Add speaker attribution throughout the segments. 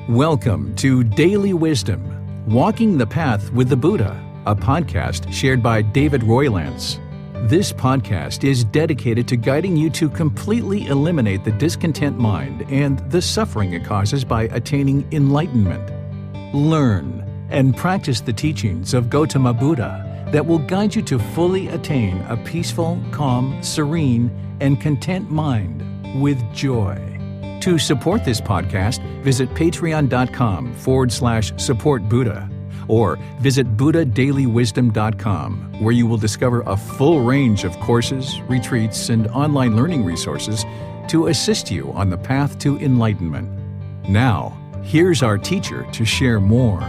Speaker 1: Welcome to Daily Wisdom, Walking the Path with the Buddha, a podcast shared by David Roylance. This podcast is dedicated to guiding you to completely eliminate the discontent mind and the suffering it causes by attaining enlightenment. Learn and practice the teachings of Gotama Buddha that will guide you to fully attain a peaceful, calm, serene, and content mind with joy. To support this podcast, visit patreon.com/support Buddha or visit buddhadailywisdom.com, where you will discover a full range of courses, retreats, and online learning resources to assist you on the path to enlightenment. Now, here's our teacher to share more.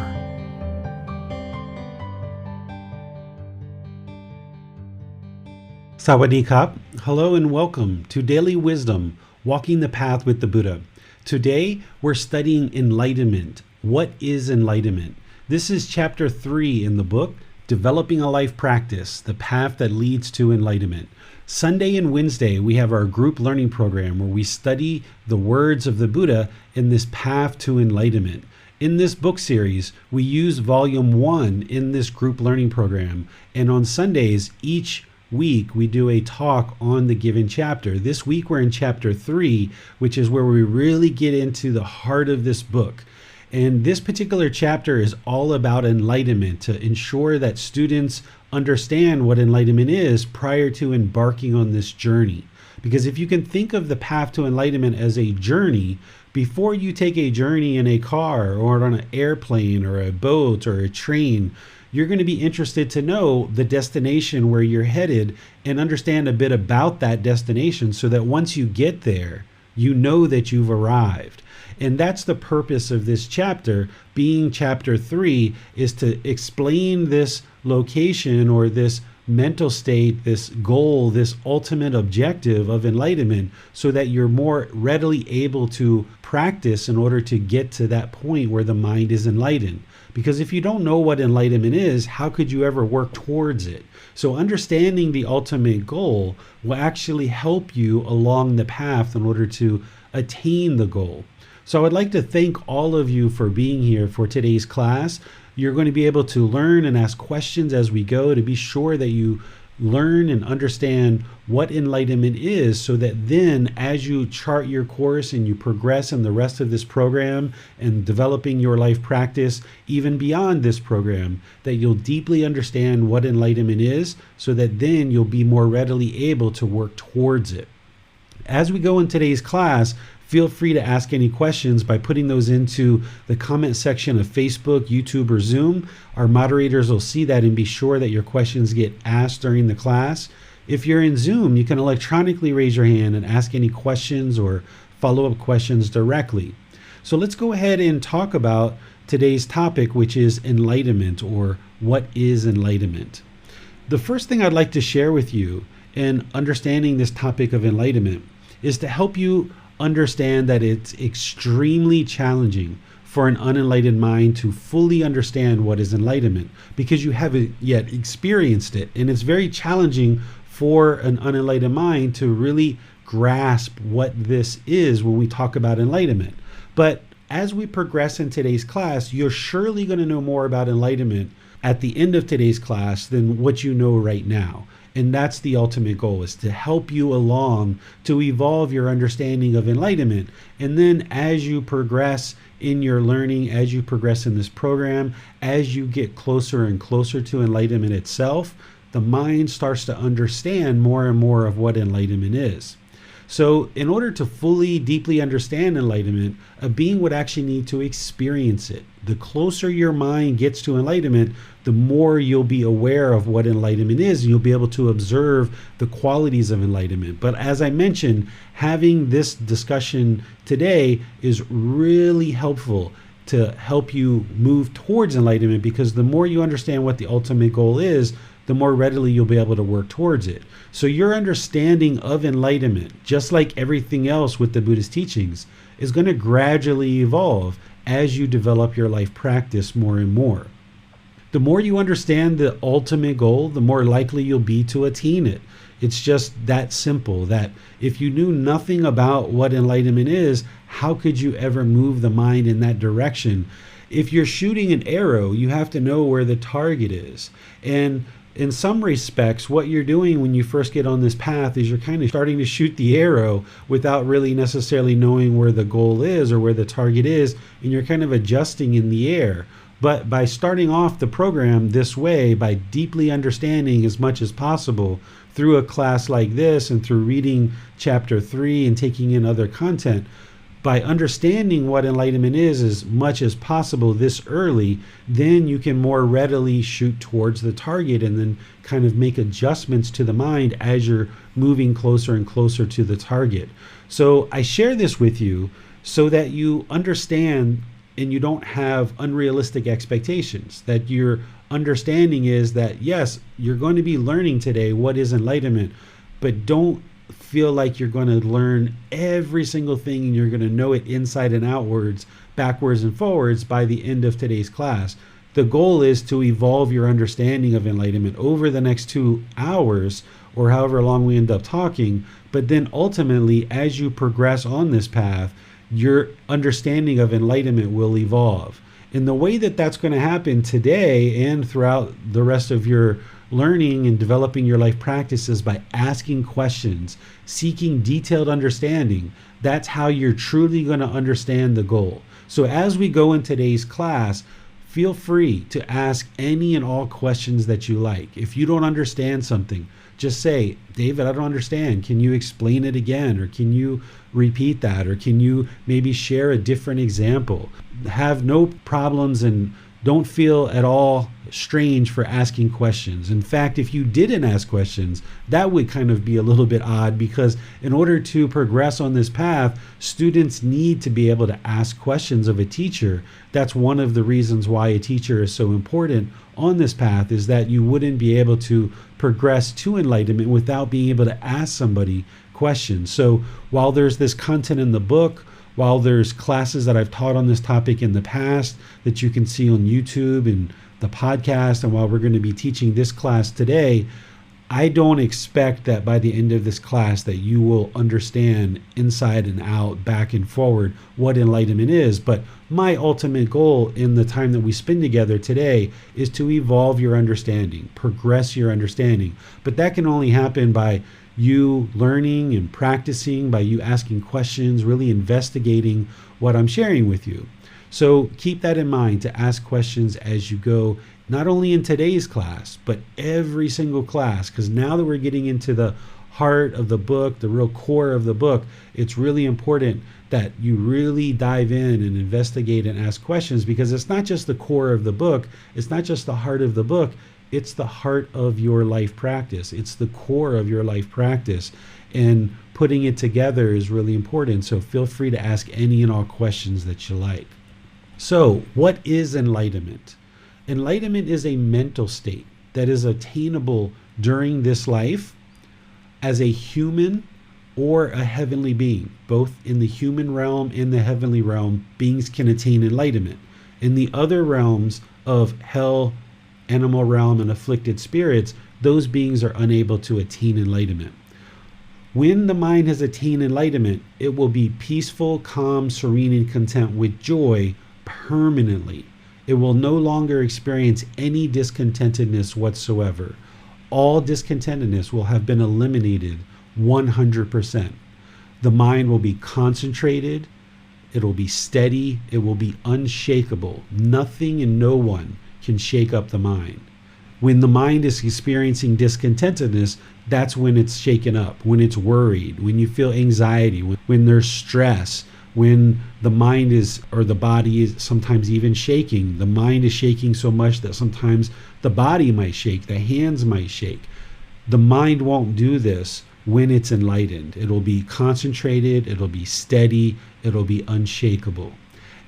Speaker 2: Sawadee Kap. Hello and welcome to Daily Wisdom, Walking the Path with the Buddha. Today, we're studying enlightenment. What is enlightenment? This is chapter 3 in the book, Developing a Life Practice, the Path That Leads to Enlightenment. Sunday and Wednesday, we have our group learning program where we study the words of the Buddha in this path to enlightenment. In this book series, we use volume 1 in this group learning program, and on Sundays, each week we do a talk on the given chapter. This week we're in chapter 3, which is where we really get into the heart of this book. And this particular chapter is all about enlightenment, to ensure that students understand what enlightenment is prior to embarking on this journey. Because if you can think of the path to enlightenment as a journey, before you take a journey in a car or on an airplane or a boat or a train, you're going to be interested to know the destination where you're headed and understand a bit about that destination so that once you get there, you know that you've arrived. And that's the purpose of this chapter, being chapter 3, is to explain this location or this mental state, this goal, this ultimate objective of enlightenment, so that you're more readily able to practice in order to get to that point where the mind is enlightened. Because if you don't know what enlightenment is, how could you ever work towards it? So understanding the ultimate goal will actually help you along the path in order to attain the goal. So I would like to thank all of you for being here for today's class. You're going to be able to learn and ask questions as we go to be sure that you learn and understand what enlightenment is, so that then as you chart your course and you progress in the rest of this program and developing your life practice even beyond this program, that you'll deeply understand what enlightenment is, so that then you'll be more readily able to work towards it. As we go in today's class, feel free to ask any questions by putting those into the comment section of Facebook, YouTube, or Zoom. Our moderators will see that and be sure that your questions get asked during the class. If you're in Zoom, you can electronically raise your hand and ask any questions or follow-up questions directly. So let's go ahead and talk about today's topic, which is enlightenment, or what is enlightenment. The first thing I'd like to share with you in understanding this topic of enlightenment is to help you understand that it's extremely challenging for an unenlightened mind to fully understand what is enlightenment, because you haven't yet experienced it. And it's very challenging for an unenlightened mind to really grasp what this is when we talk about enlightenment. But as we progress in today's class, you're surely going to know more about enlightenment at the end of today's class than what you know right now. And that's the ultimate goal, is to help you along to evolve your understanding of enlightenment. And then as you progress in your learning, as you progress in this program, as you get closer and closer to enlightenment itself, the mind starts to understand more and more of what enlightenment is. So in order to fully, deeply understand enlightenment, a being would actually need to experience it. The closer your mind gets to enlightenment, the more you'll be aware of what enlightenment is, and you'll be able to observe the qualities of enlightenment. But as I mentioned, having this discussion today is really helpful to help you move towards enlightenment, because the more you understand what the ultimate goal is, the more readily you'll be able to work towards it. So your understanding of enlightenment, just like everything else with the Buddhist teachings, is going to gradually evolve as you develop your life practice more and more. The more you understand the ultimate goal, the more likely you'll be to attain it. It's just that simple, that if you knew nothing about what enlightenment is, how could you ever move the mind in that direction? If you're shooting an arrow, you have to know where the target is. And in some respects, what you're doing when you first get on this path is you're kind of starting to shoot the arrow without really necessarily knowing where the goal is or where the target is, and you're kind of adjusting in the air. But by starting off the program this way, by deeply understanding as much as possible through a class like this and through reading chapter 3 and taking in other content, by understanding what enlightenment is as much as possible this early, then you can more readily shoot towards the target and then kind of make adjustments to the mind as you're moving closer and closer to the target. So I share this with you so that you understand and you don't have unrealistic expectations, that your understanding is that, yes, you're going to be learning today what is enlightenment, but don't feel like you're going to learn every single thing and you're going to know it inside and outwards, backwards and forwards by the end of today's class. The goal is to evolve your understanding of enlightenment over the next 2 hours or however long we end up talking. But then ultimately, as you progress on this path, your understanding of enlightenment will evolve. And the way that that's going to happen today and throughout the rest of your learning and developing your life practices by asking questions, seeking detailed understanding. That's how you're truly going to understand the goal. So as we go in today's class, feel free to ask any and all questions that you like. If you don't understand something, just say, David, I don't understand. Can you explain it again? Or can you repeat that? Or can you maybe share a different example? Have no problems and don't feel at all strange for asking questions. In fact, if you didn't ask questions, that would kind of be a little bit odd, because in order to progress on this path, students need to be able to ask questions of a teacher. That's one of the reasons why a teacher is so important on this path, is that you wouldn't be able to progress to enlightenment without being able to ask somebody questions. So while there's this content in the book, while there's classes that I've taught on this topic in the past that you can see on YouTube and the podcast, and while we're going to be teaching this class today, I don't expect that by the end of this class that you will understand inside and out, back and forward, what enlightenment is. But my ultimate goal in the time that we spend together today is to evolve your understanding, progress your understanding. But that can only happen by you learning and practicing, by you asking questions, really investigating what I'm sharing with you. So keep that in mind, to ask questions as you go, not only in today's class, but every single class, because now that we're getting into the heart of the book, the real core of the book, it's really important that you really dive in and investigate and ask questions, because it's not just the core of the book, it's not just the heart of the book, it's the heart of your life practice. It's the core of your life practice. And putting it together is really important. So feel free to ask any and all questions that you like. So what is enlightenment? Enlightenment is a mental state that is attainable during this life as a human or a heavenly being. Both in the human realm and the heavenly realm, beings can attain enlightenment. In the other realms of hell, animal realm, and afflicted spirits, those beings are unable to attain enlightenment. When the mind has attained enlightenment, it will be peaceful, calm, serene, and content with joy permanently. It will no longer experience any discontentedness whatsoever. All discontentedness will have been eliminated 100%. The mind will be concentrated, it will be steady, it will be unshakable. Nothing and no one can shake up the mind. When the mind is experiencing discontentedness, that's when it's shaken up, when it's worried, when you feel anxiety, when there's stress, when the mind is, or the body is sometimes even shaking. The mind is shaking so much that sometimes the body might shake, the hands might shake. The mind won't do this when it's enlightened. It'll be concentrated, it'll be steady, it'll be unshakable.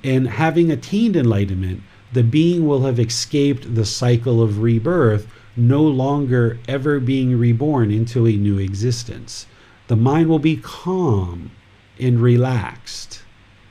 Speaker 2: And having attained enlightenment, the being will have escaped the cycle of rebirth, no longer ever being reborn into a new existence. The mind will be calm and relaxed,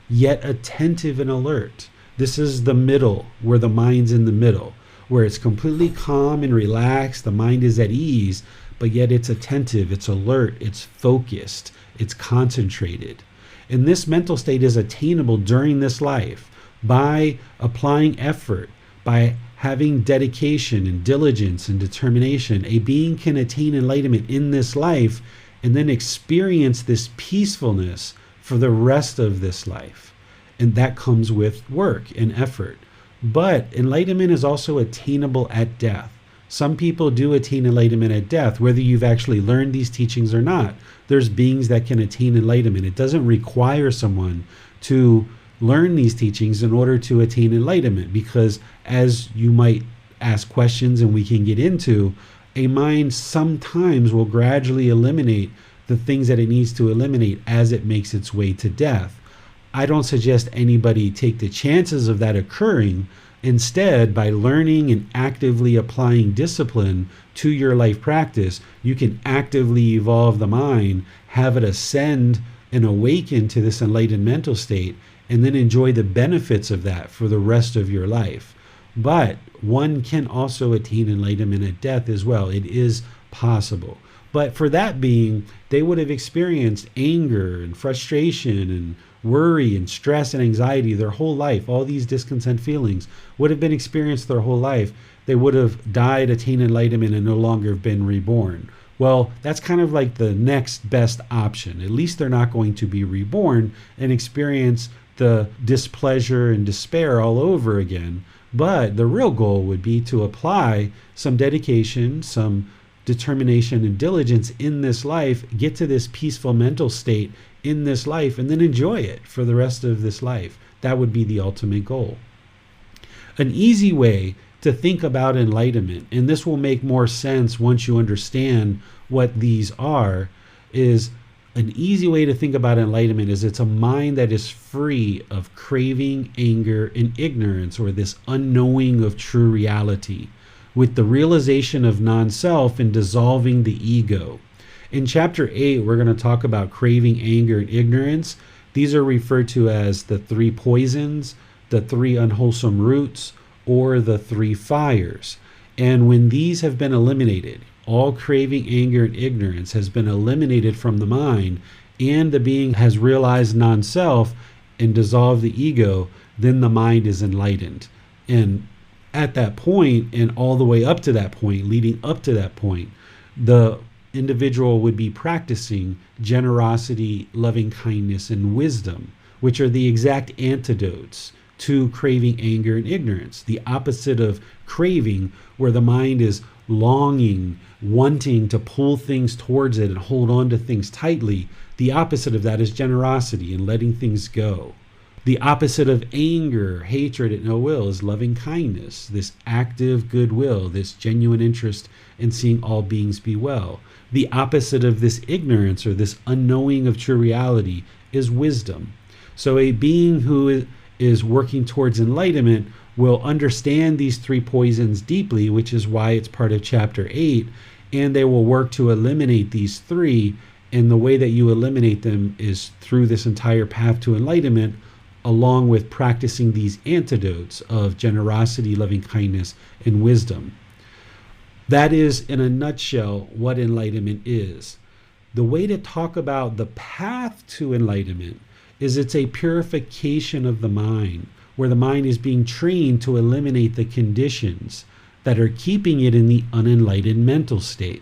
Speaker 2: yet attentive and alert. This is the middle, where the mind's in the middle, where it's completely calm and relaxed, the mind is at ease, but yet it's attentive, it's alert, it's focused, it's concentrated. And this mental state is attainable during this life by applying effort, by having dedication and diligence and determination. A being can attain enlightenment in this life and then experience this peacefulness for the rest of this life. And that comes with work and effort. But enlightenment is also attainable at death. Some people do attain enlightenment at death, whether you've actually learned these teachings or not. There's beings that can attain enlightenment. It doesn't require someone to learn these teachings in order to attain enlightenment, because as you might ask questions and we can get into, a mind sometimes will gradually eliminate the things that it needs to eliminate as it makes its way to death. I don't suggest anybody take the chances of that occurring. Instead, by learning and actively applying discipline to your life practice, you can actively evolve the mind, have it ascend and awaken to this enlightened mental state, and then enjoy the benefits of that for the rest of your life. But one can also attain enlightenment at death as well. It is possible. But for that being, they would have experienced anger and frustration and worry and stress and anxiety their whole life. All these discontent feelings would have been experienced their whole life. They would have died, attained enlightenment, and no longer have been reborn. Well, that's kind of like the next best option. At least they're not going to be reborn and experience the displeasure and despair all over again. But the real goal would be to apply some dedication, some determination and diligence in this life, get to this peaceful mental state in this life, and then enjoy it for the rest of this life. That would be the ultimate goal. An easy way to think about enlightenment, and this will make more sense once you understand what these are, is an easy way to think about enlightenment is it's a mind that is free of craving, anger, and ignorance, or this unknowing of true reality, with the realization of non-self and dissolving the ego. In chapter 8, we're going to talk about craving, anger, and ignorance. These are referred to as the 3 poisons, the 3 unwholesome roots, or the 3 fires. And when these have been eliminated, all craving, anger, and ignorance has been eliminated from the mind, and the being has realized non-self and dissolved the ego, then the mind is enlightened. And at that point, and all the way up to that point, leading up to that point, the individual would be practicing generosity, loving kindness, and wisdom, which are the exact antidotes to craving, anger, and ignorance. The opposite of craving, where the mind is longing, wanting to pull things towards it and hold on to things tightly. The opposite of that is generosity and letting things go. The opposite of anger, hatred, and ill will is loving kindness, this active goodwill, this genuine interest in seeing all beings be well. The opposite of this ignorance, or this unknowing of true reality, is wisdom. So a being who is working towards enlightenment will understand these 3 poisons deeply, which is why it's part of chapter 8, and they will work to eliminate these 3. And the way that you eliminate them is through this entire path to enlightenment, along with practicing these antidotes of generosity, loving kindness, and wisdom. That is, in a nutshell, what enlightenment is. The way to talk about the path to enlightenment is it's a purification of the mind, where the mind is being trained to eliminate the conditions that are keeping it in the unenlightened mental state.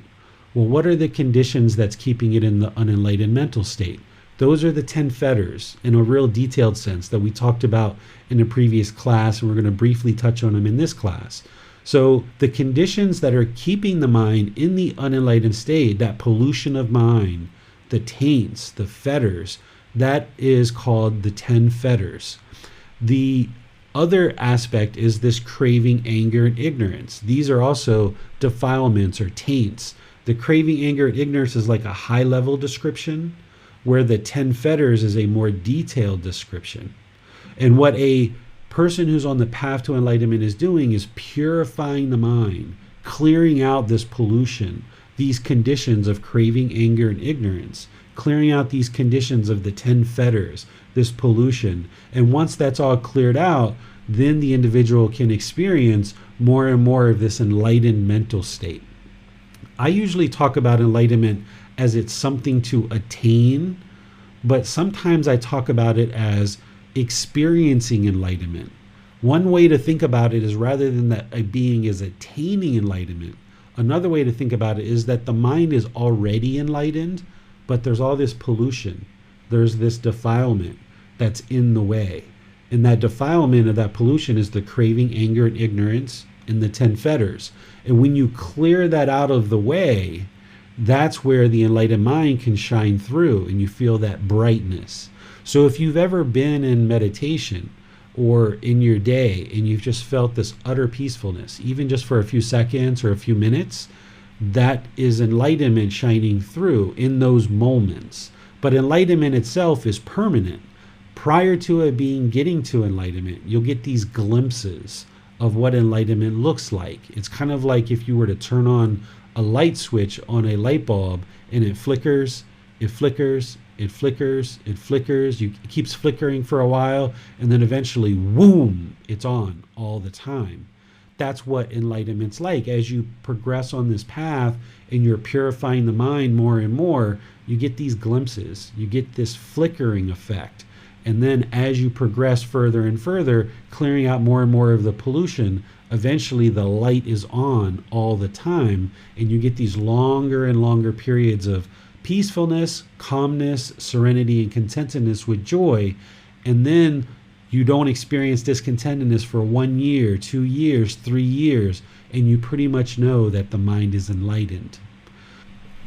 Speaker 2: Well, what are the conditions that's keeping it in the unenlightened mental state? Those are the 10 fetters in a real detailed sense that we talked about in a previous class, and we're going to briefly touch on them in this class. So the conditions that are keeping the mind in the unenlightened state, that pollution of mind, the taints, the fetters, that is called the 10 fetters. The other aspect is this craving, anger, and ignorance. These are also defilements or taints. The craving, anger, and ignorance is like a high-level description, where the 10 fetters is a more detailed description. And what a person who's on the path to enlightenment is doing is purifying the mind, clearing out this pollution, these conditions of craving, anger, and ignorance, clearing out these conditions of the 10 fetters, this pollution. And once that's all cleared out, then the individual can experience more and more of this enlightened mental state. I usually talk about enlightenment as it's something to attain, but sometimes I talk about it as experiencing enlightenment. One way to think about it is rather than that a being is attaining enlightenment, another way to think about it is that the mind is already enlightened, but there's all this pollution. There's this defilement that's in the way. And that defilement of that pollution is the craving, anger, and ignorance, and the 10 fetters. And when you clear that out of the way, that's where the enlightened mind can shine through and you feel that brightness. So if you've ever been in meditation or in your day and you've just felt this utter peacefulness, even just for a few seconds or a few minutes, that is enlightenment shining through in those moments. But enlightenment itself is permanent. Prior to it being getting to enlightenment, you'll get these glimpses of what enlightenment looks like. It's kind of like if you were to turn on a light switch on a light bulb and it flickers, it flickers, it flickers, it flickers. It keeps flickering for a while and then eventually, whoom, it's on all the time. That's what enlightenment's like. As you progress on this path and you're purifying the mind more and more, you get these glimpses, you get this flickering effect. And then as you progress further and further, clearing out more and more of the pollution, eventually the light is on all the time. And you get these longer and longer periods of peacefulness, calmness, serenity, and contentedness with joy. And then you don't experience discontentedness for 1 year, 2 years, 3 years, and you pretty much know that the mind is enlightened.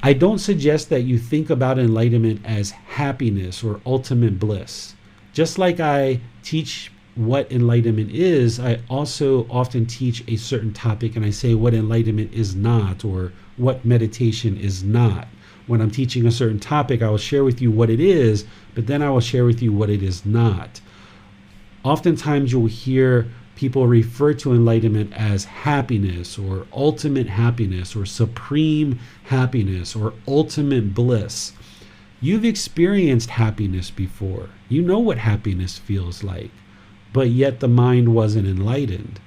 Speaker 2: I don't suggest that you think about enlightenment as happiness or ultimate bliss. Just like I teach what enlightenment is, I also often teach a certain topic and I say what enlightenment is not or what meditation is not. When I'm teaching a certain topic, I will share with you what it is, but then I will share with you what it is not. Oftentimes you'll hear people refer to enlightenment as happiness or ultimate happiness or supreme happiness or ultimate bliss. You've experienced happiness before. You know what happiness feels like, but yet the mind wasn't enlightened.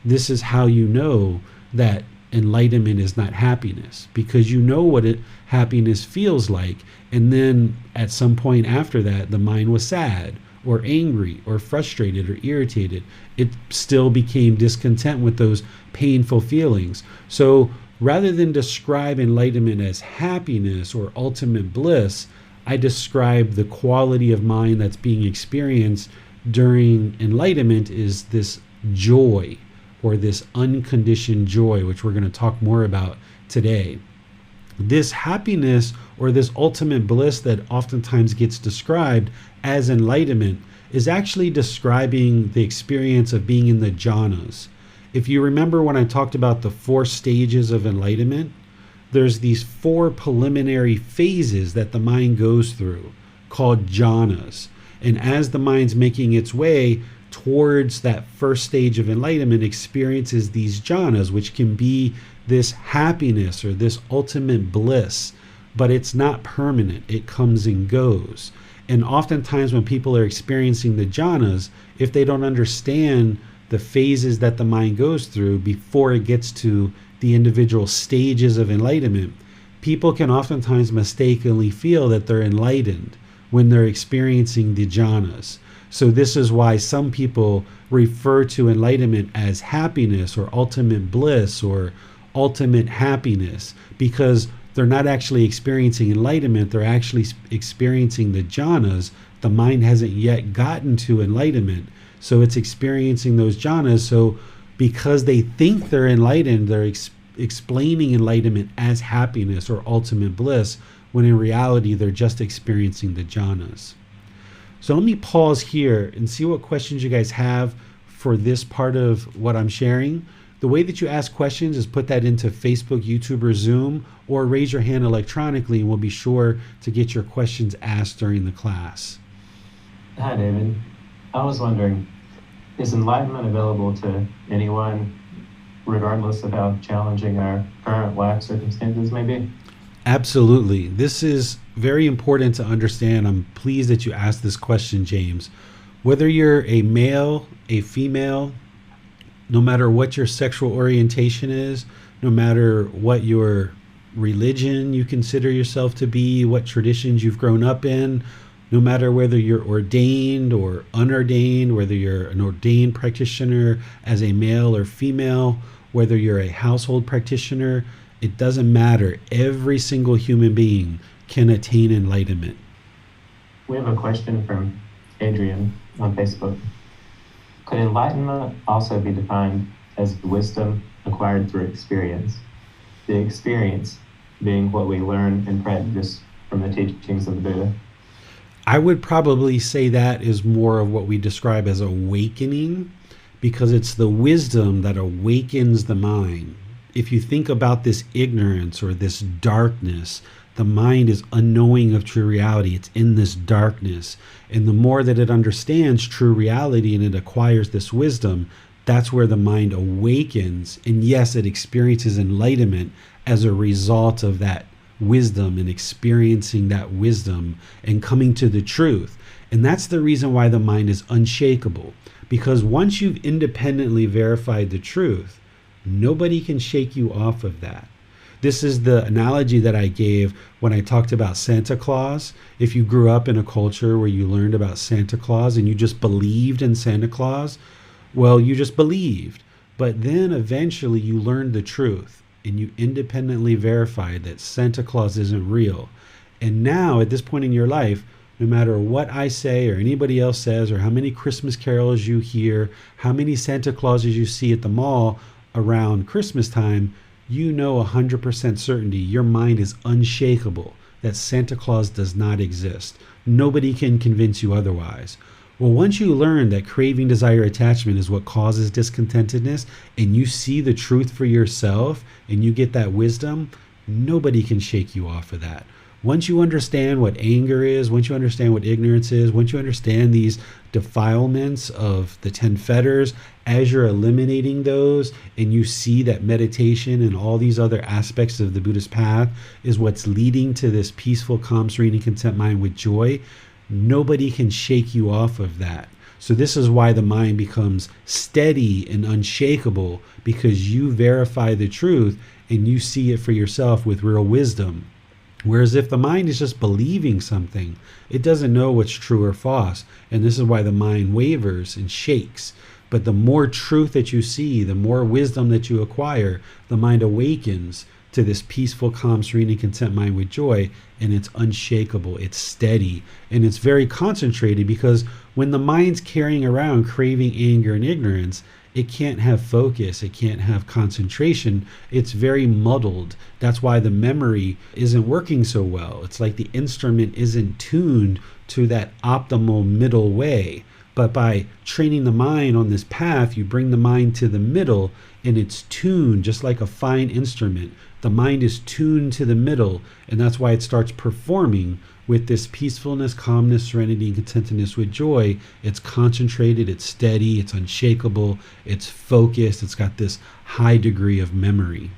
Speaker 2: This is how you know that enlightenment is not happiness, because you know what happiness feels like, and then at some point after that, the mind was sad or angry or frustrated or irritated. It still became discontent with those painful feelings. So rather than describe enlightenment as happiness or ultimate bliss, I describe the quality of mind that's being experienced during enlightenment is this joy or this unconditioned joy, which we're going to talk more about today. This happiness or this ultimate bliss that oftentimes gets described as enlightenment is actually describing the experience of being in the jhanas. If you remember when I talked about the 4 stages of enlightenment, there's these 4 preliminary phases that the mind goes through called jhanas. And as the mind's making its way towards that first stage of enlightenment, experiences these jhanas, which can be this happiness or this ultimate bliss, but it's not permanent. It comes and goes. And oftentimes when people are experiencing the jhanas, if they don't understand the phases that the mind goes through before it gets to the individual stages of enlightenment, people can oftentimes mistakenly feel that they're enlightened when they're experiencing the jhanas. So this is why some people refer to enlightenment as happiness or ultimate bliss or ultimate happiness, because they're not actually experiencing enlightenment, they're actually experiencing the jhanas. The mind hasn't yet gotten to enlightenment, so it's experiencing those jhanas. So because they think they're enlightened, they're explaining enlightenment as happiness or ultimate bliss, when in reality they're just experiencing the jhanas. So let me pause here and see what questions you guys have for this part of what I'm sharing. The way that you ask questions is put that into Facebook, YouTube, or Zoom, or raise your hand electronically, and we'll be sure to get your questions asked during the class.
Speaker 3: Hi, David. I was wondering, is enlightenment available to anyone, regardless of how challenging our current life circumstances may be?
Speaker 2: Absolutely. This is very important to understand. I'm pleased that you asked this question, James. Whether you're a male, a female, no matter what your sexual orientation is, no matter what your religion you consider yourself to be, what traditions you've grown up in, no matter whether you're ordained or unordained, whether you're an ordained practitioner as a male or female, whether you're a household practitioner, it doesn't matter. Every single human being can attain enlightenment.
Speaker 3: We have a question from Adrian on Facebook. Could enlightenment also be defined as wisdom acquired through experience? The experience being what we learn and practice from the teachings of the Buddha.
Speaker 2: I would probably say that is more of what we describe as awakening, because it's the wisdom that awakens the mind. If you think about this ignorance or this darkness, the mind is unknowing of true reality. It's in this darkness. And the more that it understands true reality and it acquires this wisdom, that's where the mind awakens. And yes, it experiences enlightenment as a result of that wisdom and experiencing that wisdom and coming to the truth. And that's the reason why the mind is unshakable. Because once you've independently verified the truth, nobody can shake you off of that. This is the analogy that I gave when I talked about Santa Claus. If you grew up in a culture where you learned about Santa Claus and you just believed in Santa Claus, well, you just believed. But then eventually you learned the truth and you independently verified that Santa Claus isn't real. And now at this point in your life, no matter what I say or anybody else says, or how many Christmas carols you hear, how many Santa Clauses you see at the mall around Christmas time, you know 100% certainty your mind is unshakable that Santa Claus does not exist. Nobody can convince you otherwise. Well, once you learn that craving, desire, attachment is what causes discontentedness, and you see the truth for yourself and you get that wisdom, nobody can shake you off of that. Once you understand what anger is, once you understand what ignorance is, once you understand these defilements of the 10 fetters, as you're eliminating those and you see that meditation and all these other aspects of the Buddhist path is what's leading to this peaceful, calm, serene, and content mind with joy, nobody can shake you off of that. So this is why the mind becomes steady and unshakable, because you verify the truth and you see it for yourself with real wisdom. Whereas if the mind is just believing something, it doesn't know what's true or false. And this is why the mind wavers and shakes. But the more truth that you see, the more wisdom that you acquire, the mind awakens to this peaceful, calm, serene, and content mind with joy. And it's unshakable, it's steady, and it's very concentrated, because when the mind's carrying around craving, anger, and ignorance, it can't have focus, it can't have concentration, it's very muddled. That's why the memory isn't working so well. It's like the instrument isn't tuned to that optimal middle way. But by training the mind on this path, you bring the mind to the middle, and it's tuned just like a fine instrument. The mind is tuned to the middle, and that's why it starts performing with this peacefulness, calmness, serenity, and contentedness with joy. It's concentrated, it's steady, it's unshakable, it's focused, it's got this high degree of memory.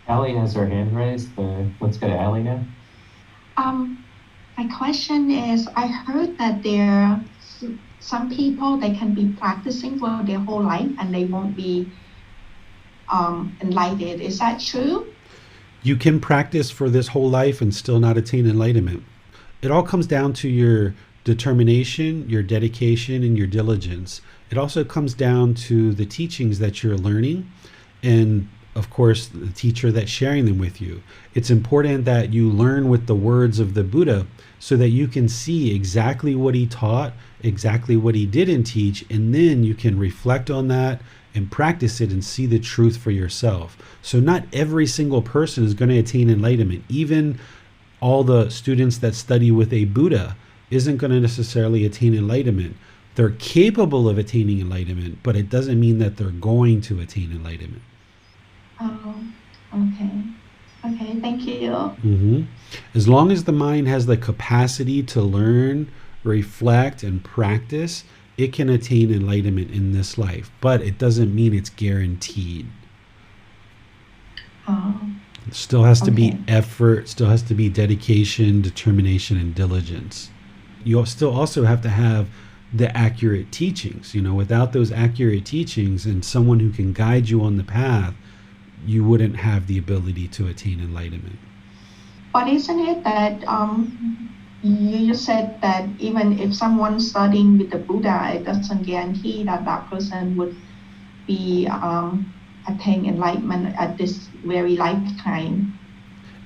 Speaker 3: Allie has her hand raised. Let's go to Allie now.
Speaker 4: My question is, I heard that there are some people, they can be practicing for their whole life and they won't be enlightened. Is that true?
Speaker 2: You can practice for this whole life and still not attain enlightenment. It all comes down to your determination, your dedication, and your diligence. It also comes down to the teachings that you're learning, and of course, the teacher that's sharing them with you. It's important that you learn with the words of the Buddha so that you can see exactly what he taught, exactly what he didn't teach, and then you can reflect on that and practice it and see the truth for yourself. So not every single person is going to attain enlightenment. Even all the students that study with a Buddha isn't going to necessarily attain enlightenment. They're capable of attaining enlightenment, but it doesn't mean that they're going to attain enlightenment.
Speaker 4: Oh, okay. Okay, thank you.
Speaker 2: Mm-hmm. As long as the mind has the capacity to learn, reflect, and practice, it can attain enlightenment in this life, but it doesn't mean it's guaranteed. It still has to be effort, still has to be dedication, determination, and diligence. You still also have to have the accurate teachings. Without those accurate teachings and someone who can guide you on the path, you wouldn't have the ability to attain enlightenment.
Speaker 4: But isn't it that you said that even if someone's studying with the Buddha, it doesn't guarantee that that person would be attain enlightenment at this very lifetime.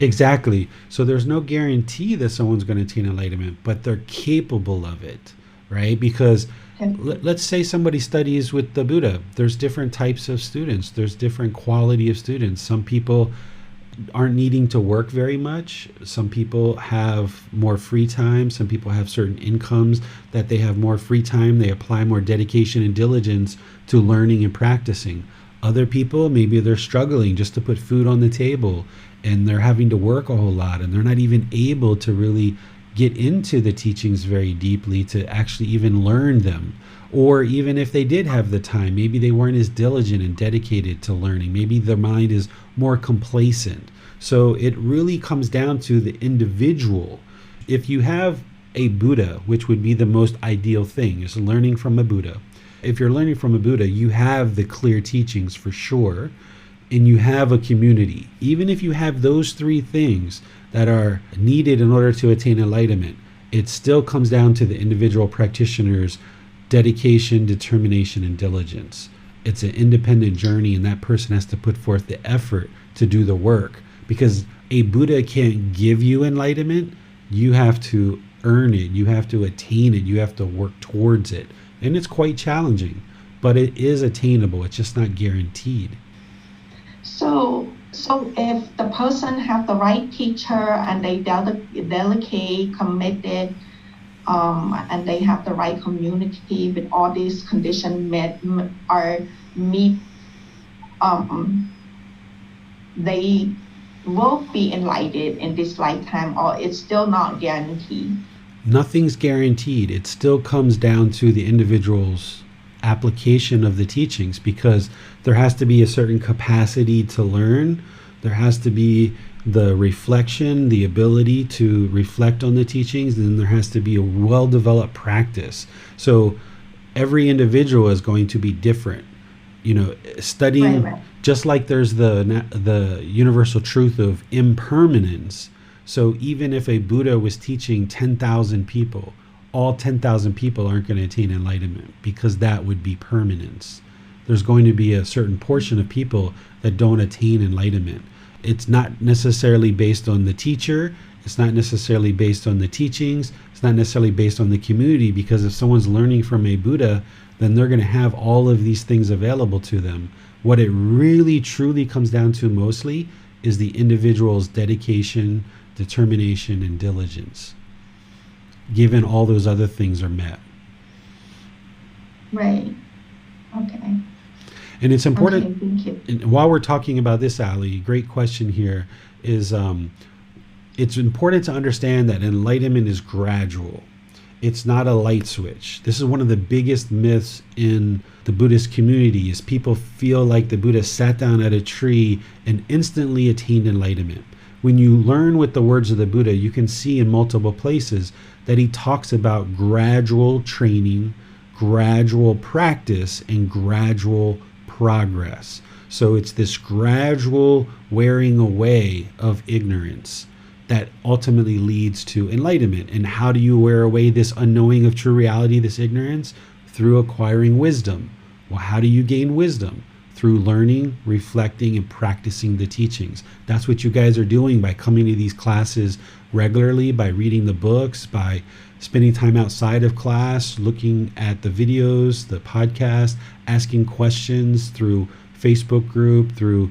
Speaker 2: Exactly. So there's no guarantee that someone's going to attain enlightenment, but they're capable of it, right? Because let's say somebody studies with the Buddha. There's different types of students. There's different quality of students. Some people aren't needing to work very much. Some people have more free time. Some people have certain incomes that they have more free time. They apply more dedication and diligence to learning and practicing. Other people, maybe they're struggling just to put food on the table, and they're having to work a whole lot, and they're not even able to really get into the teachings very deeply to actually even learn them. Or even if they did have the time, maybe they weren't as diligent and dedicated to learning. Maybe their mind is more complacent. So it really comes down to the individual. If you have a Buddha, which would be the most ideal thing, is learning from a Buddha. If you're learning from a Buddha, you have the clear teachings for sure, and you have a community. Even if you have those three things that are needed in order to attain enlightenment, it still comes down to the individual practitioner's dedication, determination, and diligence. It's an independent journey, and that person has to put forth the effort to do the work, because a Buddha can't give you enlightenment. You have to earn it. You have to attain it. You have to work towards it. And it's quite challenging, but it is attainable. It's just not guaranteed.
Speaker 4: So if the person have the right teacher and they delegate, committed, and they have the right community with all these conditions meet, they will be enlightened in this lifetime, or it's still not guaranteed?
Speaker 2: Nothing's guaranteed. It still comes down to the individual's application of the teachings, because there has to be a certain capacity to learn. There has to be the reflection, the ability to reflect on the teachings, and there has to be a well-developed practice. So every individual is going to be different. Studying, right. Just like there's the universal truth of impermanence. So even if a Buddha was teaching 10,000 people, all 10,000 people aren't going to attain enlightenment, because that would be permanence. There's going to be a certain portion of people that don't attain enlightenment. It's not necessarily based on the teacher. It's not necessarily based on the teachings. It's not necessarily based on the community, because if someone's learning from a Buddha, then they're going to have all of these things available to them. What it really truly comes down to mostly is the individual's dedication, determination, and diligence, given all those other things are met.
Speaker 4: Right. Okay.
Speaker 2: And it's important,
Speaker 4: okay, thank you.
Speaker 2: And while we're talking about this, Ali, great question here, is it's important to understand that enlightenment is gradual. It's not a light switch. This is one of the biggest myths in the Buddhist community, is people feel like the Buddha sat down at a tree and instantly attained enlightenment. When you learn with the words of the Buddha, you can see in multiple places that he talks about gradual training, gradual practice, and gradual progress. So it's this gradual wearing away of ignorance that ultimately leads to enlightenment. And how do you wear away this unknowing of true reality, this ignorance? Through acquiring wisdom. Well, how do you gain wisdom? Through learning, reflecting, and practicing the teachings. That's what you guys are doing by coming to these classes regularly, by reading the books, by spending time outside of class, looking at the videos, the podcast, asking questions through Facebook group, through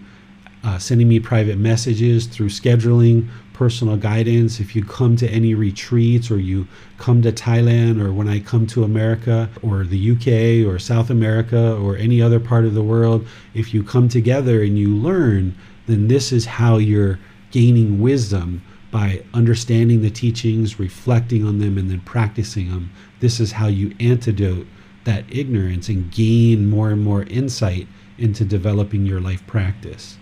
Speaker 2: sending me private messages, through scheduling personal guidance. If you come to any retreats, or you come to Thailand, or when I come to America or the UK or South America or any other part of the world, if you come together and you learn, then this is how you're gaining wisdom, by understanding the teachings, reflecting on them, and then practicing them. This is how you antidote that ignorance and gain more and more insight into developing your life practice.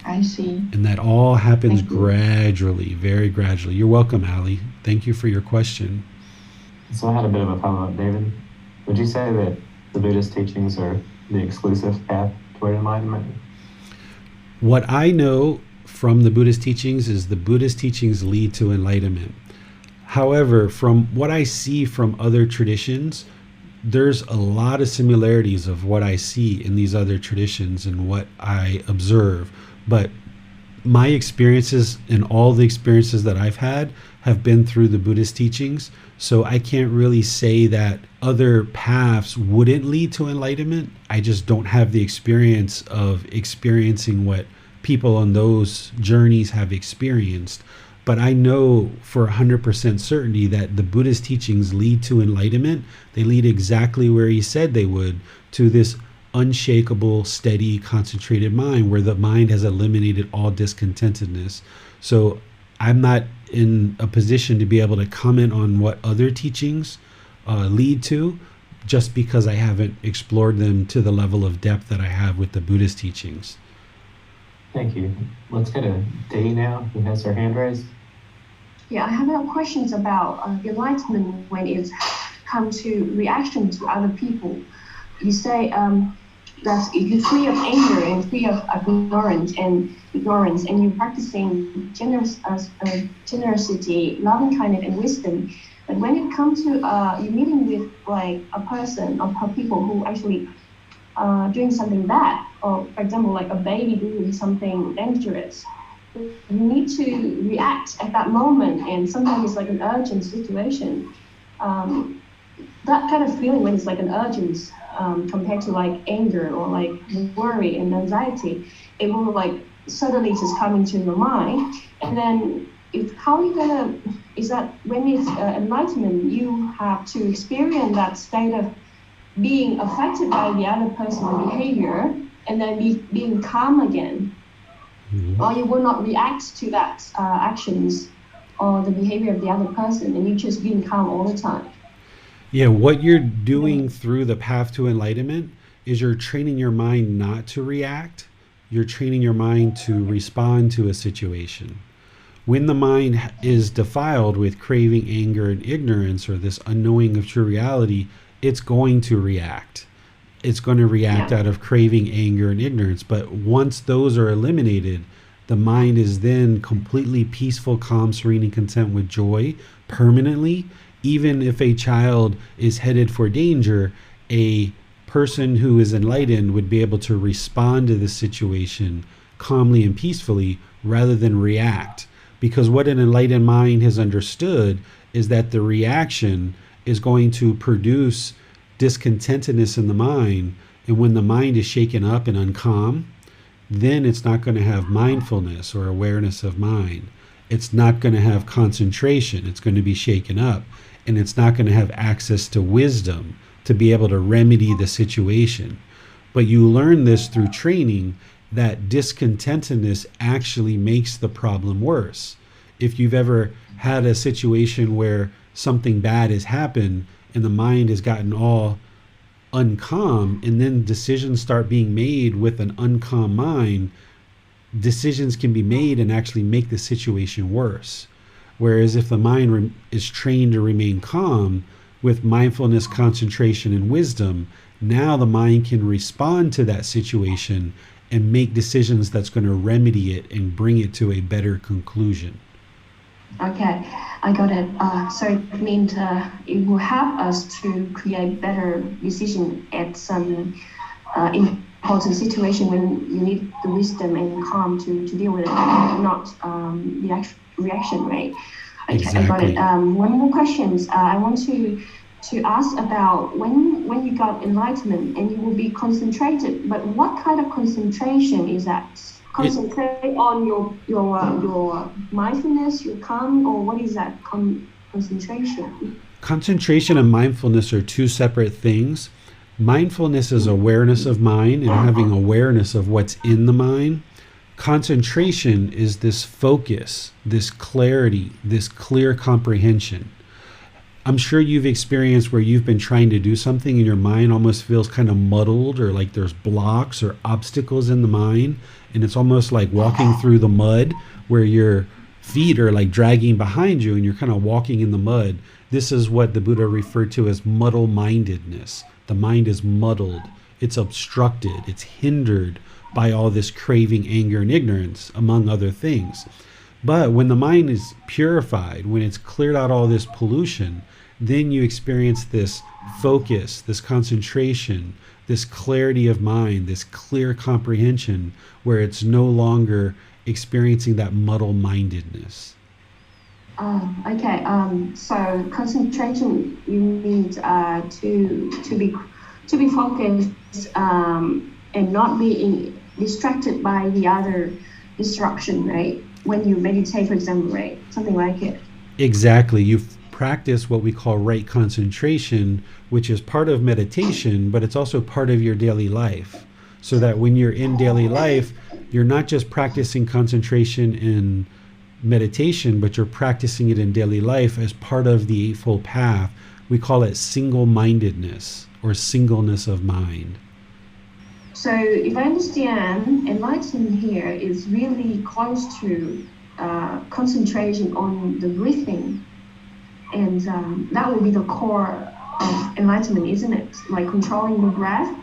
Speaker 4: I see.
Speaker 2: And that all happens gradually, very gradually. You're welcome, Ali. Thank you for your question.
Speaker 3: So I had a bit of a follow-up, David. Would you say that the Buddhist teachings are the exclusive path toward enlightenment?
Speaker 2: What I know from the Buddhist teachings is the Buddhist teachings lead to enlightenment. However, from what I see from other traditions, there's a lot of similarities of what I see in these other traditions and what I observe. But my experiences and all the experiences that I've had have been through the Buddhist teachings. So I can't really say that other paths wouldn't lead to enlightenment. I just don't have the experience of experiencing what people on those journeys have experienced. But I know for 100% certainty that the Buddhist teachings lead to enlightenment. They lead exactly where he said they would, to this unshakable, steady, concentrated mind, where the mind has eliminated all discontentedness. So I'm not in a position to be able to comment on what other teachings lead to, just because I haven't explored them to the level of depth that I have with the Buddhist teachings.
Speaker 3: Thank you. Let's go to Dee now, who has her hand raised.
Speaker 5: Yeah, I have questions about enlightenment when it comes to reaction to other people. You say that if you're free of anger and free of ignorance, and you're practicing generosity, loving kindness, and wisdom. But when it comes to you're meeting with like a person or people who actually doing something bad, or for example, like a baby doing something dangerous, you need to react at that moment, and sometimes it's like an urgent situation. That kind of feeling when it's like an urgent compared to like anger or like worry and anxiety, it will like suddenly just come into your mind. And then is that when it's enlightenment, you have to experience that state of being affected by the other person's behavior and then being calm again. Mm-hmm. Or you will not react to that actions or the behavior of the other person, and you just being calm all the time.
Speaker 2: Yeah, what you're doing through the path to enlightenment is you're training your mind not to react. You're training your mind to respond to a situation. When the mind is defiled with craving, anger, and ignorance, or this unknowing of true reality, it's going to react. It's going to react out of craving, anger, and ignorance. But once those are eliminated, the mind is then completely peaceful, calm, serene, and content with joy permanently. Even if a child is headed for danger, a person who is enlightened would be able to respond to the situation calmly and peacefully rather than react. Because what an enlightened mind has understood is that the reaction is going to produce discontentedness in the mind. And when the mind is shaken up and uncalm, then it's not going to have mindfulness or awareness of mind. It's not going to have concentration. It's going to be shaken up. And it's not going to have access to wisdom to be able to remedy the situation. But you learn this through training, that discontentedness actually makes the problem worse. If you've ever had a situation where something bad has happened and the mind has gotten all uncalm, and then decisions start being made with an uncalm mind, decisions can be made and actually make the situation worse. Whereas if the mind is trained to remain calm with mindfulness, concentration, and wisdom, now the mind can respond to that situation and make decisions that's going to remedy it and bring it to a better conclusion.
Speaker 5: Okay, I got it. So it means it will help us to create better decision at some important situation when you need the wisdom and calm to deal with it, not the reaction, right? Okay,
Speaker 2: exactly.
Speaker 5: I got it. One more question. I want to ask about when you got enlightenment and you will be concentrated, but what kind of concentration is that? Concentrate on your mindfulness, your calm, or what is that concentration?
Speaker 2: Concentration and mindfulness are two separate things. Mindfulness is awareness of mind and having awareness of what's in the mind. Concentration is this focus, this clarity, this clear comprehension. I'm sure you've experienced where you've been trying to do something and your mind almost feels kind of muddled, or like there's blocks or obstacles in the mind, and it's almost like walking through the mud where your feet are like dragging behind you and you're kind of walking in the mud. This is what the Buddha referred to as muddle-mindedness. The mind is muddled. it's obstructed, it's hindered by all this craving, anger, and ignorance, among other things. But when the mind is purified, when it's cleared out all this pollution, then you experience this focus, this concentration, this clarity of mind, this clear comprehension, where it's no longer experiencing that muddle-mindedness.
Speaker 5: Okay. So concentration, you need to be focused and not being distracted by the other distraction, right? When you meditate, for example, right? Something like it.
Speaker 2: Exactly. You practice what we call right concentration, which is part of meditation, but it's also part of your daily life. So that when you're in daily life, you're not just practicing concentration in meditation, but you're practicing it in daily life as part of the Eightfold Path. We call it single-mindedness or singleness of mind.
Speaker 5: So if I understand, enlightenment here is really close to concentration on the breathing. And that will be the core of enlightenment, isn't it? Like controlling the breath.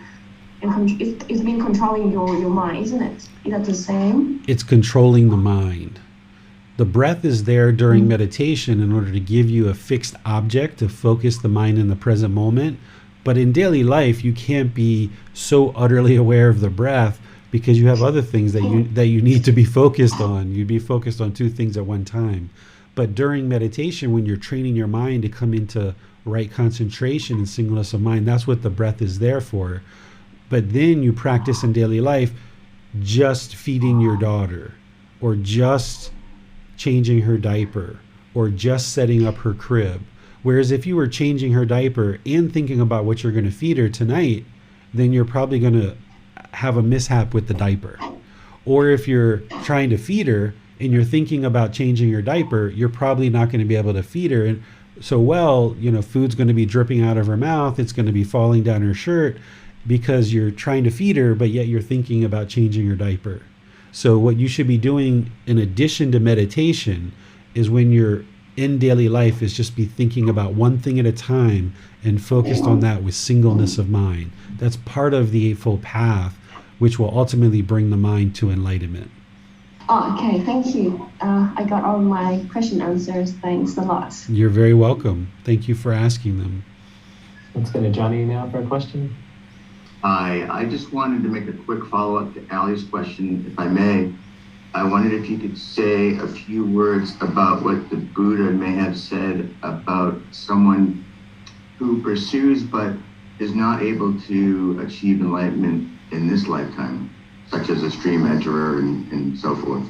Speaker 5: And it's been controlling your mind, isn't it? Is that the same?
Speaker 2: It's controlling the mind. The breath is there during meditation in order to give you a fixed object to focus the mind in the present moment. But in daily life, you can't be so utterly aware of the breath because you have other things that you need to be focused on. You'd be focused on two things at one time. But during meditation, when you're training your mind to come into right concentration and singleness of mind, that's what the breath is there for. But then you practice in daily life just feeding your daughter, or just changing her diaper, or just setting up her crib. Whereas if you were changing her diaper and thinking about what you're going to feed her tonight, then you're probably going to have a mishap with the diaper. Or if you're trying to feed her and you're thinking about changing her diaper, you're probably not going to be able to feed her. And so, food's going to be dripping out of her mouth. It's going to be falling down her shirt because you're trying to feed her, but yet you're thinking about changing her diaper. So what you should be doing in addition to meditation is when you're in daily life is just be thinking about one thing at a time and focused on that with singleness of mind. That's part of the Eightfold Path, which will ultimately bring the mind to enlightenment.
Speaker 5: Oh, okay, thank you. I got all my question answers. Thanks a lot.
Speaker 2: You're very welcome. Thank you for asking them.
Speaker 3: Let's go to Johnny now for a question.
Speaker 6: Hi, I just wanted to make a quick follow-up to Ali's question, if I may. I wondered if you could say a few words about what the Buddha may have said about someone who pursues but is not able to achieve enlightenment in this lifetime, such as a stream enterer and so forth.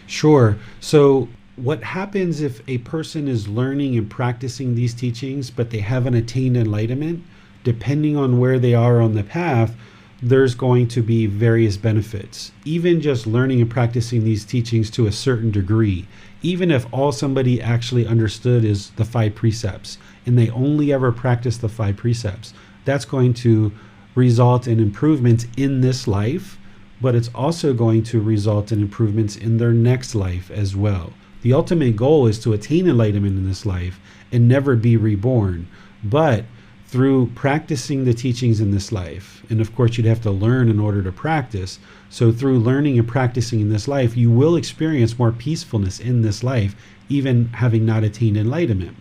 Speaker 2: Sure. So what happens if a person is learning and practicing these teachings, but they haven't attained enlightenment? Depending on where they are on the path, there's going to be various benefits. Even just learning and practicing these teachings to a certain degree, even if all somebody actually understood is the 5 precepts, and they only ever practice the 5 precepts, that's going to result in improvements in this life, but it's also going to result in improvements in their next life as well. The ultimate goal is to attain enlightenment in this life and never be reborn. But through practicing the teachings in this life, and of course you'd have to learn in order to practice, so through learning and practicing in this life, you will experience more peacefulness in this life, even having not attained enlightenment.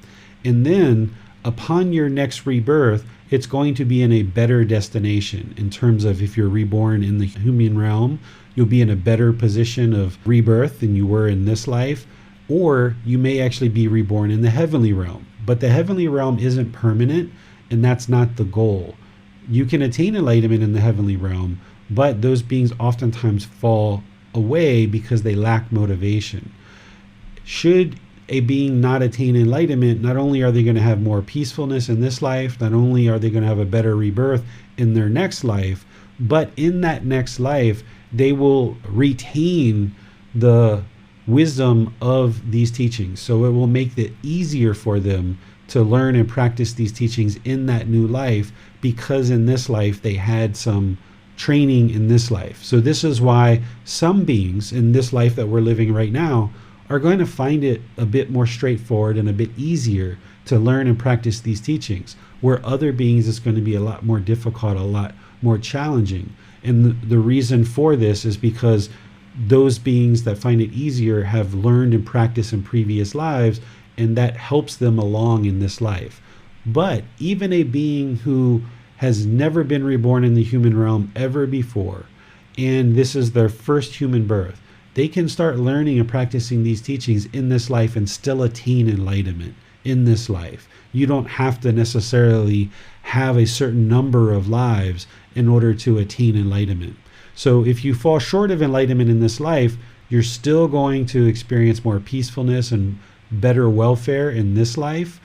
Speaker 2: And then upon your next rebirth, it's going to be in a better destination in terms of if you're reborn in the human realm, you'll be in a better position of rebirth than you were in this life, or you may actually be reborn in the heavenly realm. But the heavenly realm isn't permanent, and that's not the goal. You can attain enlightenment in the heavenly realm, but those beings oftentimes fall away because they lack motivation. Should a being not attain enlightenment, not only are they going to have more peacefulness in this life, not only are they going to have a better rebirth in their next life, but in that next life, they will retain the wisdom of these teachings. So it will make it easier for them to learn and practice these teachings in that new life, because in this life they had some training in this life. So this is why some beings in this life that we're living right now are going to find it a bit more straightforward and a bit easier to learn and practice these teachings, where other beings it's going to be a lot more difficult, a lot more challenging. And the reason for this is because those beings that find it easier have learned and practiced in previous lives, and that helps them along in this life. But even a being who has never been reborn in the human realm ever before, and this is their first human birth, they can start learning and practicing these teachings in this life and still attain enlightenment in this life. You don't have to necessarily have a certain number of lives in order to attain enlightenment. So if you fall short of enlightenment in this life, you're still going to experience more peacefulness and better welfare in this life.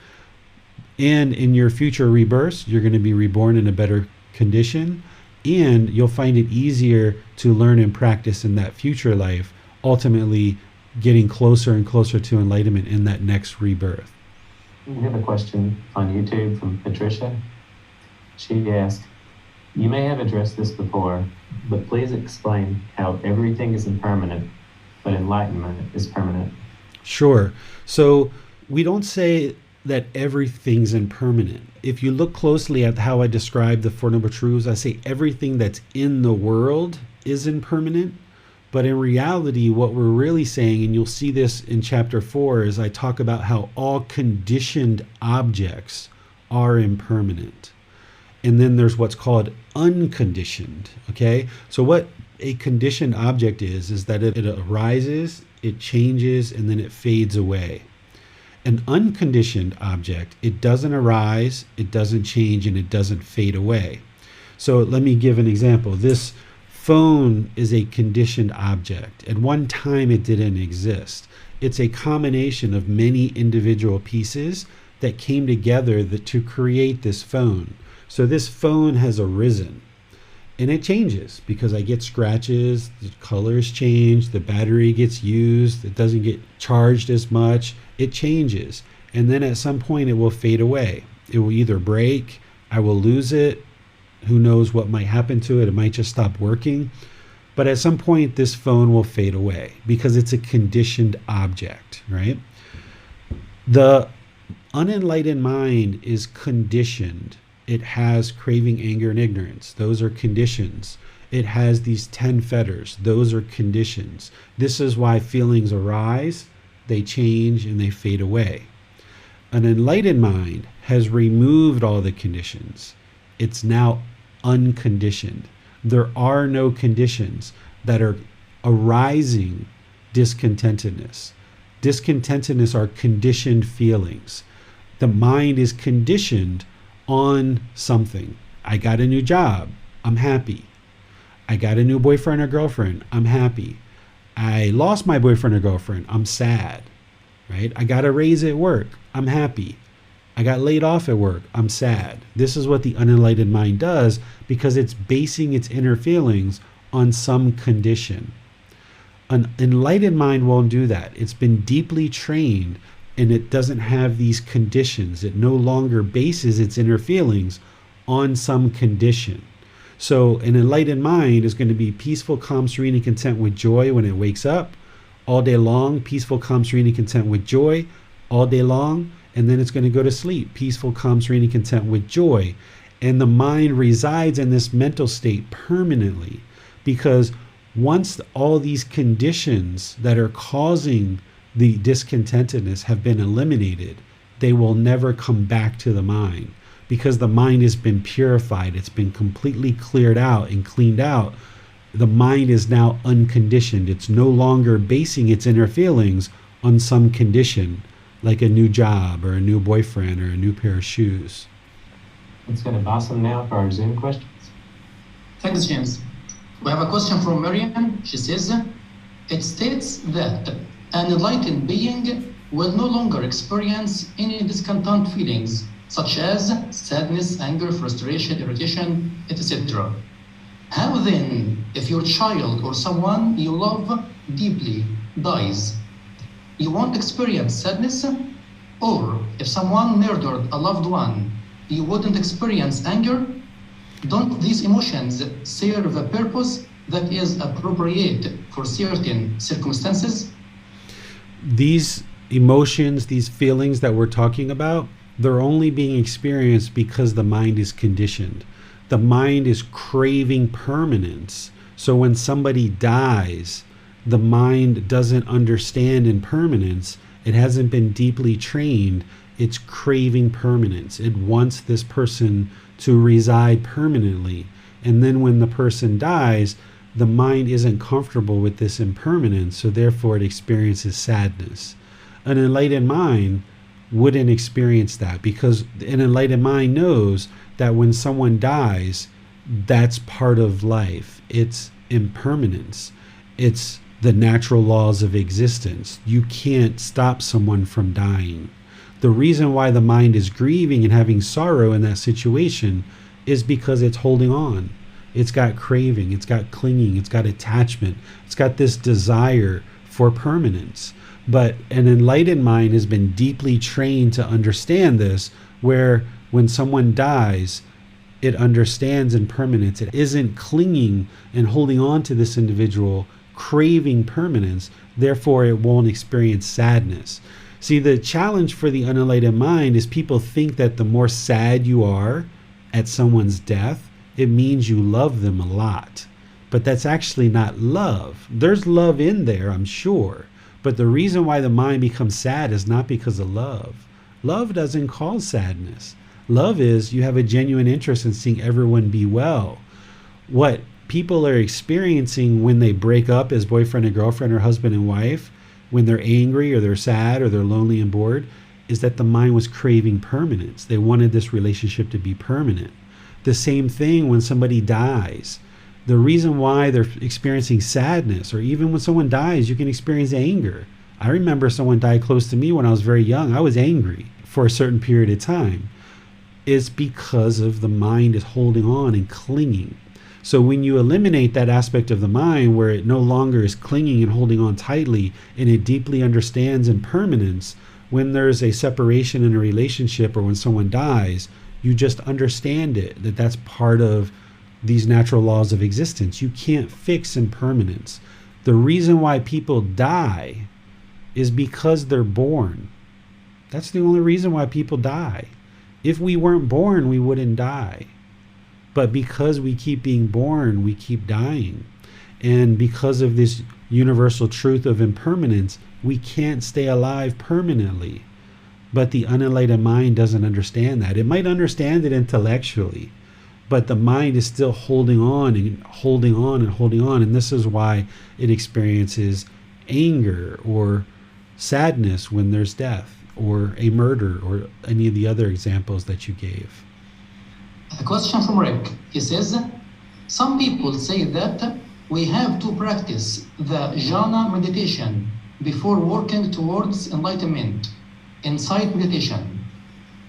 Speaker 2: And in your future rebirths, you're going to be reborn in a better condition, and you'll find it easier to learn and practice in that future life, ultimately getting closer and closer to enlightenment in that next rebirth.
Speaker 3: We have a question on YouTube from Patricia. She asked, "You may have addressed this before, but please explain how everything is impermanent, but enlightenment is permanent."
Speaker 2: Sure. So we don't say that everything's impermanent. If you look closely at how I describe the Four Noble Truths, I say everything that's in the world is impermanent. But in reality, what we're really saying, and you'll see this in chapter 4, is I talk about how all conditioned objects are impermanent. And then there's what's called unconditioned, okay? So what a conditioned object is that it arises, it changes, and then it fades away. An unconditioned object, it doesn't arise, it doesn't change, and it doesn't fade away. So let me give an example. This phone is a conditioned object. At one time, it didn't exist. It's a combination of many individual pieces that came together to create this phone. So this phone has arisen, and it changes because I get scratches, the colors change, the battery gets used, it doesn't get charged as much, it changes. And then at some point it will fade away. It will either break, I will lose it, who knows what might happen to it, it might just stop working. But at some point this phone will fade away because it's a conditioned object, right? The unenlightened mind is conditioned. It has craving, anger, and ignorance. Those are conditions. It has these 10 fetters. Those are conditions. This is why feelings arise, they change, and they fade away. An enlightened mind has removed all the conditions. It's now unconditioned. There are no conditions that are arising discontentedness. Discontentedness are conditioned feelings. The mind is conditioned on something. I got a new job, I'm happy. I got a new boyfriend or girlfriend, I'm happy. I lost my boyfriend or girlfriend, I'm sad, right? I got a raise at work, I'm happy. I got laid off at work, I'm sad. This is what the unenlightened mind does because it's basing its inner feelings on some condition. An enlightened mind won't do that. It's been deeply trained, and it doesn't have these conditions. It no longer bases its inner feelings on some condition. So an enlightened mind is going to be peaceful, calm, serene, and content with joy when it wakes up all day long, peaceful, calm, serene, and content with joy all day long, and then it's going to go to sleep, peaceful, calm, serene, and content with joy. And the mind resides in this mental state permanently because once all these conditions that are causing the discontentedness have been eliminated, they will never come back to the mind because the mind has been purified. It's been completely cleared out and cleaned out. The mind is now unconditioned. It's no longer basing its inner feelings on some condition like a new job or a new boyfriend or a new pair of shoes.
Speaker 3: Let's go to Bassam now for our Zoom questions.
Speaker 7: Thanks, James. We have a question from Miriam. She says, it states that an enlightened being will no longer experience any discontent feelings, such as sadness, anger, frustration, irritation, etc. How then, if your child or someone you love deeply dies, you won't experience sadness? Or if someone murdered a loved one, you wouldn't experience anger? Don't these emotions serve a purpose that is appropriate for certain circumstances?
Speaker 2: these emotions, these feelings that we're talking about, they're only being experienced because the mind is conditioned. The mind is craving permanence. So when somebody dies, the mind doesn't understand impermanence. It hasn't been deeply trained. It's craving permanence. It wants this person to reside permanently. And then when the person dies, the mind isn't comfortable with this impermanence, so therefore it experiences sadness. An enlightened mind wouldn't experience that, because an enlightened mind knows that when someone dies, that's part of life. It's impermanence. It's the natural laws of existence. You can't stop someone from dying. The reason why the mind is grieving and having sorrow in that situation is because it's holding on. It's got craving, it's got clinging, it's got attachment, it's got this desire for permanence. But an enlightened mind has been deeply trained to understand this, where when someone dies, it understands impermanence. It isn't clinging and holding on to this individual, craving permanence, therefore it won't experience sadness. See, the challenge for the unenlightened mind is people think that the more sad you are at someone's death, it means you love them a lot. But that's actually not love. There's love in there, I'm sure. But the reason why the mind becomes sad is not because of love. Love doesn't cause sadness. Love is you have a genuine interest in seeing everyone be well. What people are experiencing when they break up as boyfriend and girlfriend or husband and wife, when they're angry or they're sad or they're lonely and bored, is that the mind was craving permanence. They wanted this relationship to be permanent. The same thing when somebody dies. The reason why they're experiencing sadness, or even when someone dies, you can experience anger. I remember someone died close to me when I was very young. I was angry for a certain period of time. It's because of the mind is holding on and clinging. So when you eliminate that aspect of the mind where it no longer is clinging and holding on tightly, and it deeply understands impermanence, when there's a separation in a relationship or when someone dies, you just understand it, that that's part of these natural laws of existence. You can't fix impermanence. The reason why people die is because they're born. That's the only reason why people die. If we weren't born, we wouldn't die. But because we keep being born, we keep dying. And because of this universal truth of impermanence, we can't stay alive permanently. But the unenlightened mind doesn't understand that. It might understand it intellectually, but the mind is still holding on and holding on and holding on. And this is why it experiences anger or sadness when there's death or a murder or any of the other examples that you gave.
Speaker 7: A question from Rick. He says, some people say that we have to practice the jhana meditation before working towards enlightenment, insight meditation.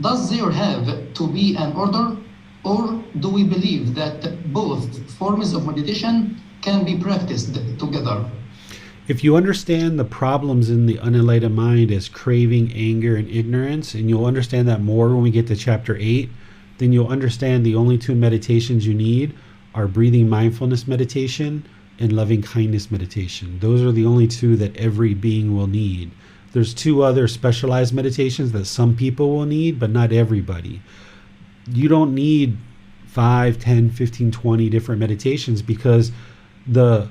Speaker 7: Does there have to be an order, or do we believe that both forms of meditation can be practiced together?
Speaker 2: If you understand the problems in the unenlightened mind as craving, anger, and ignorance, and you'll understand that more when we get to chapter 8, then you'll understand the only two meditations you need are breathing mindfulness meditation and loving kindness meditation. Those are the only two that every being will need. There's two other specialized meditations that some people will need, but not everybody. You don't need 5, 10, 15, 20 different meditations, because the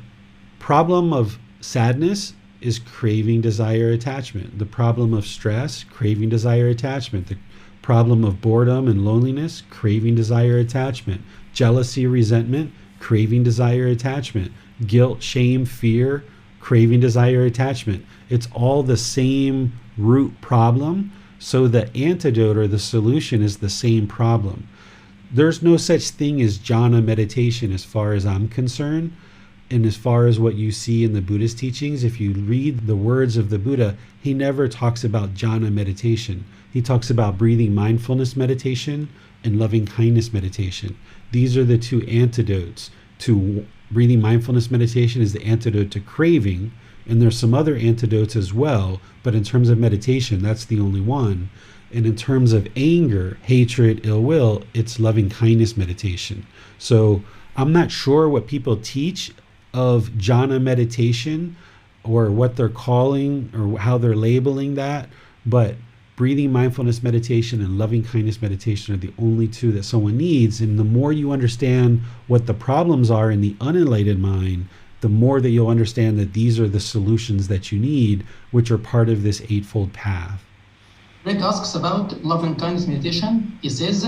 Speaker 2: problem of sadness is craving, desire, attachment. The problem of stress, craving, desire, attachment. The problem of boredom and loneliness, craving, desire, attachment. Jealousy, resentment, craving, desire, attachment. Guilt, shame, fear, craving, desire, attachment. It's all the same root problem. So the antidote or the solution is the same problem. There's no such thing as jhana meditation as far as I'm concerned. And as far as what you see in the Buddhist teachings, if you read the words of the Buddha, he never talks about jhana meditation. He talks about breathing mindfulness meditation and loving kindness meditation. These are the two antidotes to breathing mindfulness meditation is the antidote to craving. And there's some other antidotes as well, but in terms of meditation, that's the only one. And in terms of anger, hatred, ill will, it's loving kindness meditation. So I'm not sure what people teach of jhana meditation or what they're calling or how they're labeling that, but breathing mindfulness meditation and loving kindness meditation are the only two that someone needs. And the more you understand what the problems are in the unenlightened mind, the more that you'll understand that these are the solutions that you need, which are part of this eightfold path.
Speaker 7: Rick asks about loving kindness meditation. He says,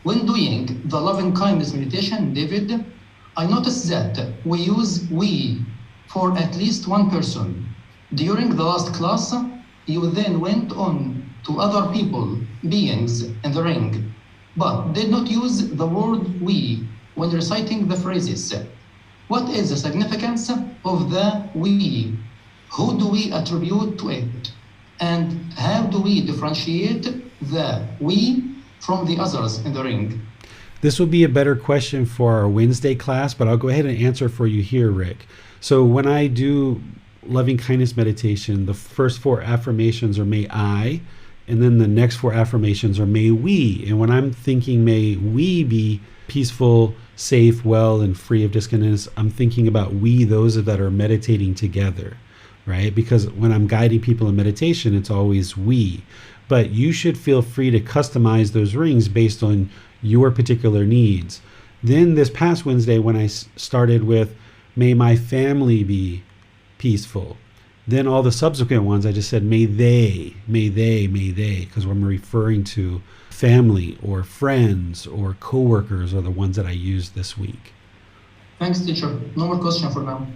Speaker 7: when doing the loving kindness meditation, David, I noticed that we use we for at least one person. During the last class, you then went on to other people, beings in the ring, but did not use the word we when reciting the phrases. What is the significance of the we? Who do we attribute to it? And how do we differentiate the we from the others in the ring?
Speaker 2: This will be a better question for our Wednesday class, but I'll go ahead and answer for you here, Rick. So when I do loving kindness meditation, the first 4 affirmations are may I, and then the next 4 affirmations are may we. And when I'm thinking may we be peaceful, safe, well, and free of discontentness, I'm thinking about we, those that are meditating together, right? Because when I'm guiding people in meditation, it's always we. But you should feel free to customize those rings based on your particular needs. Then this past Wednesday, when I started with may my family be peaceful, then all the subsequent ones I just said may they, because I'm referring to family or friends or coworkers are the ones that I used this week.
Speaker 7: Thanks, teacher. No more question for now.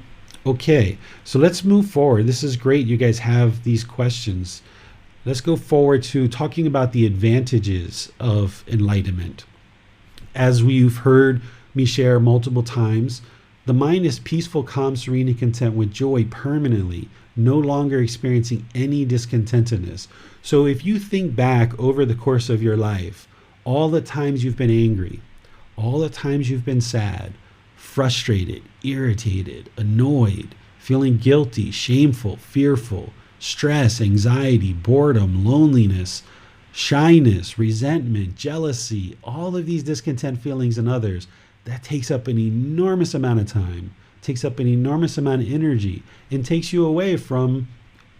Speaker 2: Okay, so let's move forward. This is great. You guys have these questions. Let's go forward to talking about the advantages of enlightenment. As we've heard me share multiple times, the mind is peaceful, calm, serene, and content with joy permanently, no longer experiencing any discontentedness. So if you think back over the course of your life, all the times you've been angry, all the times you've been sad, frustrated, irritated, annoyed, feeling guilty, shameful, fearful, stress, anxiety, boredom, loneliness, shyness, resentment, jealousy, all of these discontent feelings and others, that takes up an enormous amount of time, takes up an enormous amount of energy, and takes you away from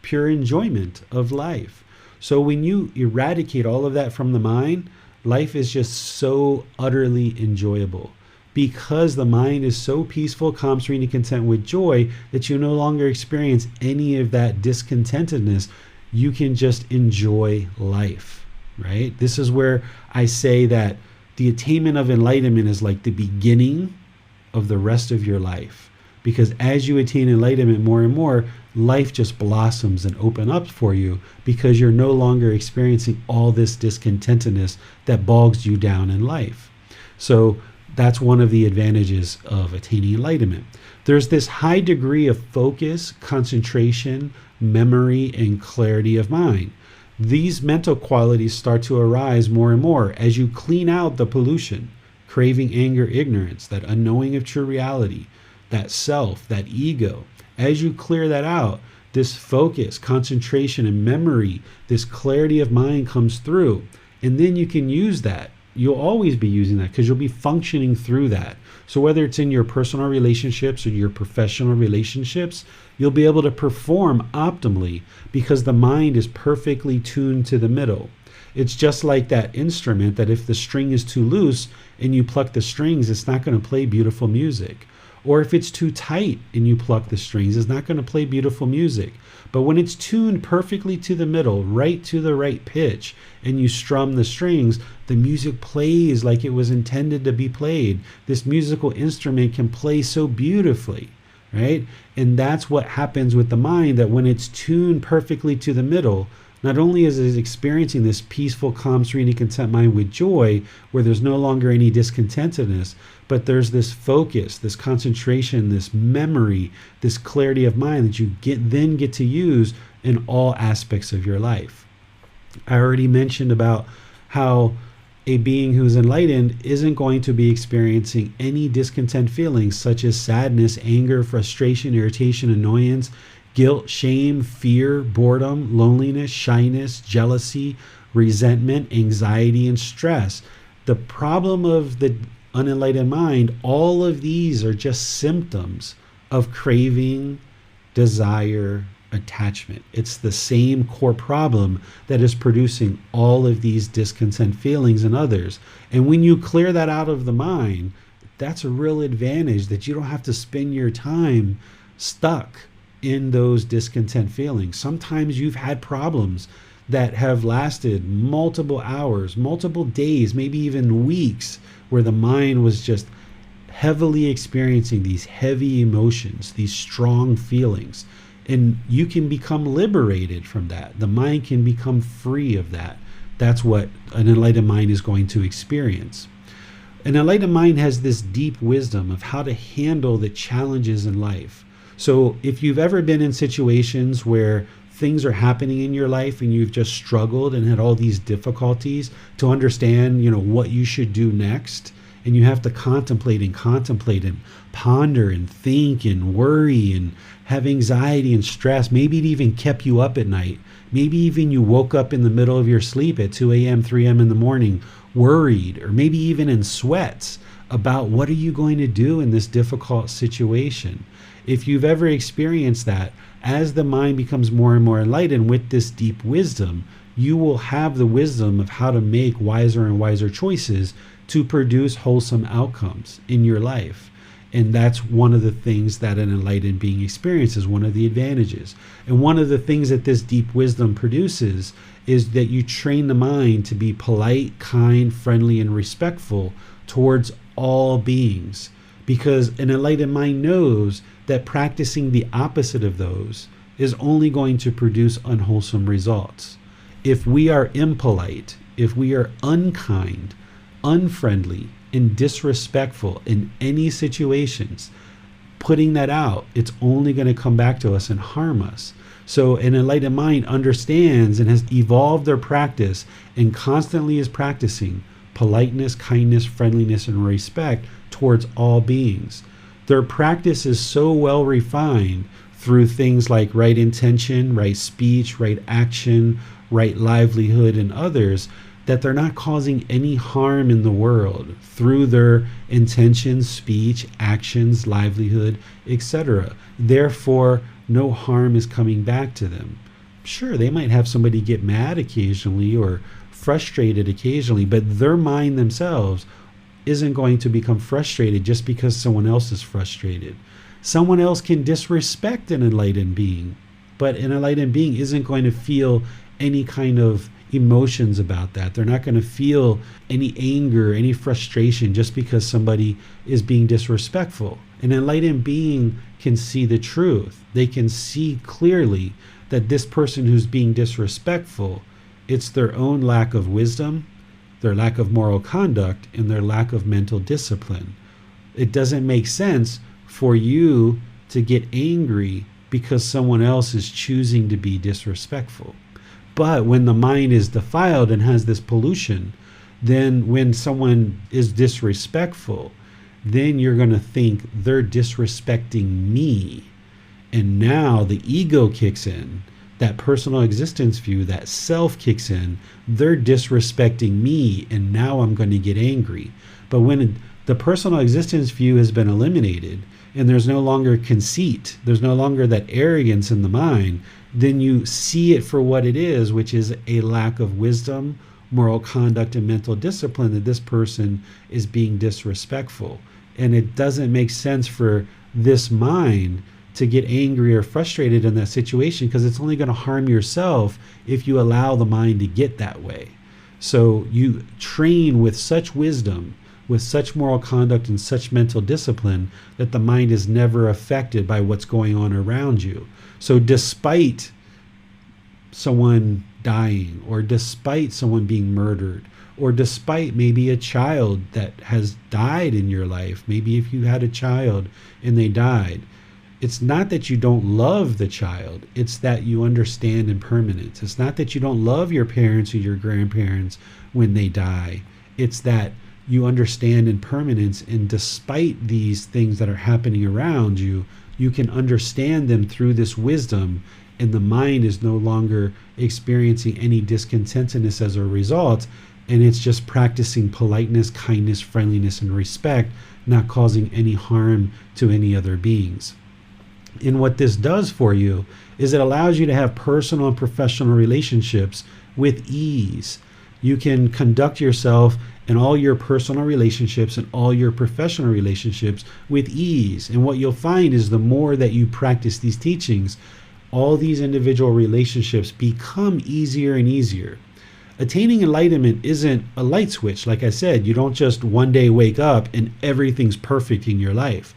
Speaker 2: pure enjoyment of life. So when you eradicate all of that from the mind, life is just so utterly enjoyable, because the mind is so peaceful, calm, serene, and content with joy that you no longer experience any of that discontentedness. You can just enjoy life, right? This is where I say that the attainment of enlightenment is like the beginning of the rest of your life, because as you attain enlightenment more and more, life just blossoms and open up for you, because you're no longer experiencing all this discontentedness that bogs you down in life. So that's one of the advantages of attaining enlightenment. There's this high degree of focus, concentration, memory, and clarity of mind. These mental qualities start to arise more and more as you clean out the pollution, craving, anger, ignorance, that unknowing of true reality, that self, that ego. As you clear that out, this focus, concentration, and memory, this clarity of mind comes through. And then you can use that. You'll always be using that because you'll be functioning through that. So whether it's in your personal relationships or your professional relationships, you'll be able to perform optimally because the mind is perfectly tuned to the middle. It's just like that instrument that if the string is too loose and you pluck the strings, it's not going to play beautiful music. Or if it's too tight and you pluck the strings, it's not going to play beautiful music. But when it's tuned perfectly to the middle, right to the right pitch, and you strum the strings, the music plays like it was intended to be played. This musical instrument can play so beautifully, right? And that's what happens with the mind, that when it's tuned perfectly to the middle, not only is it experiencing this peaceful, calm, serene, and content mind with joy, where there's no longer any discontentedness, but there's this focus, this concentration, this memory, this clarity of mind that you then get to use in all aspects of your life. I already mentioned about how a being who's enlightened isn't going to be experiencing any discontent feelings such as sadness, anger, frustration, irritation, annoyance, guilt, shame, fear, boredom, loneliness, shyness, jealousy, resentment, anxiety, and stress. The problem of the unenlightened mind, all of these are just symptoms of craving, desire, attachment. It's the same core problem that is producing all of these discontent feelings in others. And when you clear that out of the mind, that's a real advantage, that you don't have to spend your time stuck in those discontent feelings. Sometimes you've had problems that have lasted multiple hours, multiple days, maybe even weeks, where the mind was just heavily experiencing these heavy emotions, these strong feelings. And you can become liberated from that. The mind can become free of that. That's what an enlightened mind is going to experience. An enlightened mind has this deep wisdom of how to handle the challenges in life. So if you've ever been in situations where things are happening in your life and you've just struggled and had all these difficulties to understand, what you should do next, and you have to contemplate and ponder and think and worry and have anxiety and stress. Maybe it even kept you up at night. Maybe even you woke up in the middle of your sleep at 2 a.m., 3 a.m. in the morning, worried, or maybe even in sweats about what are you going to do in this difficult situation. If you've ever experienced that, as the mind becomes more and more enlightened with this deep wisdom, you will have the wisdom of how to make wiser and wiser choices to produce wholesome outcomes in your life. And that's one of the things that an enlightened being experiences, one of the advantages. And one of the things that this deep wisdom produces is that you train the mind to be polite, kind, friendly, and respectful towards all beings. Because an enlightened mind knows that practicing the opposite of those is only going to produce unwholesome results. If we are impolite, if we are unkind, unfriendly, and disrespectful in any situations, putting that out, it's only going to come back to us and harm us. So an enlightened mind understands and has evolved their practice and constantly is practicing politeness, kindness, friendliness, and respect towards all beings. Their practice is so well refined through things like right intention, right speech, right action, right livelihood, and others, that they're not causing any harm in the world through their intentions, speech, actions, livelihood, etc. Therefore, no harm is coming back to them. Sure, they might have somebody get mad occasionally or frustrated occasionally, but their mind themselves isn't going to become frustrated just because someone else is frustrated. Someone else can disrespect an enlightened being, but an enlightened being isn't going to feel any kind of emotions about that. They're not going to feel any anger, any frustration just because somebody is being disrespectful. An enlightened being can see the truth. They can see clearly that this person who's being disrespectful, it's their own lack of wisdom, their lack of moral conduct, and their lack of mental discipline. It doesn't make sense for you to get angry because someone else is choosing to be disrespectful. But when the mind is defiled and has this pollution, then when someone is disrespectful, then you're going to think they're disrespecting me. And now the ego kicks in, that personal existence view, that self kicks in. They're disrespecting me, and now I'm going to get angry. But when the personal existence view has been eliminated, and there's no longer conceit, there's no longer that arrogance in the mind, then you see it for what it is, which is a lack of wisdom, moral conduct, and mental discipline, that this person is being disrespectful. And it doesn't make sense for this mind to get angry or frustrated in that situation, because it's only going to harm yourself if you allow the mind to get that way. So you train with such wisdom, with such moral conduct and such mental discipline, that the mind is never affected by what's going on around you. So despite someone dying, or despite someone being murdered, or despite maybe a child that has died in your life, maybe if you had a child and they died, it's not that you don't love the child, it's that you understand impermanence. It's not that you don't love your parents or your grandparents when they die. It's that you understand impermanence, and despite these things that are happening around you, you can understand them through this wisdom, and the mind is no longer experiencing any discontentedness as a result, and it's just practicing politeness, kindness, friendliness, and respect, not causing any harm to any other beings. And what this does for you is it allows you to have personal and professional relationships with ease. You can conduct yourself in all your personal relationships and all your professional relationships with ease. And what you'll find is the more that you practice these teachings, all these individual relationships become easier and easier. Attaining enlightenment isn't a light switch. Like I said, you don't just one day wake up and everything's perfect in your life.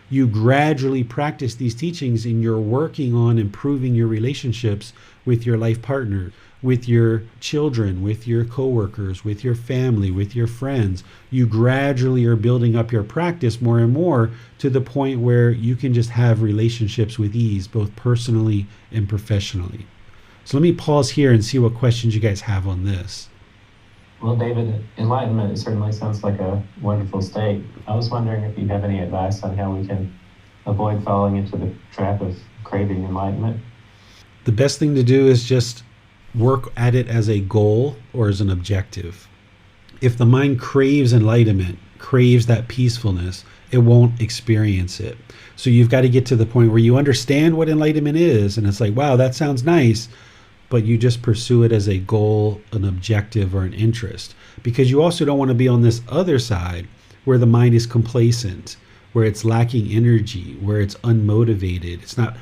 Speaker 2: You gradually practice these teachings and you're working on improving your relationships with your life partner, with your children, with your coworkers, with your family, with your friends. You gradually are building up your practice more and more to the point where you can just have relationships with ease, both personally and professionally. So let me pause here and see what questions you guys have on this.
Speaker 3: Well, David, enlightenment, it certainly sounds like a wonderful state. I was wondering if you have any advice on how we can avoid falling into the trap of craving enlightenment.
Speaker 2: The best thing to do is just work at it as a goal or as an objective. If the mind craves enlightenment, craves that peacefulness, it won't experience it. So you've got to get to the point where you understand what enlightenment is, and it's like, wow, that sounds nice, but you just pursue it as a goal, an objective, or an interest. Because you also don't want to be on this other side where the mind is complacent, where it's lacking energy, where it's unmotivated. It's not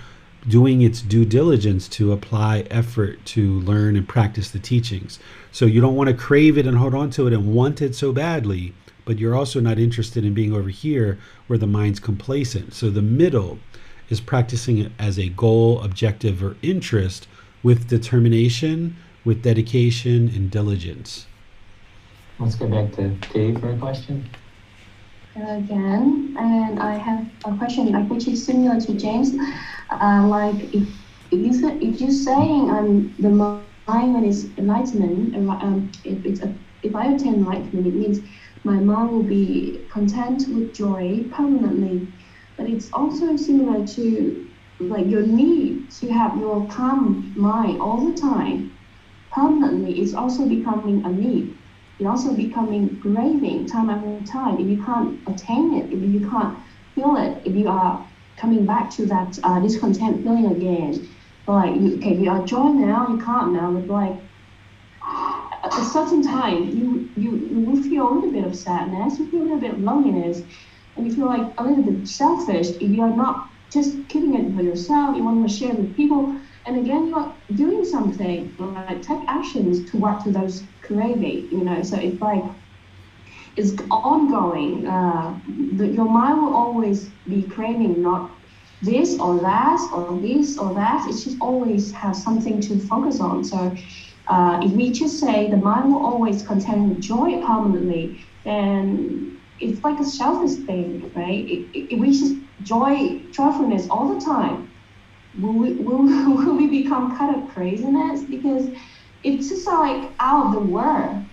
Speaker 2: doing its due diligence to apply effort to learn and practice the teachings. So you don't want to crave it and hold on to it and want it so badly, but you're also not interested in being over here where the mind's complacent. So the middle is practicing it as a goal, objective, or interest with determination, with dedication, and diligence.
Speaker 3: Let's go back to T for a question.
Speaker 5: Again, and I have a question which is similar to James. Like if you're saying the mind is enlightenment, if I attain enlightenment, it means my mind will be content with joy permanently. But it's also similar to like your need to have your calm mind all the time permanently is also becoming a need. It's also becoming craving time after time. If you can't attain it, if you can't feel it, if you are coming back to that discontent feeling again, like you are joy now, you can't now, but like at a certain time you will feel a little bit of sadness, you feel a little bit of loneliness, and you feel like a little bit selfish if you are not just keeping it for yourself, you want to share with people, and again you are doing something, like take actions to work to those craving, so it's like it's ongoing. Your mind will always be craving not this or that or this or that. It just always has something to focus on. So if we just say the mind will always contain joy permanently, then it's like a selfish thing, right? If we just joyfulness all the time, will we become kind of craziness? Because it's just like out of the world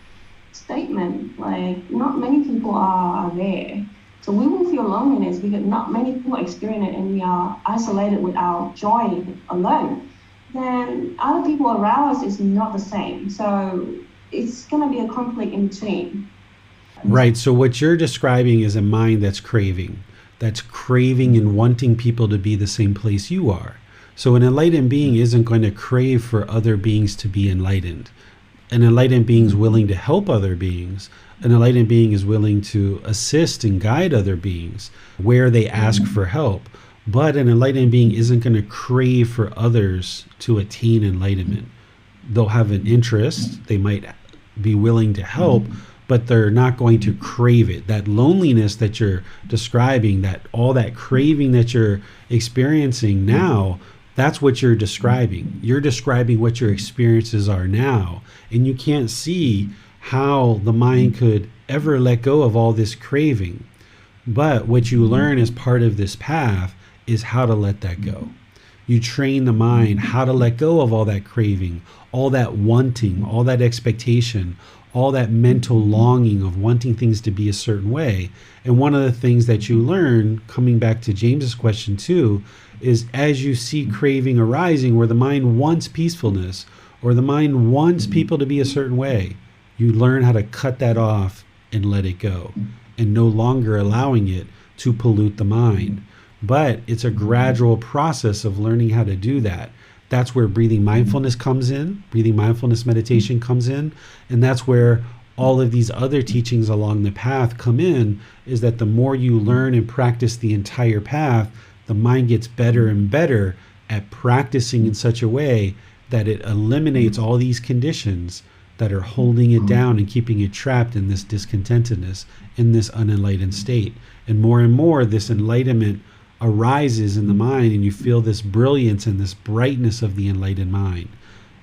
Speaker 5: statement. Like not many people are there, so we will feel loneliness because not many people experience it, and we are isolated with our joy alone. Then other people around us is not the same, so it's going to be a conflict in between.
Speaker 2: Right. So what you're describing is a mind that's craving and wanting people to be the same place you are. So an enlightened being isn't going to crave for other beings to be enlightened. An enlightened being is willing to help other beings. An enlightened being is willing to assist and guide other beings where they ask for help. But an enlightened being isn't going to crave for others to attain enlightenment. They'll have an interest. They might be willing to help, but they're not going to crave it. That loneliness that you're describing, that all that craving that you're experiencing now, that's what you're describing. You're describing what your experiences are now, and you can't see how the mind could ever let go of all this craving. But what you learn as part of this path is how to let that go. You train the mind how to let go of all that craving, all that wanting, all that expectation, all that mental longing of wanting things to be a certain way. And one of the things that you learn, coming back to James's question too, is as you see craving arising where the mind wants peacefulness or the mind wants people to be a certain way, you learn how to cut that off and let it go, and no longer allowing it to pollute the mind. but it's a gradual process of learning how to do that. That's where breathing mindfulness comes in, breathing mindfulness meditation comes in, and that's where all of these other teachings along the path come in, is that the more you learn and practice the entire path, the mind gets better and better at practicing in such a way that it eliminates all these conditions that are holding it down and keeping it trapped in this discontentedness, in this unenlightened state. And more, this enlightenment arises in the mind, and you feel this brilliance and this brightness of the enlightened mind.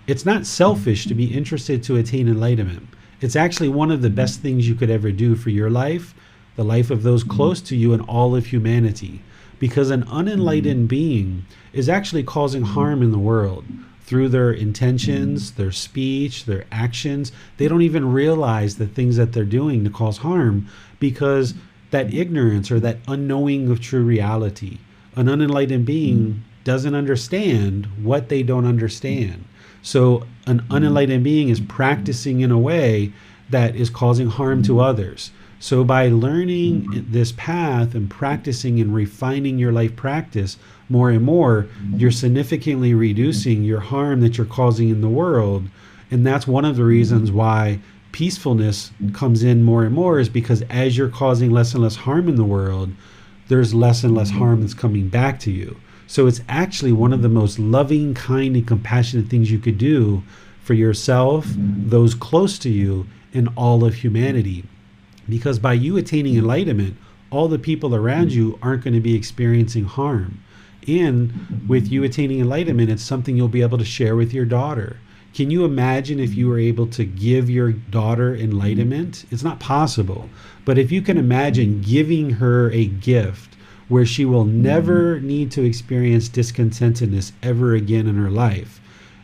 Speaker 2: It's not selfish to be interested to attain enlightenment. It's actually one of the best things you could ever do for your life, the life of those close to you, and all of humanity. Because an unenlightened being is actually causing harm in the world through their intentions, their speech, their actions. They don't even realize the things that they're doing to cause harm, because that ignorance or that unknowing of true reality. An unenlightened being doesn't understand what they don't understand. So an unenlightened being is practicing in a way that is causing harm to others. So by learning this path and practicing and refining your life practice more and more, you're significantly reducing your harm that you're causing in the world. And that's one of the reasons why peacefulness comes in more and more, is because as you're causing less and less harm in the world, there's less and less harm that's coming back to you. So it's actually one of the most loving, kind, and compassionate things you could do for yourself, those close to you, and all of humanity. Because by you attaining enlightenment, all the people around you aren't going to be experiencing harm. And with you attaining enlightenment, it's something you'll be able to share with your daughter. Can you imagine if you were able to give your daughter enlightenment? It's not possible. But if you can imagine giving her a gift where she will never need to experience discontentedness ever again in her life,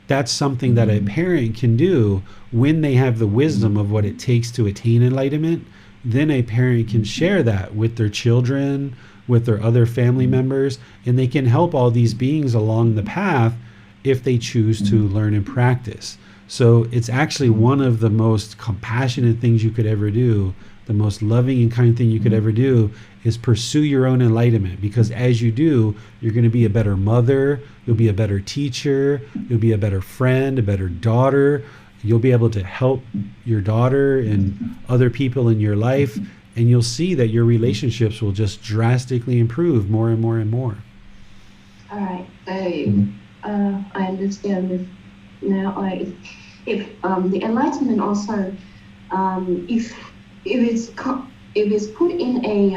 Speaker 2: that's something that a parent can do when they have the wisdom of what it takes to attain enlightenment. Then a parent can share that with their children, with their other family members, and they can help all these beings along the path if they choose to learn and practice. So it's actually one of the most compassionate things you could ever do. The most loving and kind thing you could ever do is pursue your own enlightenment, because as you do, you're going to be a better mother, you'll be a better teacher, you'll be a better friend, a better daughter. You'll be able to help your daughter and other people in your life, and you'll see that your relationships will just drastically improve more and more and more.
Speaker 5: All right. I understand this now. If the enlightenment also, if it's put in a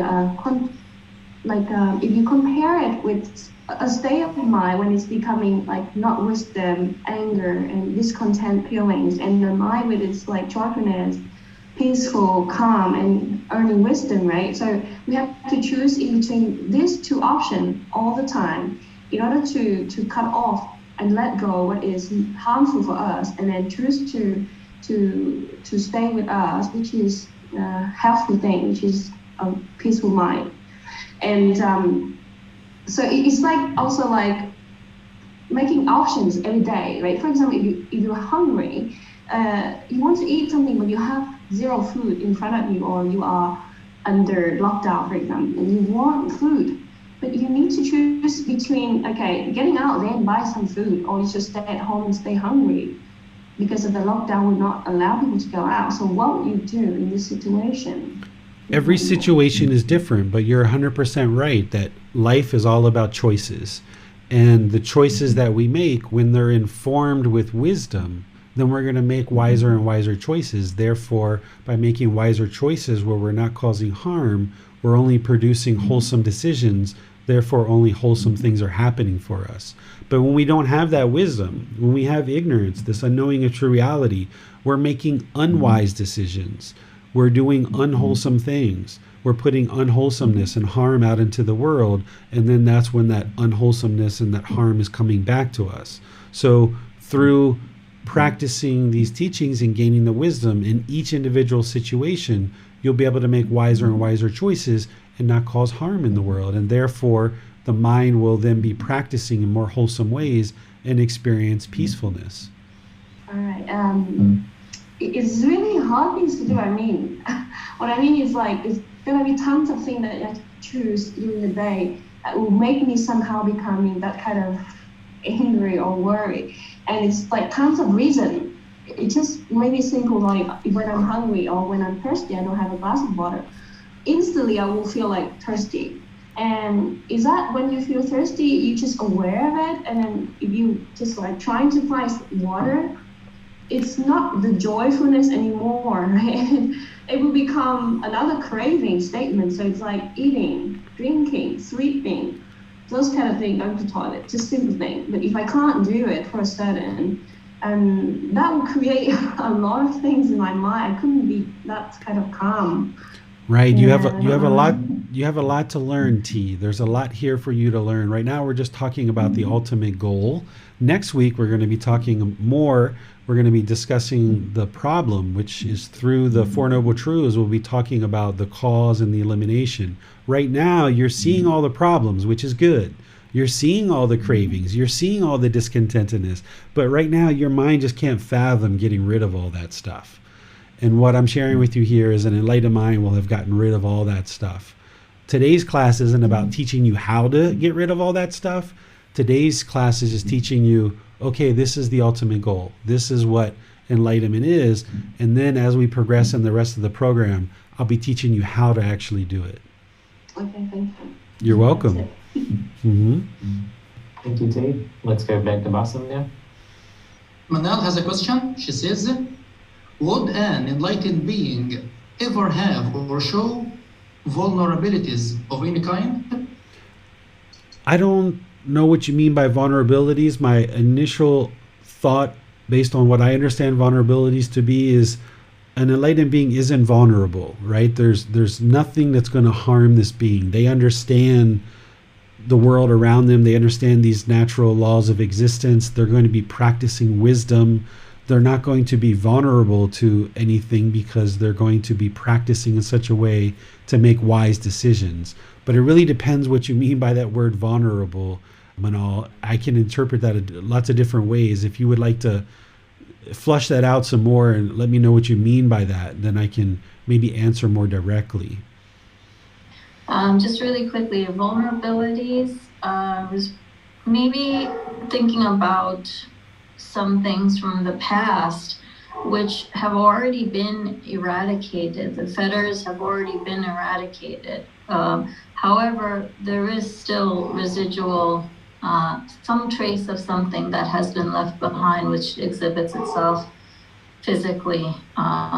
Speaker 5: if you compare it with a state of mind when it's becoming like not wisdom, anger, and discontent feelings, and the mind with its like joyfulness, peaceful, calm, and earning wisdom, right? So we have to choose in between these two options all the time in order to cut off and let go what is harmful for us, and then choose to stay with us, which is a healthy thing, which is a peaceful mind. And so it's like also like making options every day, right? For example, if you're hungry, you want to eat something, but you have zero food in front of you, or you are under lockdown, for example, and you want food, but you need to choose between, okay, getting out there and buy some food, or you just stay at home and stay hungry, because of the lockdown would not allow people to go out. So what would you do in this situation?
Speaker 2: Every situation is different, but you're 100% right that life is all about choices. And the choices that we make, when they're informed with wisdom, then we're going to make wiser and wiser choices. Therefore, by making wiser choices where we're not causing harm, we're only producing wholesome decisions. Therefore, only wholesome things are happening for us. But when we don't have that wisdom, when we have ignorance, this unknowing of true reality, we're making unwise decisions. We're doing unwholesome things. We're putting unwholesomeness and harm out into the world, and then that's when that unwholesomeness and that harm is coming back to us. So through practicing these teachings and gaining the wisdom in each individual situation, you'll be able to make wiser and wiser choices and not cause harm in the world. And therefore, the mind will then be practicing in more wholesome ways and experience peacefulness.
Speaker 5: All right. It's really hard things to do. I mean, what I mean is like, it's going to be tons of things that choose during the day that will make me somehow becoming that kind of angry or worried. And it's like tons of reason. It just maybe simple, like when I'm hungry or when I'm thirsty, I don't have a glass of water. Instantly, I will feel like thirsty. And is that when you feel thirsty, you're just aware of it, and then if you just like trying to find water, it's not the joyfulness anymore, right? It will become another craving statement. So it's like eating, drinking, sleeping, those kind of things, going to toilet, just simple thing. But if I can't do it for a certain, that will create a lot of things in my mind. I couldn't be that kind of calm.
Speaker 2: Right. You have a lot to learn, T. There's a lot here for you to learn. Right now we're just talking about the ultimate goal. Next week we're going to be talking more. We're going to be discussing the problem, which is through the Four Noble Truths. We'll be talking about the cause and the elimination. Right now you're seeing all the problems, which is good. You're seeing all the cravings. You're seeing all the discontentedness. But right now your mind just can't fathom getting rid of all that stuff. And what I'm sharing with you here is an enlightened mind will have gotten rid of all that stuff. Today's class isn't about teaching you how to get rid of all that stuff. Today's class is just teaching you, okay, this is the ultimate goal. This is what enlightenment is. And then as we progress in the rest of the program, I'll be teaching you how to actually do it.
Speaker 5: Okay, thank you.
Speaker 2: You're welcome. Mm-hmm.
Speaker 3: Thank you, Dave. Let's go back to Bassam now.
Speaker 7: Manal has a question. She says, would an enlightened being ever have or show vulnerabilities of any kind?
Speaker 2: I don't know what you mean by vulnerabilities. My initial thought, based on what I understand vulnerabilities to be, is an enlightened being isn't vulnerable, right? There's nothing that's going to harm this being. They understand the world around them. They understand these natural laws of existence. They're going to be practicing wisdom. They're not going to be vulnerable to anything because they're going to be practicing in such a way to make wise decisions. But it really depends what you mean by that word vulnerable, Manal. I can interpret that lots of different ways. If you would like to flush that out some more and let me know what you mean by that, then I can maybe answer more directly.
Speaker 8: Just really quickly, vulnerabilities, was maybe thinking about some things from the past which have already been eradicated. The fetters have already been eradicated. However, there is still residual, some trace of something that has been left behind, which exhibits itself physically.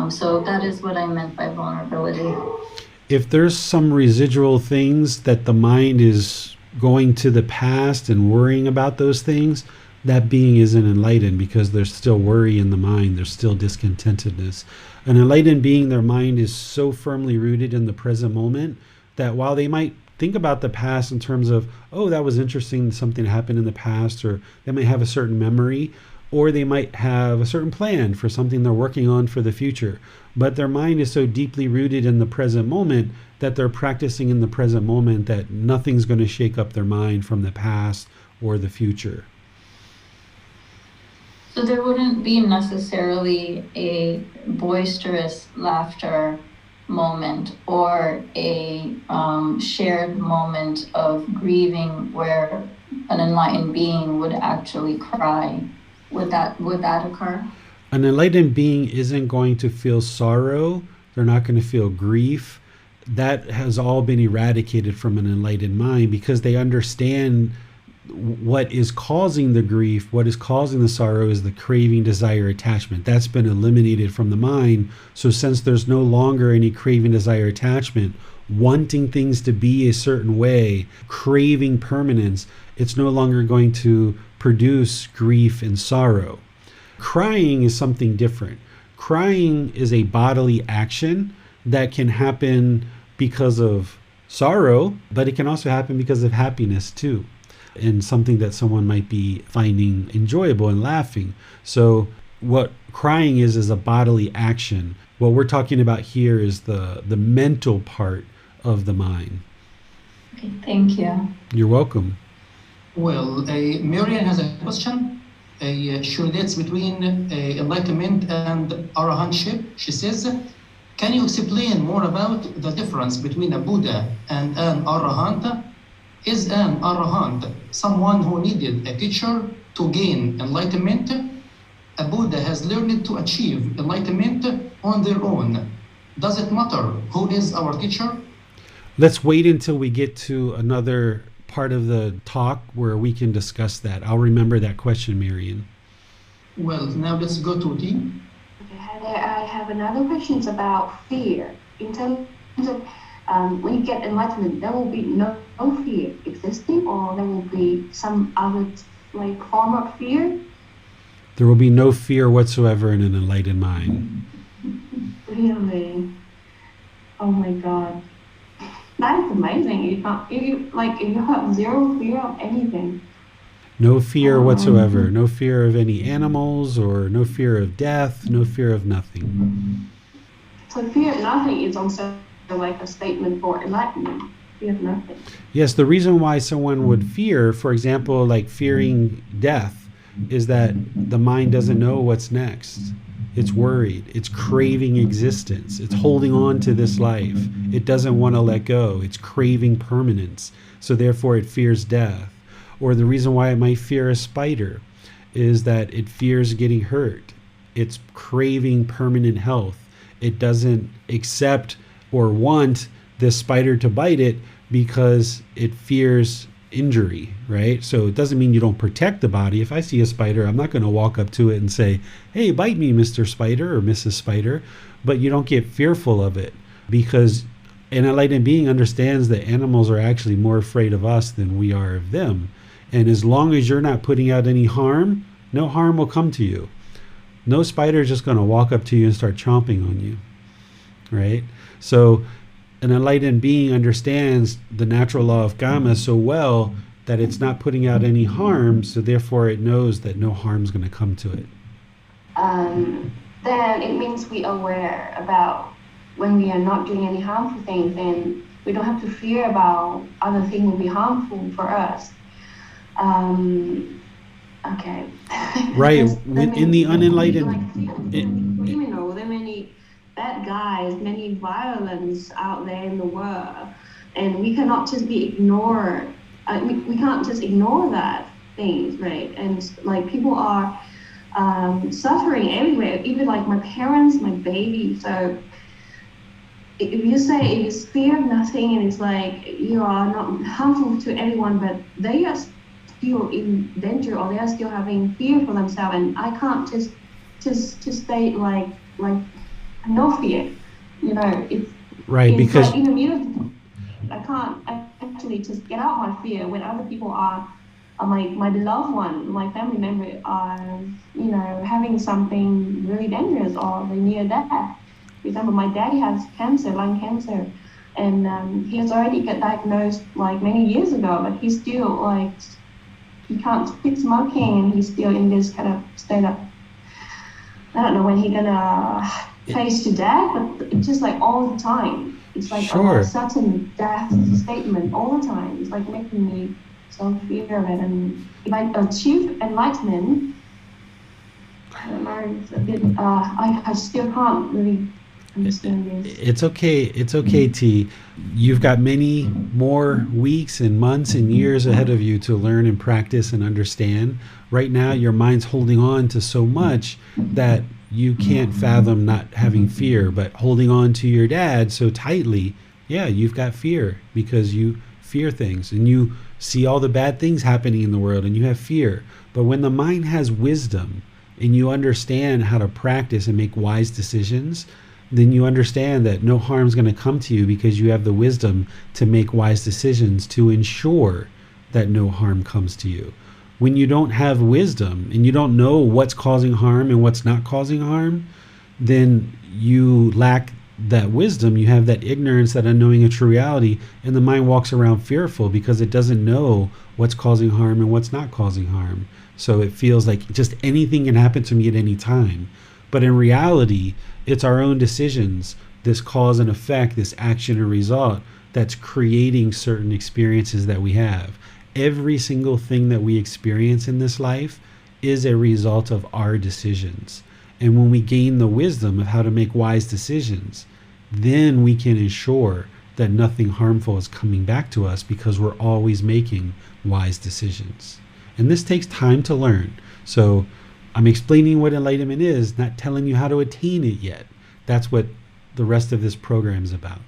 Speaker 8: So that is what I meant by vulnerability.
Speaker 2: If there's some residual things that the mind is going to the past and worrying about those things, that being isn't enlightened because there's still worry in the mind. There's still discontentedness. An enlightened being, their mind is so firmly rooted in the present moment that while they might think about the past in terms of, oh, that was interesting, something happened in the past, or they might have a certain memory, or they might have a certain plan for something they're working on for the future. But their mind is so deeply rooted in the present moment that they're practicing in the present moment that nothing's going to shake up their mind from the past or the future.
Speaker 8: So there wouldn't be necessarily a boisterous laughter moment or a shared moment of grieving where an enlightened being would actually cry. Would that occur?
Speaker 2: An enlightened being isn't going to feel sorrow. They're not going to feel grief. That has all been eradicated from an enlightened mind because they understand what is causing the grief, what is causing the sorrow is the craving, desire, attachment. That's been eliminated from the mind. So since there's no longer any craving, desire, attachment, wanting things to be a certain way, craving permanence, it's no longer going to produce grief and sorrow. Crying is something different. Crying is a bodily action that can happen because of sorrow, but it can also happen because of happiness too, and something that someone might be finding enjoyable and laughing. So what crying is a bodily action. What we're talking about here is the mental part of the mind.
Speaker 8: Okay, thank you.
Speaker 2: You're welcome.
Speaker 7: Well, Marian has a question. She relates between enlightenment and arahantship. She says, Can you explain more about the difference between a Buddha and an Arahant? Is an Arahant someone who needed a teacher to gain enlightenment? A Buddha has learned to achieve enlightenment on their own. Does it matter who is our teacher?
Speaker 2: Let's wait until we get to another part of the talk where we can discuss that. I'll remember that question, Marian.
Speaker 7: Well, now let's go to T.
Speaker 5: Okay, hi there. I have another question about fear. In terms of when you get enlightenment, there will be no fear existing, or there will be some other like form of fear?
Speaker 2: There will be no fear whatsoever in an enlightened mind.
Speaker 5: Really? Oh my God. That is amazing. If you have zero fear of anything.
Speaker 2: No fear whatsoever. No fear of any animals, or no fear of death, no fear of nothing.
Speaker 5: So fear of nothing is also like a statement for enlightenment. Fear of nothing.
Speaker 2: Yes, the reason why someone would fear, for example, like fearing death, is that the mind doesn't know what's next. It's worried. It's craving existence. It's holding on to this life. It doesn't want to let go. It's craving permanence. So therefore it fears death. Or the reason why it might fear a spider is that it fears getting hurt. It's craving permanent health. It doesn't accept or want this spider to bite it because it fears injury, right? So it doesn't mean you don't protect the body. If I see a spider, I'm not going to walk up to it and say, hey, bite me, Mr. Spider or Mrs. Spider. But you don't get fearful of it, because an enlightened being understands that animals are actually more afraid of us than we are of them. And as long as you're not putting out any harm, no harm will come to you. No spider is just going to walk up to you and start chomping on you, right? So an enlightened being understands the natural law of karma so well that it's not putting out any harm, so therefore it knows that no harm is going to come to it.
Speaker 5: Then it means we are aware about when we are not doing any harmful things, then we don't have to fear about other things will be harmful for us. Okay.
Speaker 2: Right. In the unenlightened...
Speaker 5: criminal, there are many bad guys, many violence out there in the world, and we cannot just be ignored. We can't just ignore that things, right? And like people are suffering everywhere, even like my parents, my baby. So if you say it is fear of nothing, and it's like you are not harmful to anyone, but they are still in danger, or they are still having fear for themselves, and I can't just state like no fear, you know. It's
Speaker 2: right,
Speaker 5: it's
Speaker 2: because
Speaker 5: like in the middle, I can't actually just get out my fear when other people are my loved one, my family member are, you know, having something really dangerous or they're near death. For example, my daddy has cancer, lung cancer, and he has already got diagnosed like many years ago, but he's still like, he can't quit smoking, and he's still in this kind of state of, I don't know when he's gonna face to death, but it's just like all the time. It's like
Speaker 2: sure.
Speaker 5: A certain death statement all the time. It's like making me so fear of it. And if I achieve enlightenment, I don't know, it's a bit, I still can't really understand this.
Speaker 2: It's okay, T. You've got many more weeks and months and years ahead of you to learn and practice and understand. Right now, your mind's holding on to so much that you can't fathom not having fear, but holding on to your dad so tightly, yeah, you've got fear because you fear things and you see all the bad things happening in the world and you have fear. But when the mind has wisdom and you understand how to practice and make wise decisions, then you understand that no harm is going to come to you because you have the wisdom to make wise decisions to ensure that no harm comes to you. When you don't have wisdom and you don't know what's causing harm and what's not causing harm, then you lack that wisdom. You have that ignorance, that unknowing of true reality, and the mind walks around fearful because it doesn't know what's causing harm and what's not causing harm. So it feels like just anything can happen to me at any time. But in reality, it's our own decisions, this cause and effect, this action and result, that's creating certain experiences that we have. Every single thing that we experience in this life is a result of our decisions. And when we gain the wisdom of how to make wise decisions, then we can ensure that nothing harmful is coming back to us because we're always making wise decisions. And this takes time to learn. So I'm explaining what enlightenment is, not telling you how to attain it yet. That's what the rest of this program is about.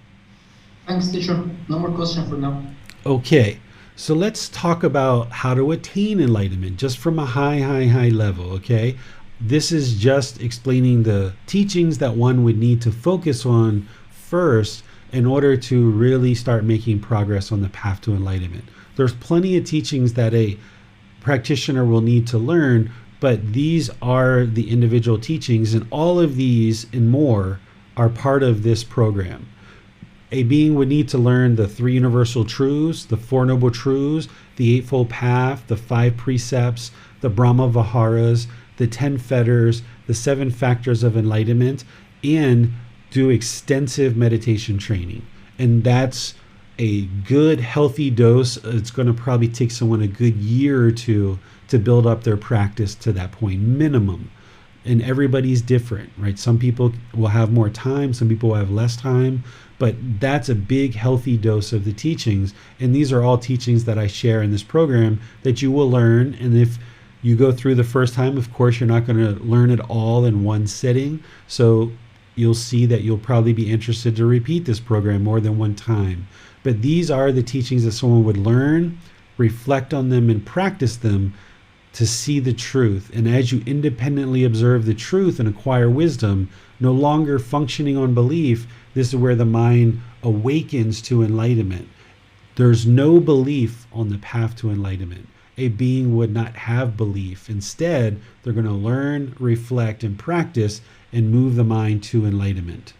Speaker 7: Thanks, teacher. No more question for now.
Speaker 2: Okay, so let's talk about how to attain enlightenment, just from a high level, okay? This is just explaining the teachings that one would need to focus on first in order to really start making progress on the path to enlightenment. There's plenty of teachings that a practitioner will need to learn, but these are the individual teachings, and all of these and more are part of this program. A being would need to learn the 3 universal truths, the 4 noble truths, the Eightfold Path, the 5 precepts, the Brahma Viharas, the 10 fetters, the 7 factors of enlightenment, and do extensive meditation training. And that's a good, healthy dose. It's going to probably take someone a good year or two to build up their practice to that point, minimum. And everybody's different, right? Some people will have more time, some people will have less time, but that's a big, healthy dose of the teachings. And these are all teachings that I share in this program that you will learn. And if you go through the first time, of course, you're not going to learn it all in one sitting. So you'll see that you'll probably be interested to repeat this program more than one time. But these are the teachings that someone would learn, reflect on them, and practice them to see the truth. And as you independently observe the truth and acquire wisdom, no longer functioning on belief, this is where the mind awakens to enlightenment. There's no belief on the path to enlightenment. A being would not have belief. Instead, they're going to learn, reflect, and practice and move the mind to enlightenment.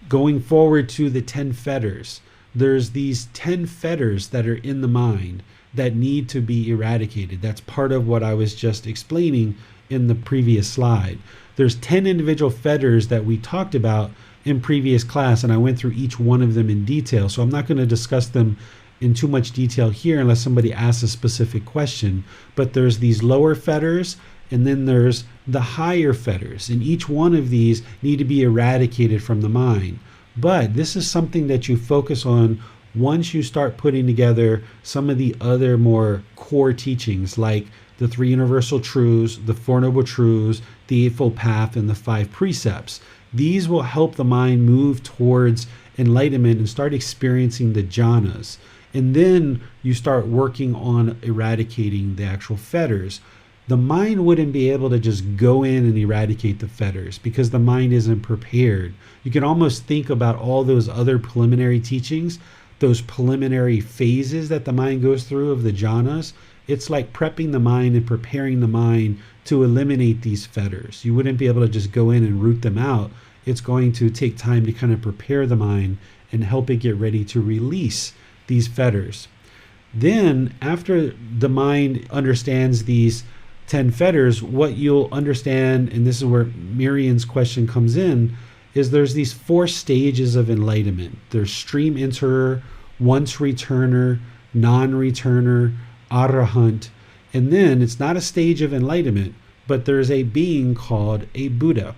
Speaker 2: Going forward to the 10 fetters, there's these 10 fetters that are in the mind that need to be eradicated. That's part of what I was just explaining in the previous slide. There's 10 individual fetters that we talked about in previous class, and I went through each one of them in detail. So I'm not going to discuss them in too much detail here unless somebody asks a specific question. But there's these lower fetters, and then there's the higher fetters, and each one of these need to be eradicated from the mind. But this is something that you focus on once you start putting together some of the other more core teachings, like the 3 universal truths, the 4 noble truths, the Eightfold Path, and the 5 precepts. These will help the mind move towards enlightenment and start experiencing the jhanas. And then you start working on eradicating the actual fetters. The mind wouldn't be able to just go in and eradicate the fetters because the mind isn't prepared. You can almost think about all those other preliminary teachings, those preliminary phases that the mind goes through of the jhanas. It's like prepping the mind and preparing the mind to eliminate these fetters. You wouldn't be able to just go in and root them out. It's going to take time to kind of prepare the mind and help it get ready to release these fetters. Then, after the mind understands these 10 fetters, what you'll understand, and this is where Miriam's question comes in, is there's these 4 stages of enlightenment. There's stream enterer, once returner, non-returner, arahant, and then it's not a stage of enlightenment, but there's a being called a Buddha.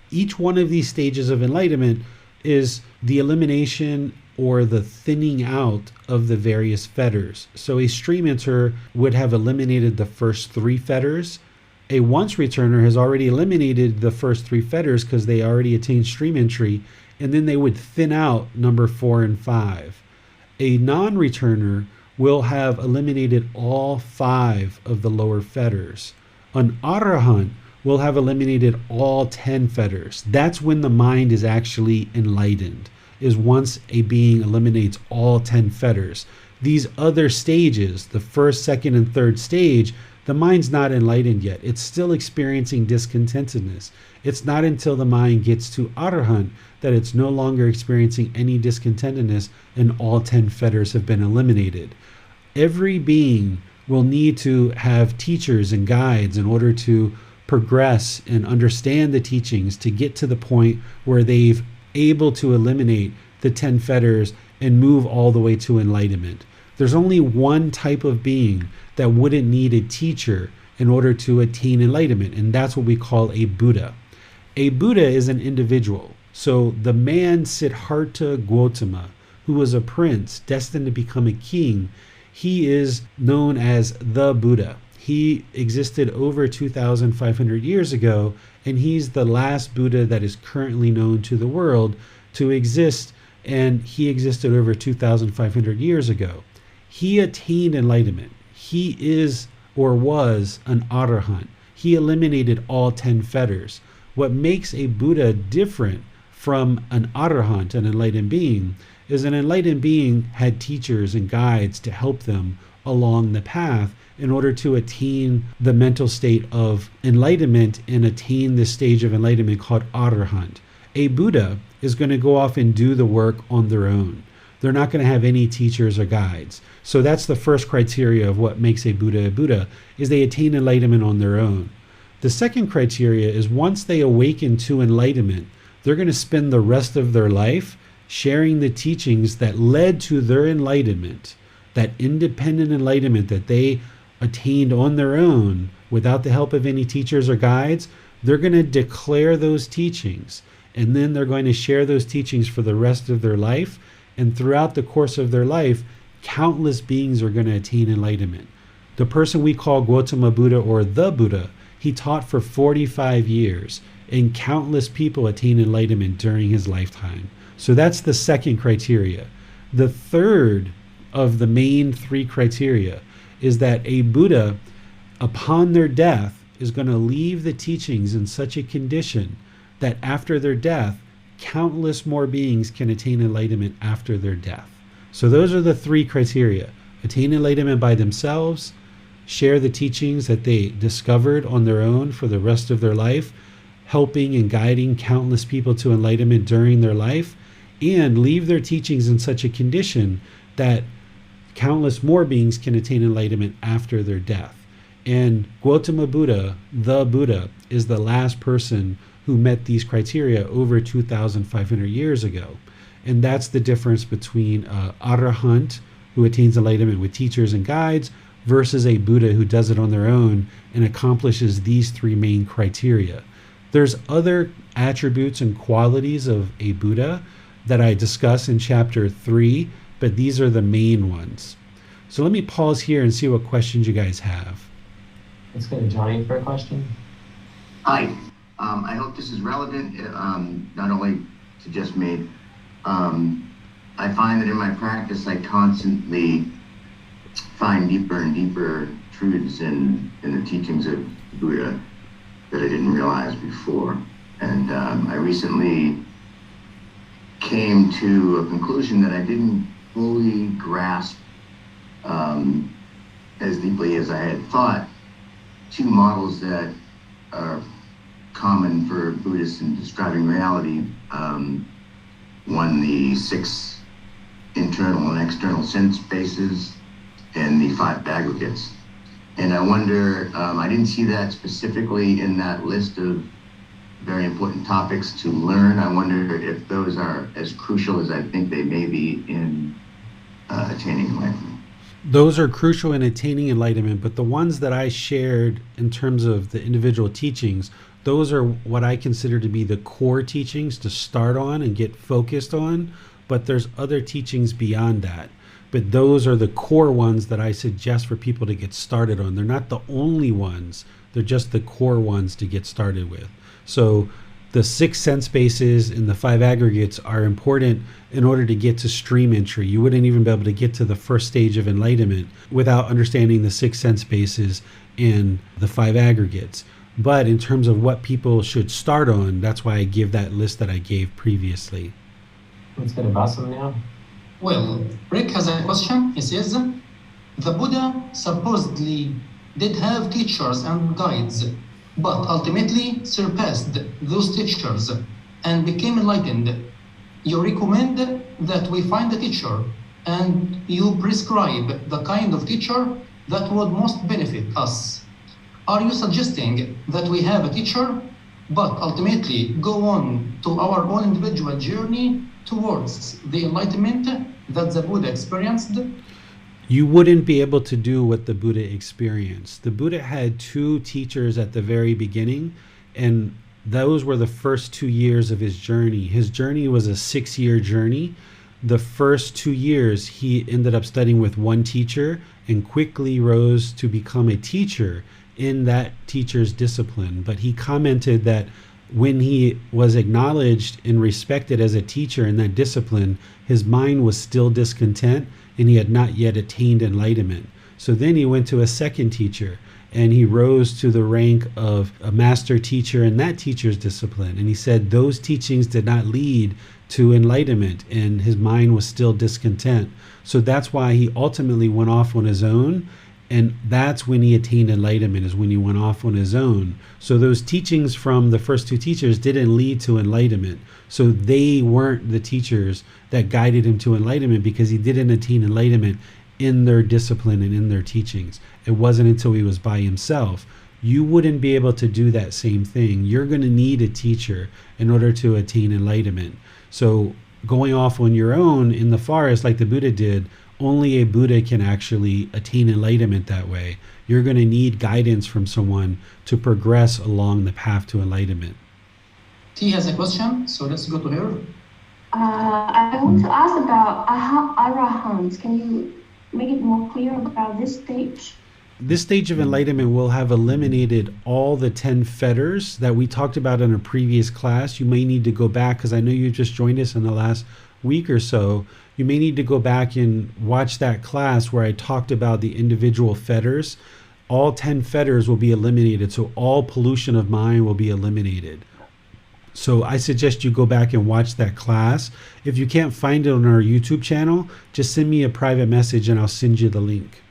Speaker 2: Each one of these stages of enlightenment is the elimination or the thinning out of the various fetters. So a stream enterer would have eliminated the first 3 fetters. A once returner has already eliminated the first 3 fetters because they already attained stream entry, and then they would thin out number 4 and 5. A non-returner will have eliminated all 5 of the lower fetters. An arahant will have eliminated all 10 fetters. That's when the mind is actually enlightened, is once a being eliminates all 10 fetters. These other stages, the first, second, and third stage, the mind's not enlightened yet. It's still experiencing discontentedness. It's not until the mind gets to arahant that it's no longer experiencing any discontentedness and all 10 fetters have been eliminated. Every being will need to have teachers and guides in order to progress and understand the teachings to get to the point where they've able to eliminate the 10 fetters and move all the way to enlightenment. There's only one type of being that wouldn't need a teacher in order to attain enlightenment, and that's what we call a Buddha. A Buddha is an individual. So the man Siddhartha Gautama, who was a prince destined to become a king, he is known as the Buddha. He existed over 2,500 years ago, and he's the last Buddha that is currently known to the world to exist, and he existed over 2,500 years ago. He attained enlightenment. He is or was an arahant. He eliminated all 10 fetters. What makes a Buddha different from an arahant, an enlightened being, is an enlightened being had teachers and guides to help them along the path in order to attain the mental state of enlightenment and attain this stage of enlightenment called arahant. A Buddha is going to go off and do the work on their own. They're not going to have any teachers or guides. So that's the first criteria of what makes a Buddha, is they attain enlightenment on their own. The second criteria is once they awaken to enlightenment, they're going to spend the rest of their life sharing the teachings that led to their enlightenment, that independent enlightenment that they attained on their own without the help of any teachers or guides. They're going to declare those teachings, and then they're going to share those teachings for the rest of their life. And throughout the course of their life, countless beings are going to attain enlightenment. The person we call Gotama Buddha or the Buddha, he taught for 45 years, and countless people attain enlightenment during his lifetime. So that's the second criteria. The third of the main three criteria is that a Buddha, upon their death, is going to leave the teachings in such a condition that after their death, countless more beings can attain enlightenment after their death. So those are the three criteria. Attain enlightenment by themselves, share the teachings that they discovered on their own for the rest of their life, helping and guiding countless people to enlightenment during their life, and leave their teachings in such a condition that countless more beings can attain enlightenment after their death. And Gotama Buddha, the Buddha, is the last person who met these criteria over 2,500 years ago. And that's the difference between an arahant who attains enlightenment with teachers and guides versus a Buddha who does it on their own and accomplishes these three main criteria. There's other attributes and qualities of a Buddha that I discuss in chapter 3, but these are the main ones. So let me pause here and see what questions you guys have.
Speaker 3: Let's go to Johnny for a question.
Speaker 6: Hi. I hope this is relevant, not only to just me. I find that in my practice, I constantly find deeper and deeper truths in the teachings of Buddha that I didn't realize before. And I recently came to a conclusion that I didn't fully grasp as deeply as I had thought. Two models that are common for Buddhists in describing reality. One, the 6 internal and external sense bases, and the 5 aggregates. And I wonder, I didn't see that specifically in that list of very important topics to learn. I wonder if those are as crucial as I think they may be in attaining enlightenment.
Speaker 2: Those are crucial in attaining enlightenment, but the ones that I shared in terms of the individual teachings, those are what I consider to be the core teachings to start on and get focused on, but there's other teachings beyond that. But those are the core ones that I suggest for people to get started on. They're not the only ones, they're just the core ones to get started with. So the 6 sense bases and the 5 aggregates are important in order to get to stream entry. You wouldn't even be able to get to the first stage of enlightenment without understanding the 6 sense bases and the 5 aggregates. But in terms of what people should start on, that's why I give that list that I gave previously.
Speaker 3: Let's go to Basim now.
Speaker 7: Well, Rick has a question. He says, the Buddha supposedly did have teachers and guides, but ultimately surpassed those teachers and became enlightened. You recommend that we find a teacher and you prescribe the kind of teacher that would most benefit us. Are you suggesting that we have a teacher, but ultimately go on to our own individual journey towards the enlightenment that the Buddha experienced?
Speaker 2: You wouldn't be able to do what the Buddha experienced. The Buddha had 2 teachers at the very beginning, and those were the first 2 years of his journey. His journey was a 6-year journey. The first 2 years, he ended up studying with one teacher and quickly rose to become a teacher in that teacher's discipline. But he commented that when he was acknowledged and respected as a teacher in that discipline, his mind was still discontent and he had not yet attained enlightenment. So then he went to a second teacher and he rose to the rank of a master teacher in that teacher's discipline. And he said those teachings did not lead to enlightenment and his mind was still discontent. So that's why he ultimately went off on his own. And that's when he attained enlightenment, is when he went off on his own. So those teachings from the first two teachers didn't lead to enlightenment. So they weren't the teachers that guided him to enlightenment because he didn't attain enlightenment in their discipline and in their teachings. It wasn't until he was by himself. You wouldn't be able to do that same thing. You're going to need a teacher in order to attain enlightenment. So going off on your own in the forest like the Buddha did, only a Buddha can actually attain enlightenment that way. You're going to need guidance from someone to progress along the path to enlightenment.
Speaker 7: T has a question, so let's go to her.
Speaker 5: I want to ask about arahants. Can you make it more clear about this stage?
Speaker 2: This stage of enlightenment will have eliminated all the 10 fetters that we talked about in a previous class. You may need to go back because I know you just joined us in the last week or so. You may need to go back and watch that class where I talked about the individual fetters. All 10 fetters will be eliminated, so all pollution of mind will be eliminated. So I suggest you go back and watch that class. If you can't find it on our YouTube channel, just send me a private message and I'll send you the link.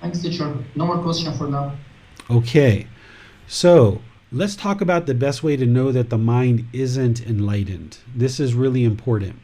Speaker 7: Thanks, teacher. No more question for now.
Speaker 2: Okay, so let's talk about the best way to know that the mind isn't enlightened. This is really important.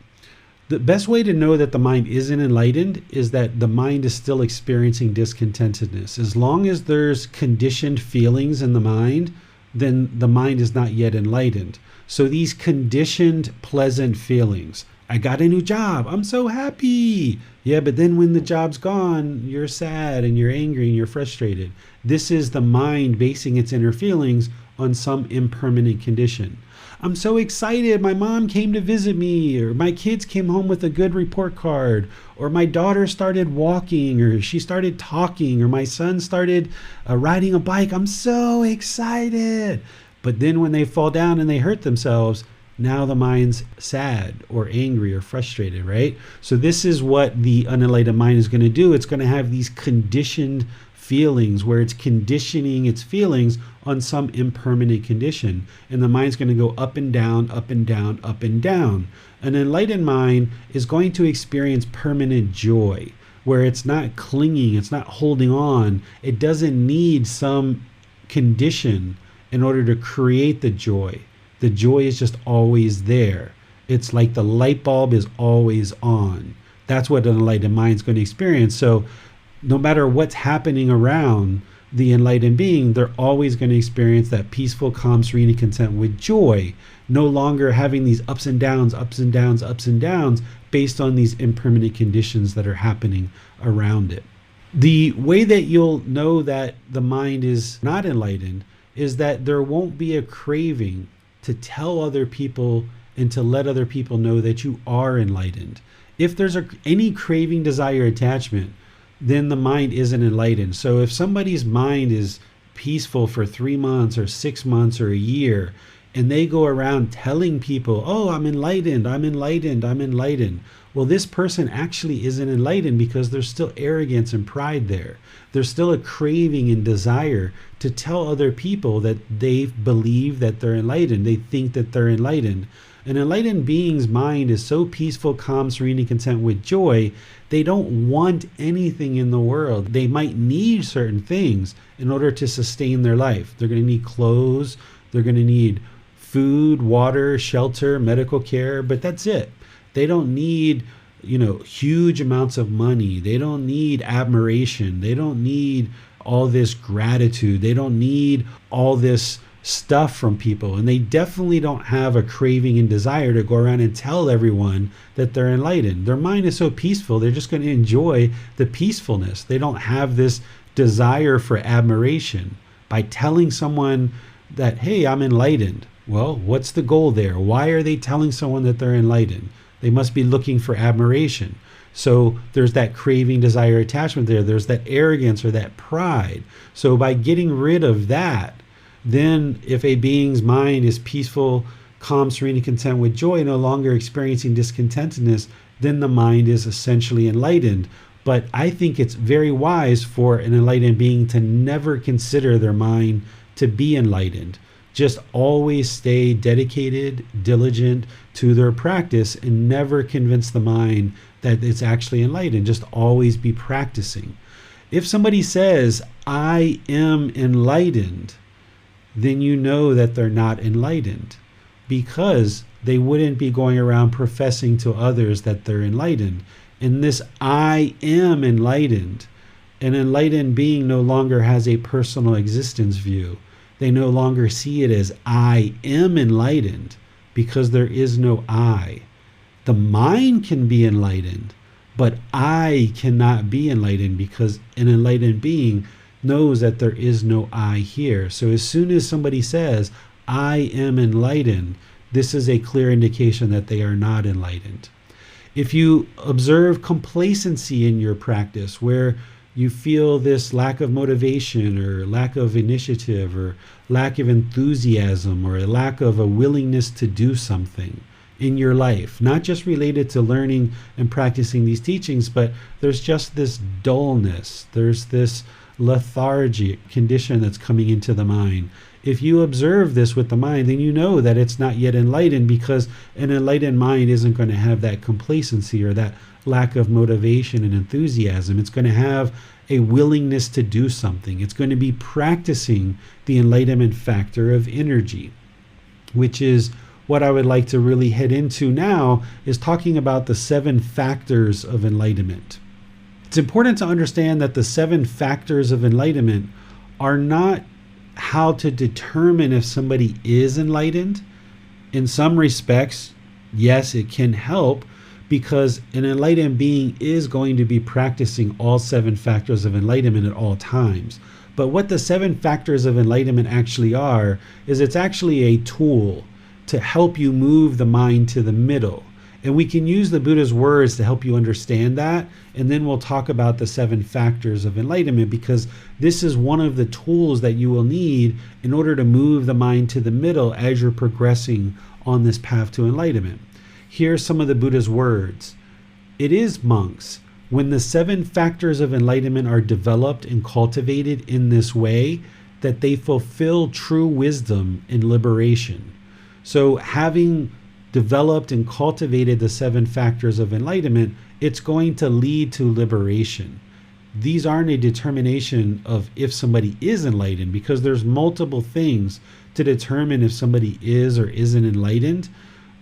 Speaker 2: The best way to know that the mind isn't enlightened is that the mind is still experiencing discontentedness. As long as there's conditioned feelings in the mind, then the mind is not yet enlightened. So these conditioned pleasant feelings, I got a new job, I'm so happy. Yeah, but then when the job's gone, you're sad and you're angry and you're frustrated. This is the mind basing its inner feelings on some impermanent condition. I'm so excited, my mom came to visit me, or my kids came home with a good report card, or my daughter started walking, or she started talking, or my son started riding a bike. I'm so excited. But then when they fall down and they hurt themselves, now the mind's sad or angry or frustrated, right? So this is what the unenlightened mind is going to do. It's going to have these conditioned feelings where it's conditioning its feelings on some impermanent condition. And the mind's going to go up and down, up and down, up and down. An enlightened mind is going to experience permanent joy where it's not clinging, it's not holding on. It doesn't need some condition in order to create the joy. The joy is just always there. It's like the light bulb is always on. That's what an enlightened mind is going to experience. So no matter what's happening around the enlightened being, they're always going to experience that peaceful, calm, serene, and content with joy, no longer having these ups and downs, ups and downs, ups and downs based on these impermanent conditions that are happening around it. The way that you'll know that the mind is not enlightened is that there won't be a craving to tell other people and to let other people know that you are enlightened. If there's any craving, desire, attachment, then the mind isn't enlightened. So if somebody's mind is peaceful for 3 months or 6 months or a year, and they go around telling people, oh, I'm enlightened, I'm enlightened, I'm enlightened. Well, this person actually isn't enlightened because there's still arrogance and pride there. There's still a craving and desire to tell other people that they believe that they're enlightened. They think that they're enlightened. An enlightened being's mind is so peaceful, calm, serene, and content with joy, they don't want anything in the world. They might need certain things in order to sustain their life. They're going to need clothes, they're going to need food, water, shelter, medical care, but that's it. They don't need, huge amounts of money. They don't need admiration. They don't need all this gratitude. They don't need all this stuff from people. And they definitely don't have a craving and desire to go around and tell everyone that they're enlightened. Their mind is so peaceful, they're just going to enjoy the peacefulness. They don't have this desire for admiration. By telling someone that, hey, I'm enlightened, Well, what's the goal there? Why are they telling someone that they're enlightened? They must be looking for admiration. So there's that craving, desire, attachment there. There's that arrogance or that pride. So by getting rid of that, then if a being's mind is peaceful, calm, serene, and content with joy, no longer experiencing discontentedness, then the mind is essentially enlightened. But I think it's very wise for an enlightened being to never consider their mind to be enlightened. Just always stay dedicated, diligent to their practice, and never convince the mind that it's actually enlightened. Just always be practicing. If somebody says, I am enlightened, then you know that they're not enlightened, because they wouldn't be going around professing to others that they're enlightened. And this I am enlightened, an enlightened being no longer has a personal existence view. They no longer see it as I am enlightened, because there is no I. The mind can be enlightened, but I cannot be enlightened, because an enlightened being knows that there is no I here. So as soon as somebody says, I am enlightened, this is a clear indication that they are not enlightened. If you observe complacency in your practice, where you feel this lack of motivation or lack of initiative or lack of enthusiasm or a lack of a willingness to do something in your life, not just related to learning and practicing these teachings, but there's just this dullness, there's this lethargic condition that's coming into the mind. If you observe this with the mind, then you know that it's not yet enlightened, because an enlightened mind isn't going to have that complacency or that lack of motivation and enthusiasm. It's going to have a willingness to do something. It's going to be practicing the enlightenment factor of energy, which is what I would like to really head into now, is talking about the 7 factors of enlightenment. It's important to understand that the 7 factors of enlightenment are not how to determine if somebody is enlightened. In some respects, yes, it can help, because an enlightened being is going to be practicing all 7 factors of enlightenment at all times. But what the 7 factors of enlightenment actually are is it's actually a tool to help you move the mind to the middle. And we can use the Buddha's words to help you understand that. And then we'll talk about the 7 factors of enlightenment, because this is one of the tools that you will need in order to move the mind to the middle as you're progressing on this path to enlightenment. Here's some of the Buddha's words. It is, monks, when the 7 factors of enlightenment are developed and cultivated in this way, that they fulfill true wisdom and liberation. So having developed and cultivated the 7 factors of enlightenment, it's going to lead to liberation. These aren't a determination of if somebody is enlightened, because there's multiple things to determine if somebody is or isn't enlightened.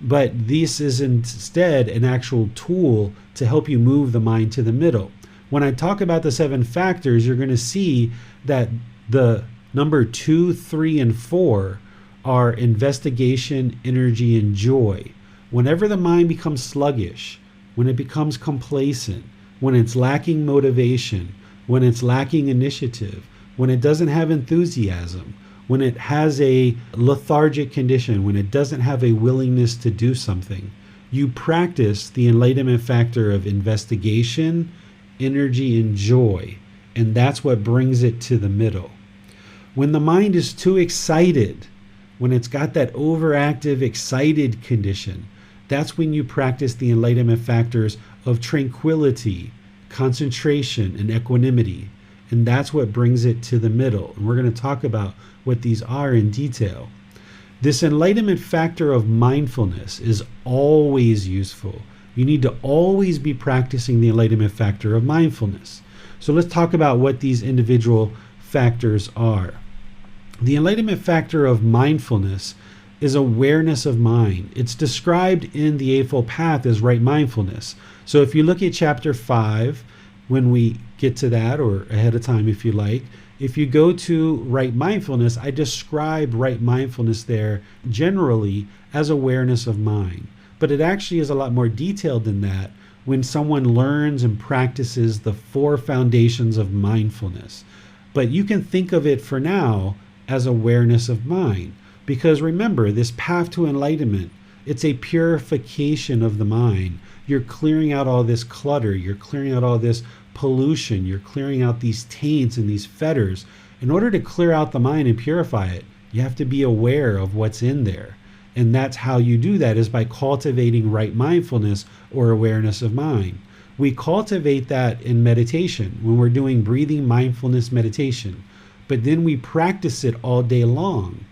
Speaker 2: But this is instead an actual tool to help you move the mind to the middle. When I talk about the 7 factors, you're going to see that the number 2, 3, and 4 are investigation, energy, and joy. Whenever the mind becomes sluggish, when it becomes complacent, when it's lacking motivation, when it's lacking initiative, when it doesn't have enthusiasm, when it has a lethargic condition, when it doesn't have a willingness to do something, you practice the enlightenment factor of investigation, energy, and joy. And that's what brings it to the middle. When the mind is too excited, when it's got that overactive, excited condition, that's when you practice the enlightenment factors of tranquility, concentration, and equanimity. And that's what brings it to the middle. And we're going to talk about what these are in detail. This enlightenment factor of mindfulness is always useful. You need to always be practicing the enlightenment factor of mindfulness. So let's talk about what these individual factors are. The enlightenment factor of mindfulness is awareness of mind. It's described in the Eightfold Path as right mindfulness. So if you look at chapter 5, when we get to that, or ahead of time if you like, if you go to right mindfulness, I describe right mindfulness there generally as awareness of mind. But it actually is a lot more detailed than that when someone learns and practices the 4 foundations of mindfulness. But you can think of it for now as awareness of mind. Because remember, this path to enlightenment, it's a purification of the mind. You're clearing out all this clutter. You're clearing out all this pollution. You're clearing out these taints and these fetters. In order to clear out the mind and purify it, you have to be aware of what's in there. And that's how you do that, is by cultivating right mindfulness or awareness of mind. We cultivate that in meditation when we're doing breathing mindfulness meditation, but then we practice it all day long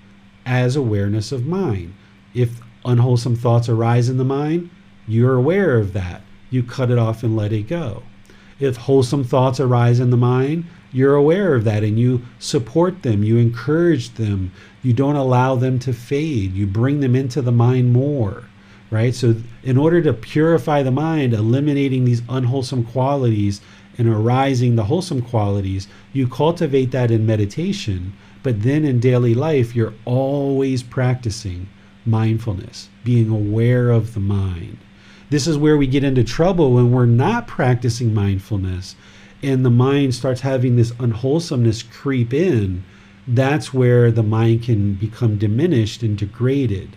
Speaker 2: as awareness of mind. If unwholesome thoughts arise in the mind, you're aware of that. You cut it off and let it go. If wholesome thoughts arise in the mind, you're aware of that and you support them, you encourage them, you don't allow them to fade, you bring them into the mind more, right? So in order to purify the mind, eliminating these unwholesome qualities and arising the wholesome qualities, you cultivate that in meditation, but then in daily life, you're always practicing mindfulness, being aware of the mind. This is where we get into trouble when we're not practicing mindfulness and the mind starts having this unwholesomeness creep in. That's where the mind can become diminished and degraded.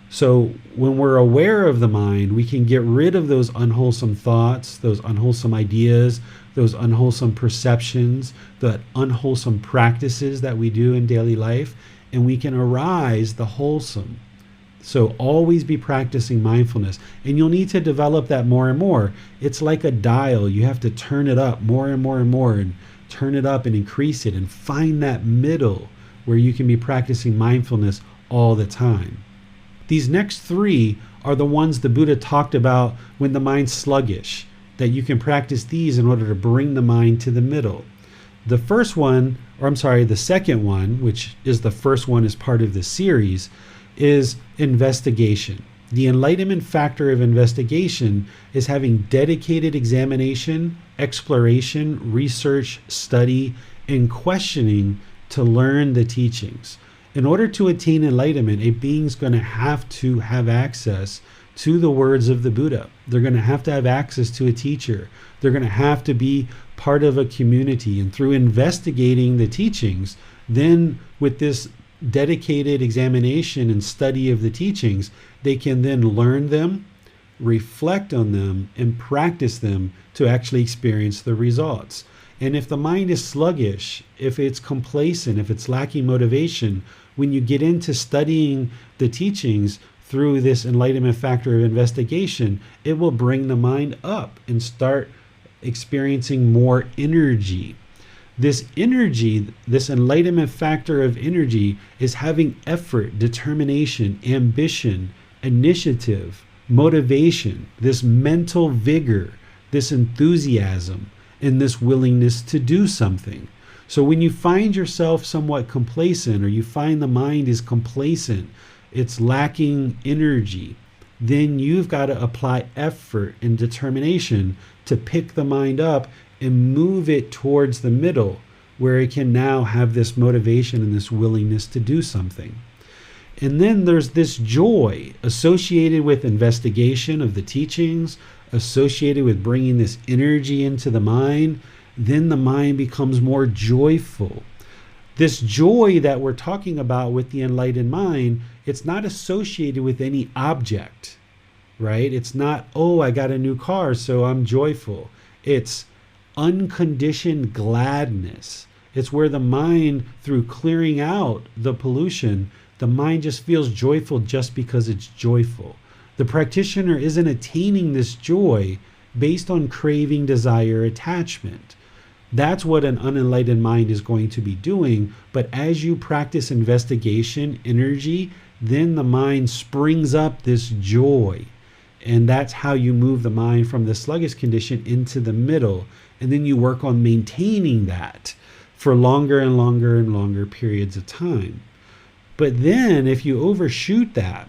Speaker 2: So when we're aware of the mind, we can get rid of those unwholesome thoughts, those unwholesome ideas, those unwholesome perceptions, the unwholesome practices that we do in daily life, and we can arise the wholesome. So always be practicing mindfulness, and you'll need to develop that more and more. It's like a dial. You have to turn it up more and more and more, and turn it up and increase it, and find that middle where you can be practicing mindfulness all the time. These next three are the ones the Buddha talked about when the mind's sluggish, that you can practice these in order to bring the mind to the middle. The second one, which is the first one as part of the series, is investigation. The enlightenment factor of investigation is having dedicated examination, exploration, research, study, and questioning to learn the teachings. In order to attain enlightenment, a being's going to have access to the words of the Buddha. They're going to have access to a teacher. They're going to have to be part of a community. And through investigating the teachings, then with this dedicated examination and study of the teachings, they can then learn them, reflect on them, and practice them to actually experience the results. And if the mind is sluggish, if it's complacent, if it's lacking motivation, when you get into studying the teachings through this enlightenment factor of investigation, it will bring the mind up and start experiencing more energy. This energy, this enlightenment factor of energy, is having effort, determination, ambition, initiative, motivation, this mental vigor, this enthusiasm, and this willingness to do something. So when you find yourself somewhat complacent, or you find the mind is complacent, it's lacking energy, then you've got to apply effort and determination to pick the mind up and move it towards the middle, where it can now have this motivation and this willingness to do something. And then there's this joy associated with investigation of the teachings, associated with bringing this energy into the mind. Then the mind becomes more joyful. This joy that we're talking about with the enlightened mind, it's not associated with any object, right? It's not, oh, I got a new car, so I'm joyful. It's unconditioned gladness. It's where the mind, through clearing out the pollution, the mind just feels joyful just because it's joyful. The practitioner isn't attaining this joy based on craving, desire, attachment. That's what an unenlightened mind is going to be doing. But as you practice investigation, energy, then the mind springs up this joy. And that's how you move the mind from the sluggish condition into the middle. And then you work on maintaining that for longer and longer and longer periods of time. But then if you overshoot that,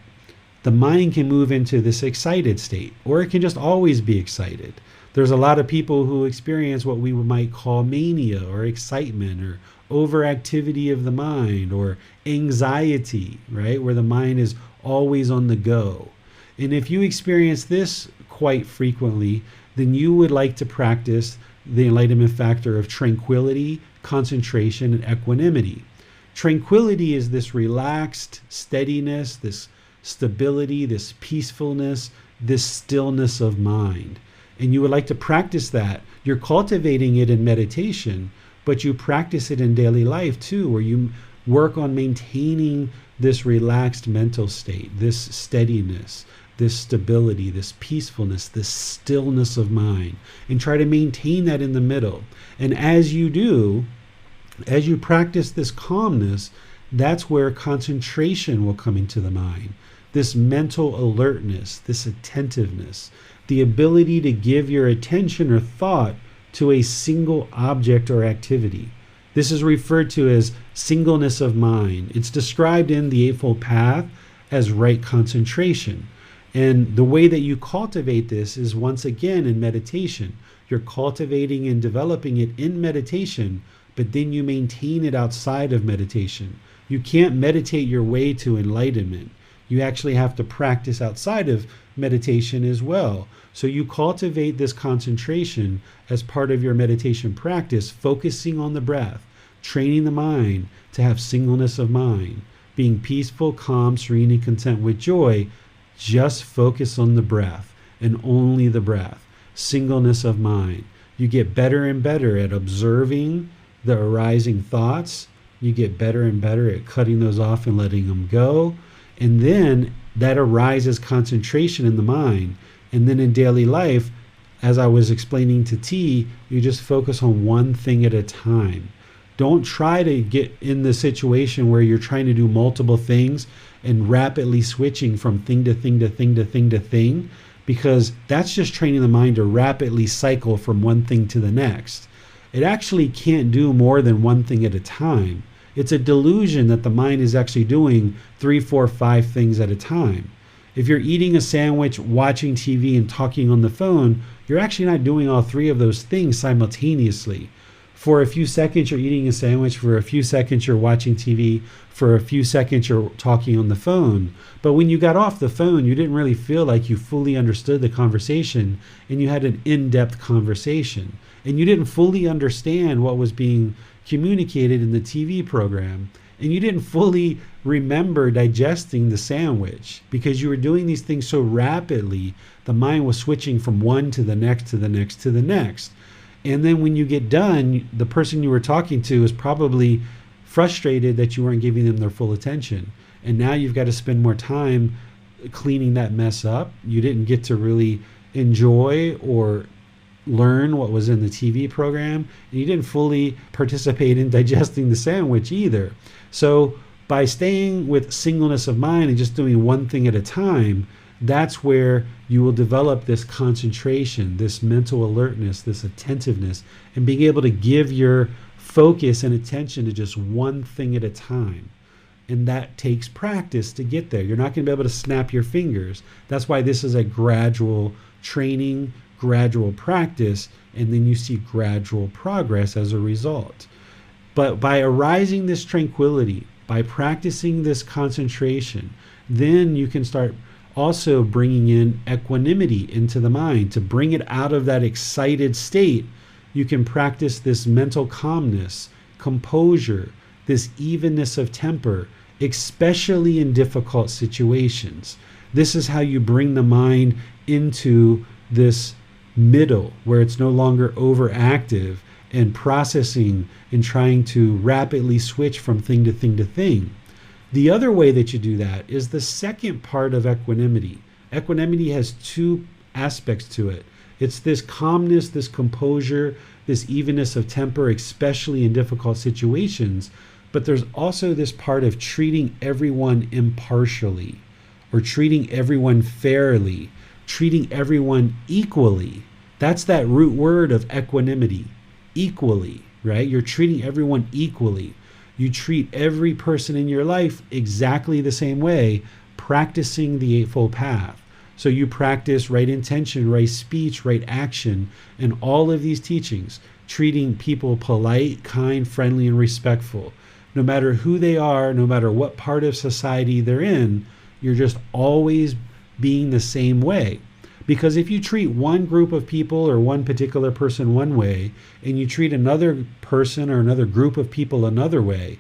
Speaker 2: the mind can move into this excited state, or it can just always be excited. There's a lot of people who experience what we might call mania or excitement or overactivity of the mind or anxiety, right? Where the mind is always on the go. And if you experience this quite frequently, then you would like to practice the enlightenment factor of tranquility, concentration, and equanimity. Tranquility is this relaxed steadiness, this stability, this peacefulness, this stillness of mind. And you would like to practice that. You're cultivating it in meditation, but you practice it in daily life too, where you work on maintaining this relaxed mental state, this steadiness, this stability, this peacefulness, this stillness of mind, and try to maintain that in the middle. And as you do, as you practice this calmness, that's where concentration will come into the mind. This mental alertness, this attentiveness, the ability to give your attention or thought to a single object or activity. This is referred to as singleness of mind. It's described in the Eightfold Path as right concentration. And the way that you cultivate this is once again in meditation. You're cultivating and developing it in meditation, but then you maintain it outside of meditation. You can't meditate your way to enlightenment. You actually have to practice outside of meditation as well. So you cultivate this concentration as part of your meditation practice, focusing on the breath, training the mind to have singleness of mind, being peaceful, calm, serene, and content with joy. Just focus on the breath and only the breath. Singleness of mind. You get better and better at observing the arising thoughts. You get better and better at cutting those off and letting them go. And then that arises concentration in the mind. And then in daily life, as I was explaining to T, you just focus on one thing at a time. Don't try to get in the situation where you're trying to do multiple things and rapidly switching from thing to thing to thing to thing to thing, because that's just training the mind to rapidly cycle from one thing to the next. It actually can't do more than one thing at a time. It's a delusion that the mind is actually doing 3, 4, 5 things at a time. If you're eating a sandwich, watching TV, and talking on the phone, you're actually not doing all 3 of those things simultaneously. For a few seconds, you're eating a sandwich. For a few seconds, you're watching TV. For a few seconds, you're talking on the phone. But when you got off the phone, you didn't really feel like you fully understood the conversation, and you had an in-depth conversation. And you didn't fully understand what was being communicated in the TV program. And you didn't fully remember digesting the sandwich because you were doing these things so rapidly, the mind was switching from one to the next, to the next, to the next. And then when you get done, the person you were talking to is probably frustrated that you weren't giving them their full attention. And now you've got to spend more time cleaning that mess up. You didn't get to really enjoy or learn what was in the TV program. And you didn't fully participate in digesting the sandwich either. So by staying with singleness of mind and just doing one thing at a time, that's where you will develop this concentration, this mental alertness, this attentiveness, and being able to give your focus and attention to just one thing at a time. And that takes practice to get there. You're not going to be able to snap your fingers. That's why this is a gradual training, gradual practice, and then you see gradual progress as a result. But by arising this tranquility, by practicing this concentration, then you can start also bringing in equanimity into the mind. To bring it out of that excited state, you can practice this mental calmness, composure, this evenness of temper, especially in difficult situations. This is how you bring the mind into this middle where it's no longer overactive and processing and trying to rapidly switch from thing to thing to thing. The other way that you do that is the second part of equanimity. Equanimity has 2 aspects to it. It's this calmness, this composure, this evenness of temper, especially in difficult situations. But there's also this part of treating everyone impartially, or treating everyone fairly, treating everyone equally. That's that root word of equanimity, equally, right? You're treating everyone equally. You treat every person in your life exactly the same way, practicing the Eightfold Path. So you practice right intention, right speech, right action, and all of these teachings, treating people polite, kind, friendly, and respectful. No matter who they are, no matter what part of society they're in, you're just always being the same way. Because if you treat one group of people or one particular person one way, and you treat another person or another group of people another way,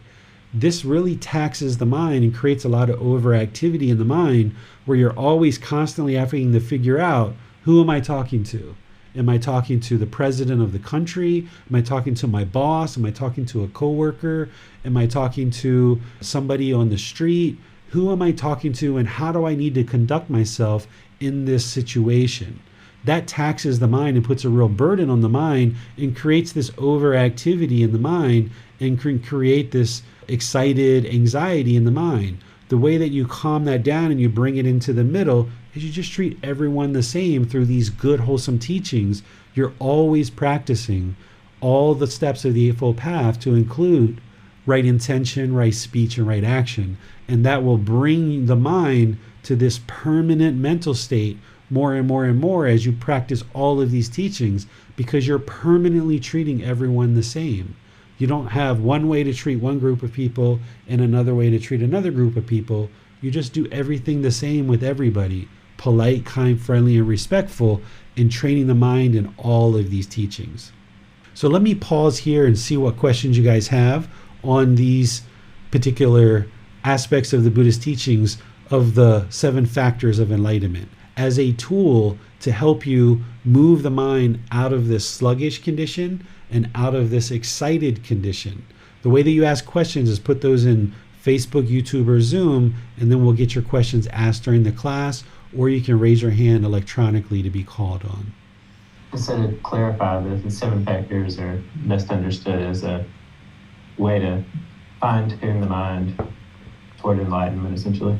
Speaker 2: this really taxes the mind and creates a lot of overactivity in the mind, where you're always constantly having to figure out, who am I talking to? Am I talking to the president of the country? Am I talking to my boss? Am I talking to a coworker? Am I talking to somebody on the street? Who am I talking to, and how do I need to conduct myself in this situation? That taxes the mind and puts a real burden on the mind and creates this overactivity in the mind and can create this excited anxiety in the mind. The way that you calm that down and you bring it into the middle is you just treat everyone the same through these good, wholesome teachings. You're always practicing all the steps of the Eightfold Path to include right intention, right speech, and right action. And that will bring the mind to this permanent mental state more and more and more as you practice all of these teachings, because you're permanently treating everyone the same. You don't have one way to treat one group of people and another way to treat another group of people. You just do everything the same with everybody. Polite, kind, friendly, and respectful, in training the mind in all of these teachings. So let me pause here and see what questions you guys have on these particular aspects of the Buddhist teachings of the 7 factors of enlightenment as a tool to help you move the mind out of this sluggish condition and out of this excited condition. The way that you ask questions is put those in Facebook, YouTube, or Zoom, and then we'll get your questions asked during the class, or you can raise your hand electronically to be called on.
Speaker 3: Just to clarify, the 7 factors are best understood as a way to fine-tune the mind toward enlightenment, essentially.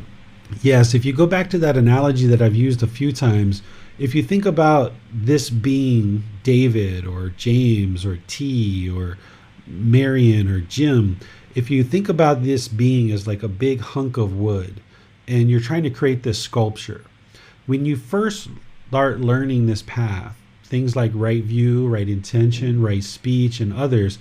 Speaker 2: Yes, if you go back to that analogy that I've used a few times, if you think about this being David or James or T or Marion or Jim, if you think about this being as like a big hunk of wood and you're trying to create this sculpture, when you first start learning this path, things like right view, right intention, right speech, and others,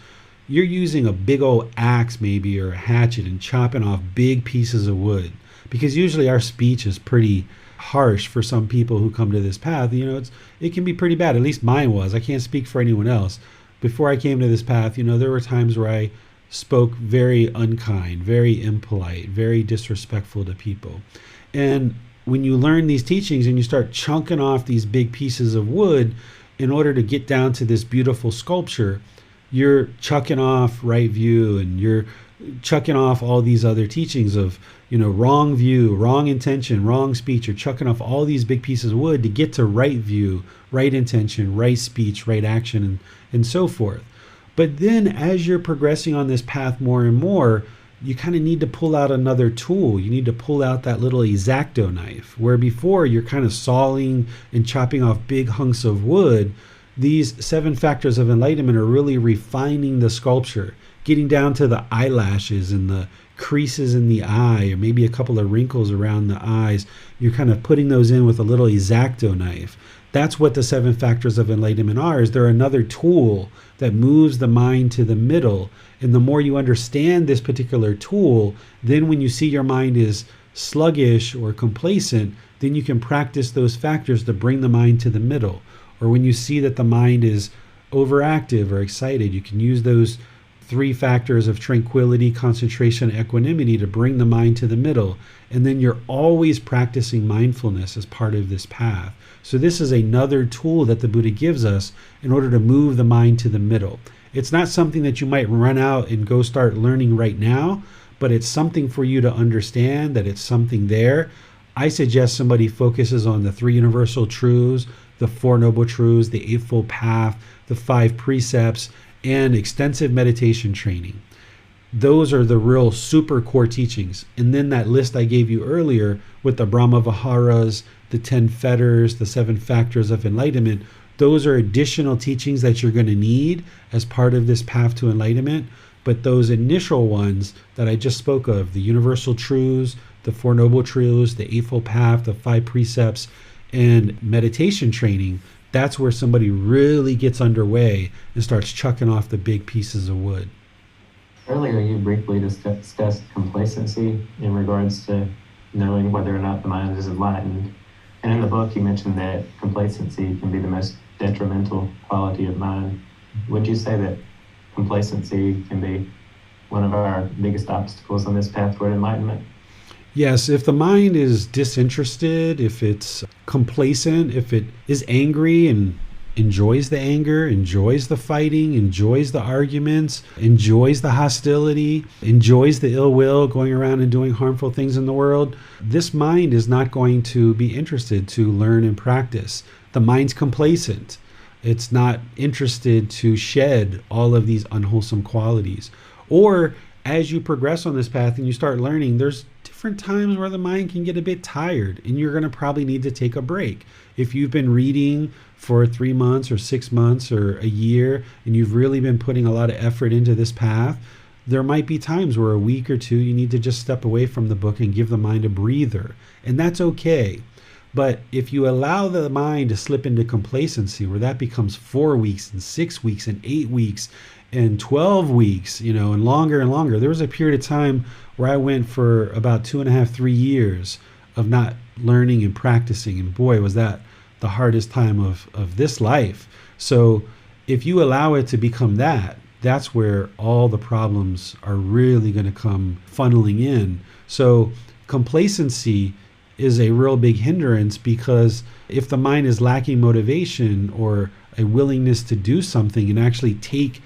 Speaker 2: you're using a big old axe maybe or a hatchet and chopping off big pieces of wood. Because usually our speech is pretty harsh for some people who come to this path. It can be pretty bad. At least mine was. I can't speak for anyone else. Before I came to this path, there were times where I spoke very unkind, very impolite, very disrespectful to people. And when you learn these teachings and you start chunking off these big pieces of wood in order to get down to this beautiful sculpture, you're chucking off right view and you're chucking off all these other teachings of, wrong view, wrong intention, wrong speech. You're chucking off all these big pieces of wood to get to right view, right intention, right speech, right action, and so forth. But then as you're progressing on this path more and more, you kind of need to pull out another tool. You need to pull out that little X-Acto knife, where before you're kind of sawing and chopping off big hunks of wood. These 7 factors of enlightenment are really refining the sculpture, getting down to the eyelashes and the creases in the eye, or maybe a couple of wrinkles around the eyes. You're kind of putting those in with a little X-Acto knife. That's what the 7 factors of enlightenment are. Is they're another tool that moves the mind to the middle. And the more you understand this particular tool, then when you see your mind is sluggish or complacent, then you can practice those factors to bring the mind to the middle. Or when you see that the mind is overactive or excited, you can use those 3 factors of tranquility, concentration, equanimity to bring the mind to the middle. And then you're always practicing mindfulness as part of this path. So this is another tool that the Buddha gives us in order to move the mind to the middle. It's not something that you might run out and go start learning right now, but it's something for you to understand that it's something there. I suggest somebody focuses on the 3 universal truths, the 4 noble truths, the Eightfold Path, the 5 precepts, and extensive meditation training. Those are the real super core teachings. And then that list I gave you earlier with the Brahma Viharas, the 10 fetters, the 7 factors of enlightenment, those are additional teachings that you're going to need as part of this path to enlightenment. But those initial ones that I just spoke of, the universal truths, the 4 noble truths, the Eightfold Path, the 5 precepts, and meditation training, that's where somebody really gets underway and starts chucking off the big pieces of wood.
Speaker 3: Earlier, you briefly discussed complacency in regards to knowing whether or not the mind is enlightened. And in the book, you mentioned that complacency can be the most detrimental quality of mind. Would you say that complacency can be one of our biggest obstacles on this path toward enlightenment?
Speaker 2: Yes, if the mind is disinterested, if it's complacent, if it is angry and enjoys the anger, enjoys the fighting, enjoys the arguments, enjoys the hostility, enjoys the ill will, going around and doing harmful things in the world, this mind is not going to be interested to learn and practice. The mind's complacent. It's not interested to shed all of these unwholesome qualities. Or as you progress on this path and you start learning, there's different times where the mind can get a bit tired and you're going to probably need to take a break. If you've been reading for 3 months or 6 months or a year and you've really been putting a lot of effort into this path, there might be times where a week or two you need to just step away from the book and give the mind a breather. And that's okay. But if you allow the mind to slip into complacency where that becomes 4 weeks and 6 weeks and 8 weeks and 12 weeks, and longer. There was a period of time where I went for about 2.5, 3 years of not learning and practicing. And boy, was that the hardest time of this life. So if you allow it to become that, that's where all the problems are really going to come funneling in. So complacency is a real big hindrance, because if the mind is lacking motivation or a willingness to do something and actually take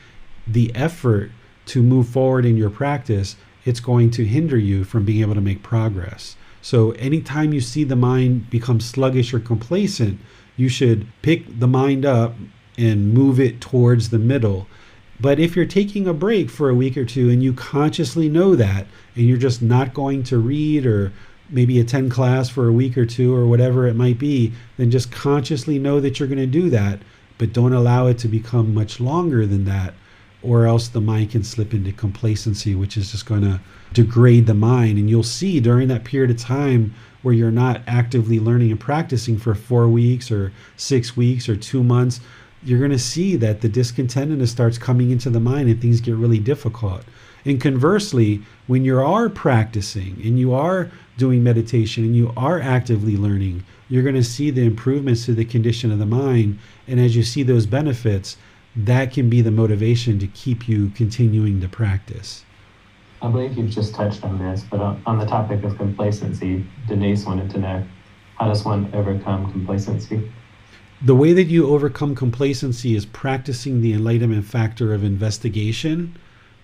Speaker 2: the effort to move forward in your practice, it's going to hinder you from being able to make progress. So anytime you see the mind become sluggish or complacent, you should pick the mind up and move it towards the middle. But if you're taking a break for a week or two and you consciously know that, and you're just not going to read or maybe attend class for a week or two or whatever it might be, then just consciously know that you're going to do that, but don't allow it to become much longer than that, or else the mind can slip into complacency, which is just going to degrade the mind. And you'll see during that period of time where you're not actively learning and practicing for 4 weeks or 6 weeks or 2 months, you're going to see that the discontentedness starts coming into the mind and things get really difficult. And conversely, when you are practicing and you are doing meditation and you are actively learning, you're going to see the improvements to the condition of the mind. And as you see those benefits, that can be the motivation to keep you continuing to practice.
Speaker 3: I believe you've just touched on this, but on the topic of complacency, Denise wanted to know, how does one overcome complacency?
Speaker 2: The way that you overcome complacency is practicing the enlightenment factor of investigation,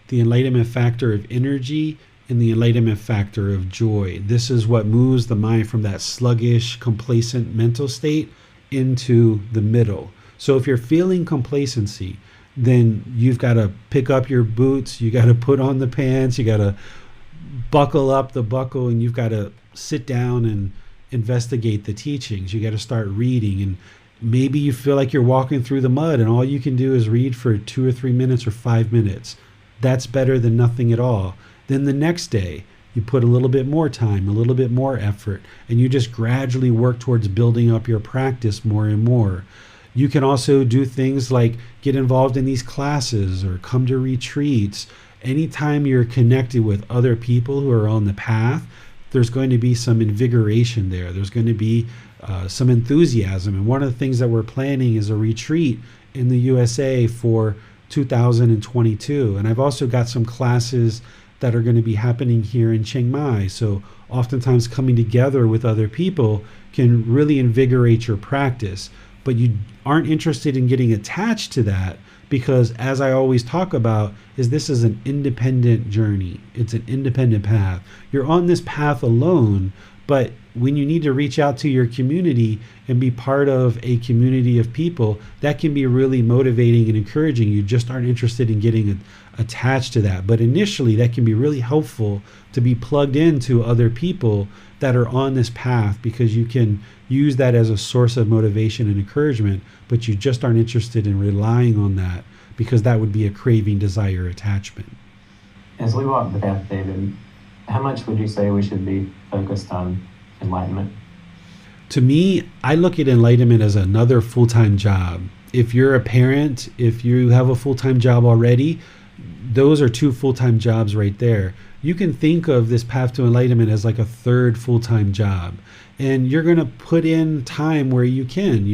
Speaker 2: the enlightenment factor of energy, and the enlightenment factor of joy. This is what moves the mind from that sluggish, complacent mental state into the middle. So if you're feeling complacency, then you've got to pick up your boots, you got to put on the pants, you got to buckle up the buckle, and you've got to sit down and investigate the teachings. You got to start reading, and maybe you feel like you're walking through the mud and all you can do is read for 2 or 3 minutes or 5 minutes. That's better than nothing at all. Then the next day, you put a little bit more time, a little bit more effort, and you just gradually work towards building up your practice more and more. You can also do things like get involved in these classes or come to retreats. Anytime you're connected with other people who are on the path, there's going to be some invigoration there. There's going to be some enthusiasm. And one of the things that we're planning is a retreat in the USA for 2022. And I've also got some classes that are going to be happening here in Chiang Mai. So oftentimes coming together with other people can really invigorate your practice. But you aren't interested in getting attached to that, because as I always talk about, this is an independent journey. It's an independent path. You're on this path alone, but when you need to reach out to your community and be part of a community of people, that can be really motivating and encouraging. You just aren't interested in getting attached to that. But initially, that can be really helpful to be plugged into other people that are on this path, because you can use that as a source of motivation and encouragement, but you just aren't interested in relying on that, because that would be a craving, desire, attachment.
Speaker 3: As we walk the path, David, how much would you say we should be focused on enlightenment?
Speaker 2: To me, I look at enlightenment as another full-time job. If you're a parent, if you have a full-time job already, those are 2 full-time jobs right there. You can think of this path to enlightenment as like a 3rd full-time job. And you're going to put in time where you can.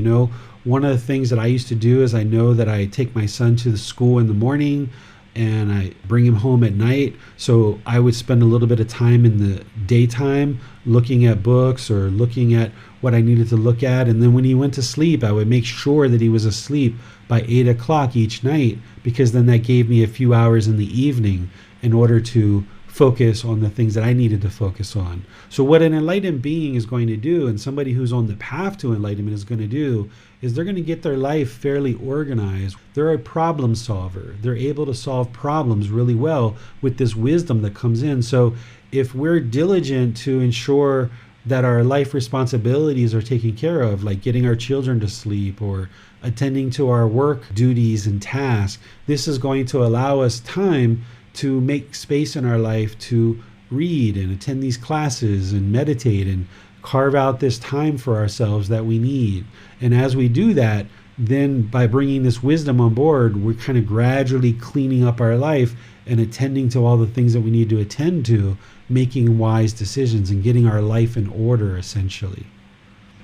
Speaker 2: One of the things that I used to do is I know that I take my son to the school in the morning, and I bring him home at night. So I would spend a little bit of time in the daytime looking at books or looking at what I needed to look at. And then when he went to sleep, I would make sure that he was asleep by 8 o'clock each night, because then that gave me a few hours in the evening in order to focus on the things that I needed to focus on. So what an enlightened being is going to do, and somebody who's on the path to enlightenment is going to do, is they're going to get their life fairly organized. They're a problem solver. They're able to solve problems really well with this wisdom that comes in. So if we're diligent to ensure that our life responsibilities are taken care of, like getting our children to sleep or attending to our work duties and tasks, this is going to allow us time to make space in our life to read and attend these classes and meditate and carve out this time for ourselves that we need. And as we do that, then by bringing this wisdom on board, we're kind of gradually cleaning up our life and attending to all the things that we need to attend to, making wise decisions and getting our life in order, essentially.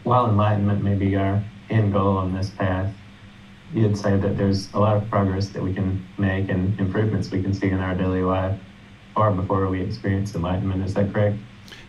Speaker 3: While enlightenment may be our end goal on this path, you'd say that there's a lot of progress that we can make and improvements we can see in our daily life far before we experience enlightenment. Is that correct?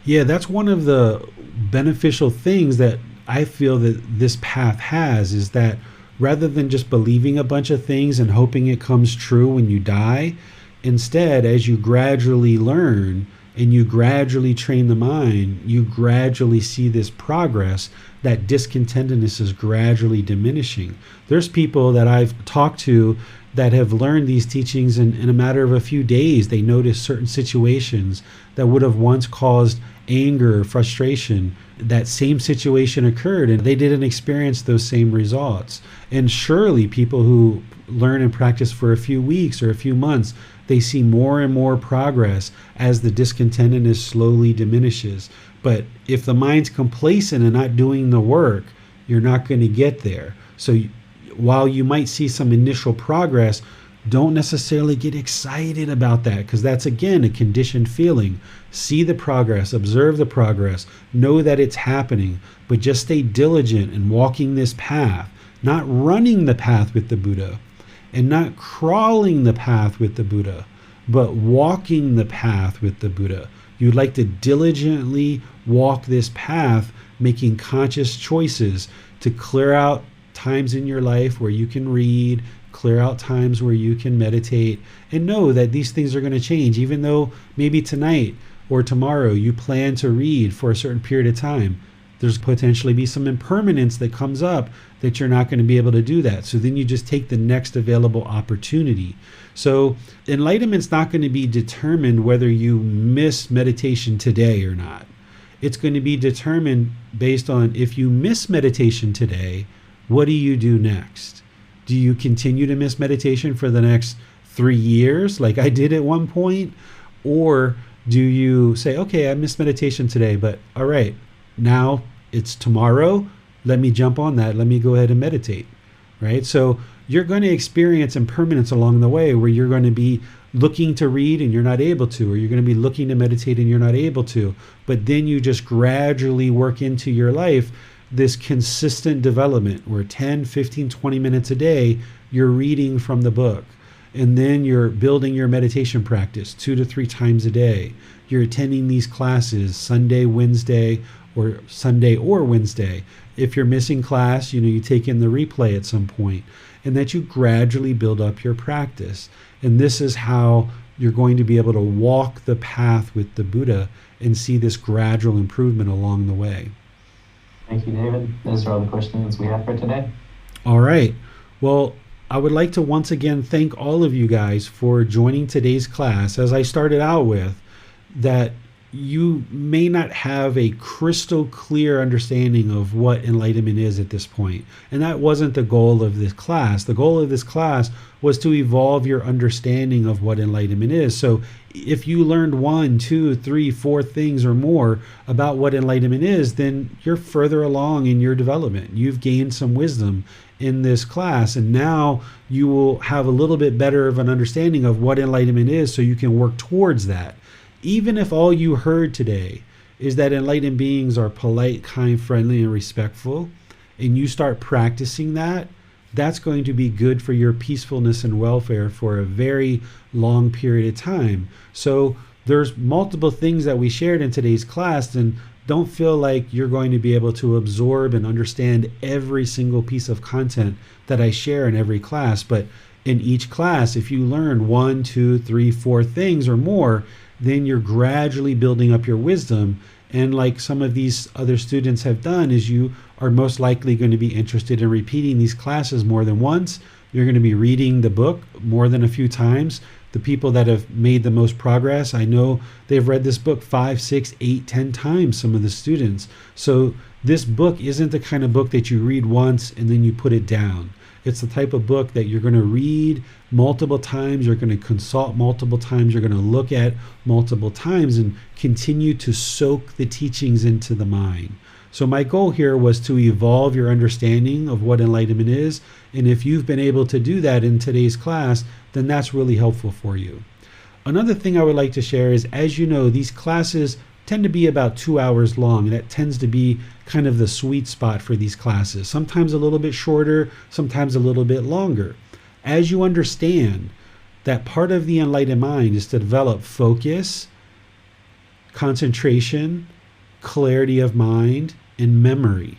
Speaker 2: Yeah, that's one of the beneficial things that I feel that this path has, is that rather than just believing a bunch of things and hoping it comes true when you die, instead, as you gradually learn and you gradually train the mind, you gradually see this progress, that discontentedness is gradually diminishing. There's people that I've talked to that have learned these teachings in a matter of a few days. They notice certain situations that would have once caused anger or frustration. That same situation occurred and they didn't experience those same results. And surely people who learn and practice for a few weeks or a few months, they see more and more progress as the discontentedness slowly diminishes. But if the mind's complacent and not doing the work, you're not going to get there. So while you might see some initial progress, don't necessarily get excited about that, because that's, again, a conditioned feeling. See the progress, observe the progress, know that it's happening, but just stay diligent in walking this path, not running the path with the Buddha and not crawling the path with the Buddha, but walking the path with the Buddha. You'd like to diligently walk this path, making conscious choices to clear out times in your life where you can read, clear out times where you can meditate, and know that these things are going to change. Even though maybe tonight or tomorrow you plan to read for a certain period of time, there's potentially be some impermanence that comes up that you're not going to be able to do that. So then you just take the next available opportunity. So enlightenment's not going to be determined whether you miss meditation today or not. It's going to be determined based on, if you miss meditation today, what do you do next? Do you continue to miss meditation for the next 3 years like I did at one point? Or do you say, okay, I missed meditation today, but all right, now it's tomorrow. Let me jump on that. Let me go ahead and meditate, right? So you're going to experience impermanence along the way where you're going to be looking to read and you're not able to, or you're going to be looking to meditate and you're not able to. But then you just gradually work into your life this consistent development where 10, 15, 20 minutes a day, you're reading from the book. And then you're building your meditation practice 2 to 3 times a day. You're attending these classes Sunday, Wednesday, or Sunday or Wednesday. If you're missing class, you take in the replay at some point, and that you gradually build up your practice. And this is how you're going to be able to walk the path with the Buddha and see this gradual improvement along the way.
Speaker 3: Thank you, David. Those are all the questions we have for today.
Speaker 2: All right. Well, I would like to once again thank all of you guys for joining today's class. As I started out with, that you may not have a crystal clear understanding of what enlightenment is at this point. And that wasn't the goal of this class. The goal of this class was to evolve your understanding of what enlightenment is. So if you learned 1, 2, 3, 4 things or more about what enlightenment is, then you're further along in your development. You've gained some wisdom in this class, and now you will have a little bit better of an understanding of what enlightenment is, so you can work towards that. Even if all you heard today is that enlightened beings are polite, kind, friendly, and respectful, and you start practicing that, that's going to be good for your peacefulness and welfare for a very long period of time. So there's multiple things that we shared in today's class, and don't feel like you're going to be able to absorb and understand every single piece of content that I share in every class. But in each class, if you learn 1, 2, 3, 4 things or more, then you're gradually building up your wisdom. And like some of these other students have done, is you are most likely going to be interested in repeating these classes more than once. You're going to be reading the book more than a few times. The people that have made the most progress, I know they've read this book 5, 6, 8, 10 times, some of the students. So this book isn't the kind of book that you read once and then you put it down. It's the type of book that you're going to read multiple times, you're going to consult multiple times, you're going to look at multiple times and continue to soak the teachings into the mind. So my goal here was to evolve your understanding of what enlightenment is. And if you've been able to do that in today's class, then that's really helpful for you. Another thing I would like to share is, as you know, these classes tend to be about 2 hours long, and that tends to be kind of the sweet spot for these classes. Sometimes a little bit shorter, sometimes a little bit longer. As you understand that part of the enlightened mind is to develop focus, concentration, clarity of mind, and memory.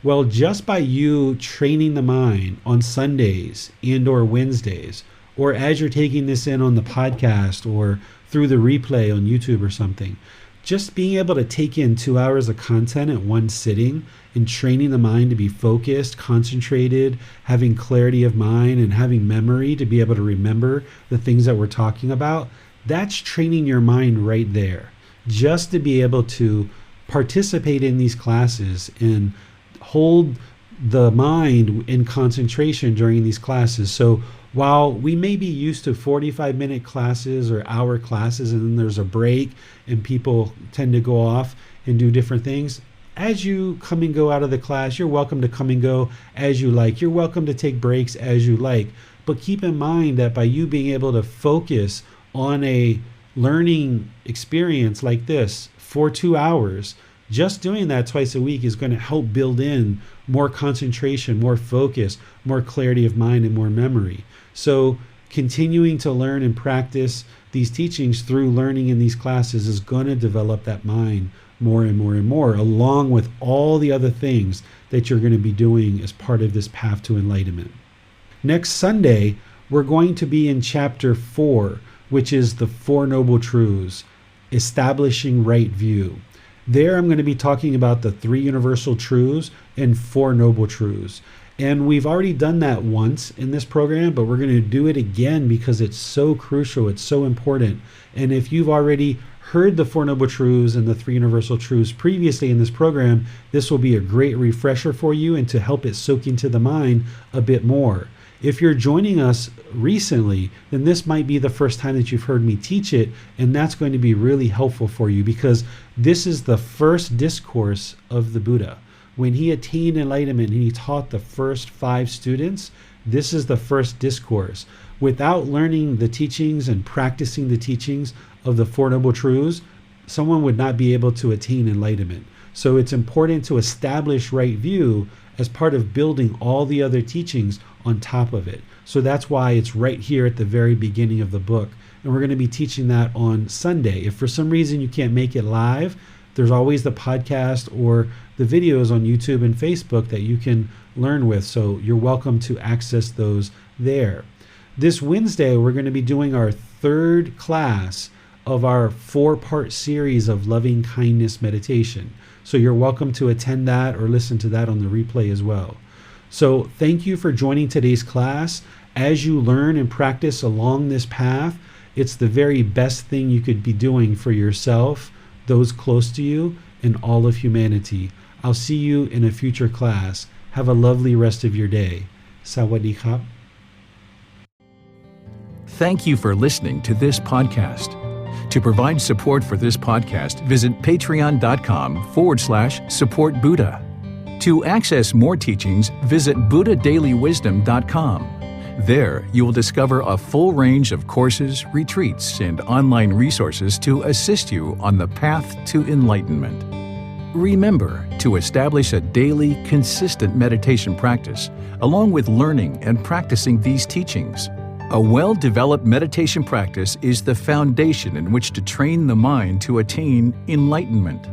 Speaker 2: Well, just by you training the mind on Sundays and or Wednesdays, or as you're taking this in on the podcast or through the replay on YouTube or something, just being able to take in 2 hours of content at one sitting and training the mind to be focused, concentrated, having clarity of mind and having memory to be able to remember the things that we're talking about, that's training your mind right there. Just to be able to participate in these classes and hold the mind in concentration during these classes. So while we may be used to 45-minute classes or hour classes, and then there's a break and people tend to go off and do different things, as you come and go out of the class, you're welcome to come and go as you like. You're welcome to take breaks as you like. But keep in mind that by you being able to focus on a learning experience like this for 2 hours, just doing that twice a week is going to help build in more concentration, more focus, more clarity of mind, and more memory. So continuing to learn and practice these teachings through learning in these classes is going to develop that mind more and more and more, along with all the other things that you're going to be doing as part of this path to enlightenment. Next Sunday, we're going to be in chapter 4, which is the Four Noble Truths, establishing right view. There I'm going to be talking about the 3 universal truths and 4 noble truths. And we've already done that once in this program, but we're going to do it again because it's so crucial, it's so important. And if you've already heard the 4 noble truths and the 3 universal truths previously in this program, this will be a great refresher for you and to help it soak into the mind a bit more. If you're joining us recently, then this might be the first time that you've heard me teach it, and that's going to be really helpful for you because this is the first discourse of the Buddha. When he attained enlightenment and he taught the first 5 students, this is the first discourse. Without learning the teachings and practicing the teachings of the Four Noble Truths, someone would not be able to attain enlightenment. So it's important to establish right view as part of building all the other teachings on top of it. So that's why it's right here at the very beginning of the book. And we're going to be teaching that on Sunday. If for some reason you can't make it live, there's always the podcast or the videos on YouTube and Facebook that you can learn with. So you're welcome to access those there. This Wednesday, we're going to be doing our 3rd class of our 4-part series of loving kindness meditation. So you're welcome to attend that or listen to that on the replay as well. So thank you for joining today's class. As you learn and practice along this path, it's the very best thing you could be doing for yourself, those close to you, and all of humanity. I'll see you in a future class. Have a lovely rest of your day. Sawadee krap.
Speaker 1: Thank you for listening to this podcast. To provide support for this podcast, visit patreon.com/support Buddha. To access more teachings, visit buddhadailywisdom.com. There, you will discover a full range of courses, retreats, and online resources to assist you on the path to enlightenment. Remember to establish a daily, consistent meditation practice, along with learning and practicing these teachings. A well-developed meditation practice is the foundation in which to train the mind to attain enlightenment.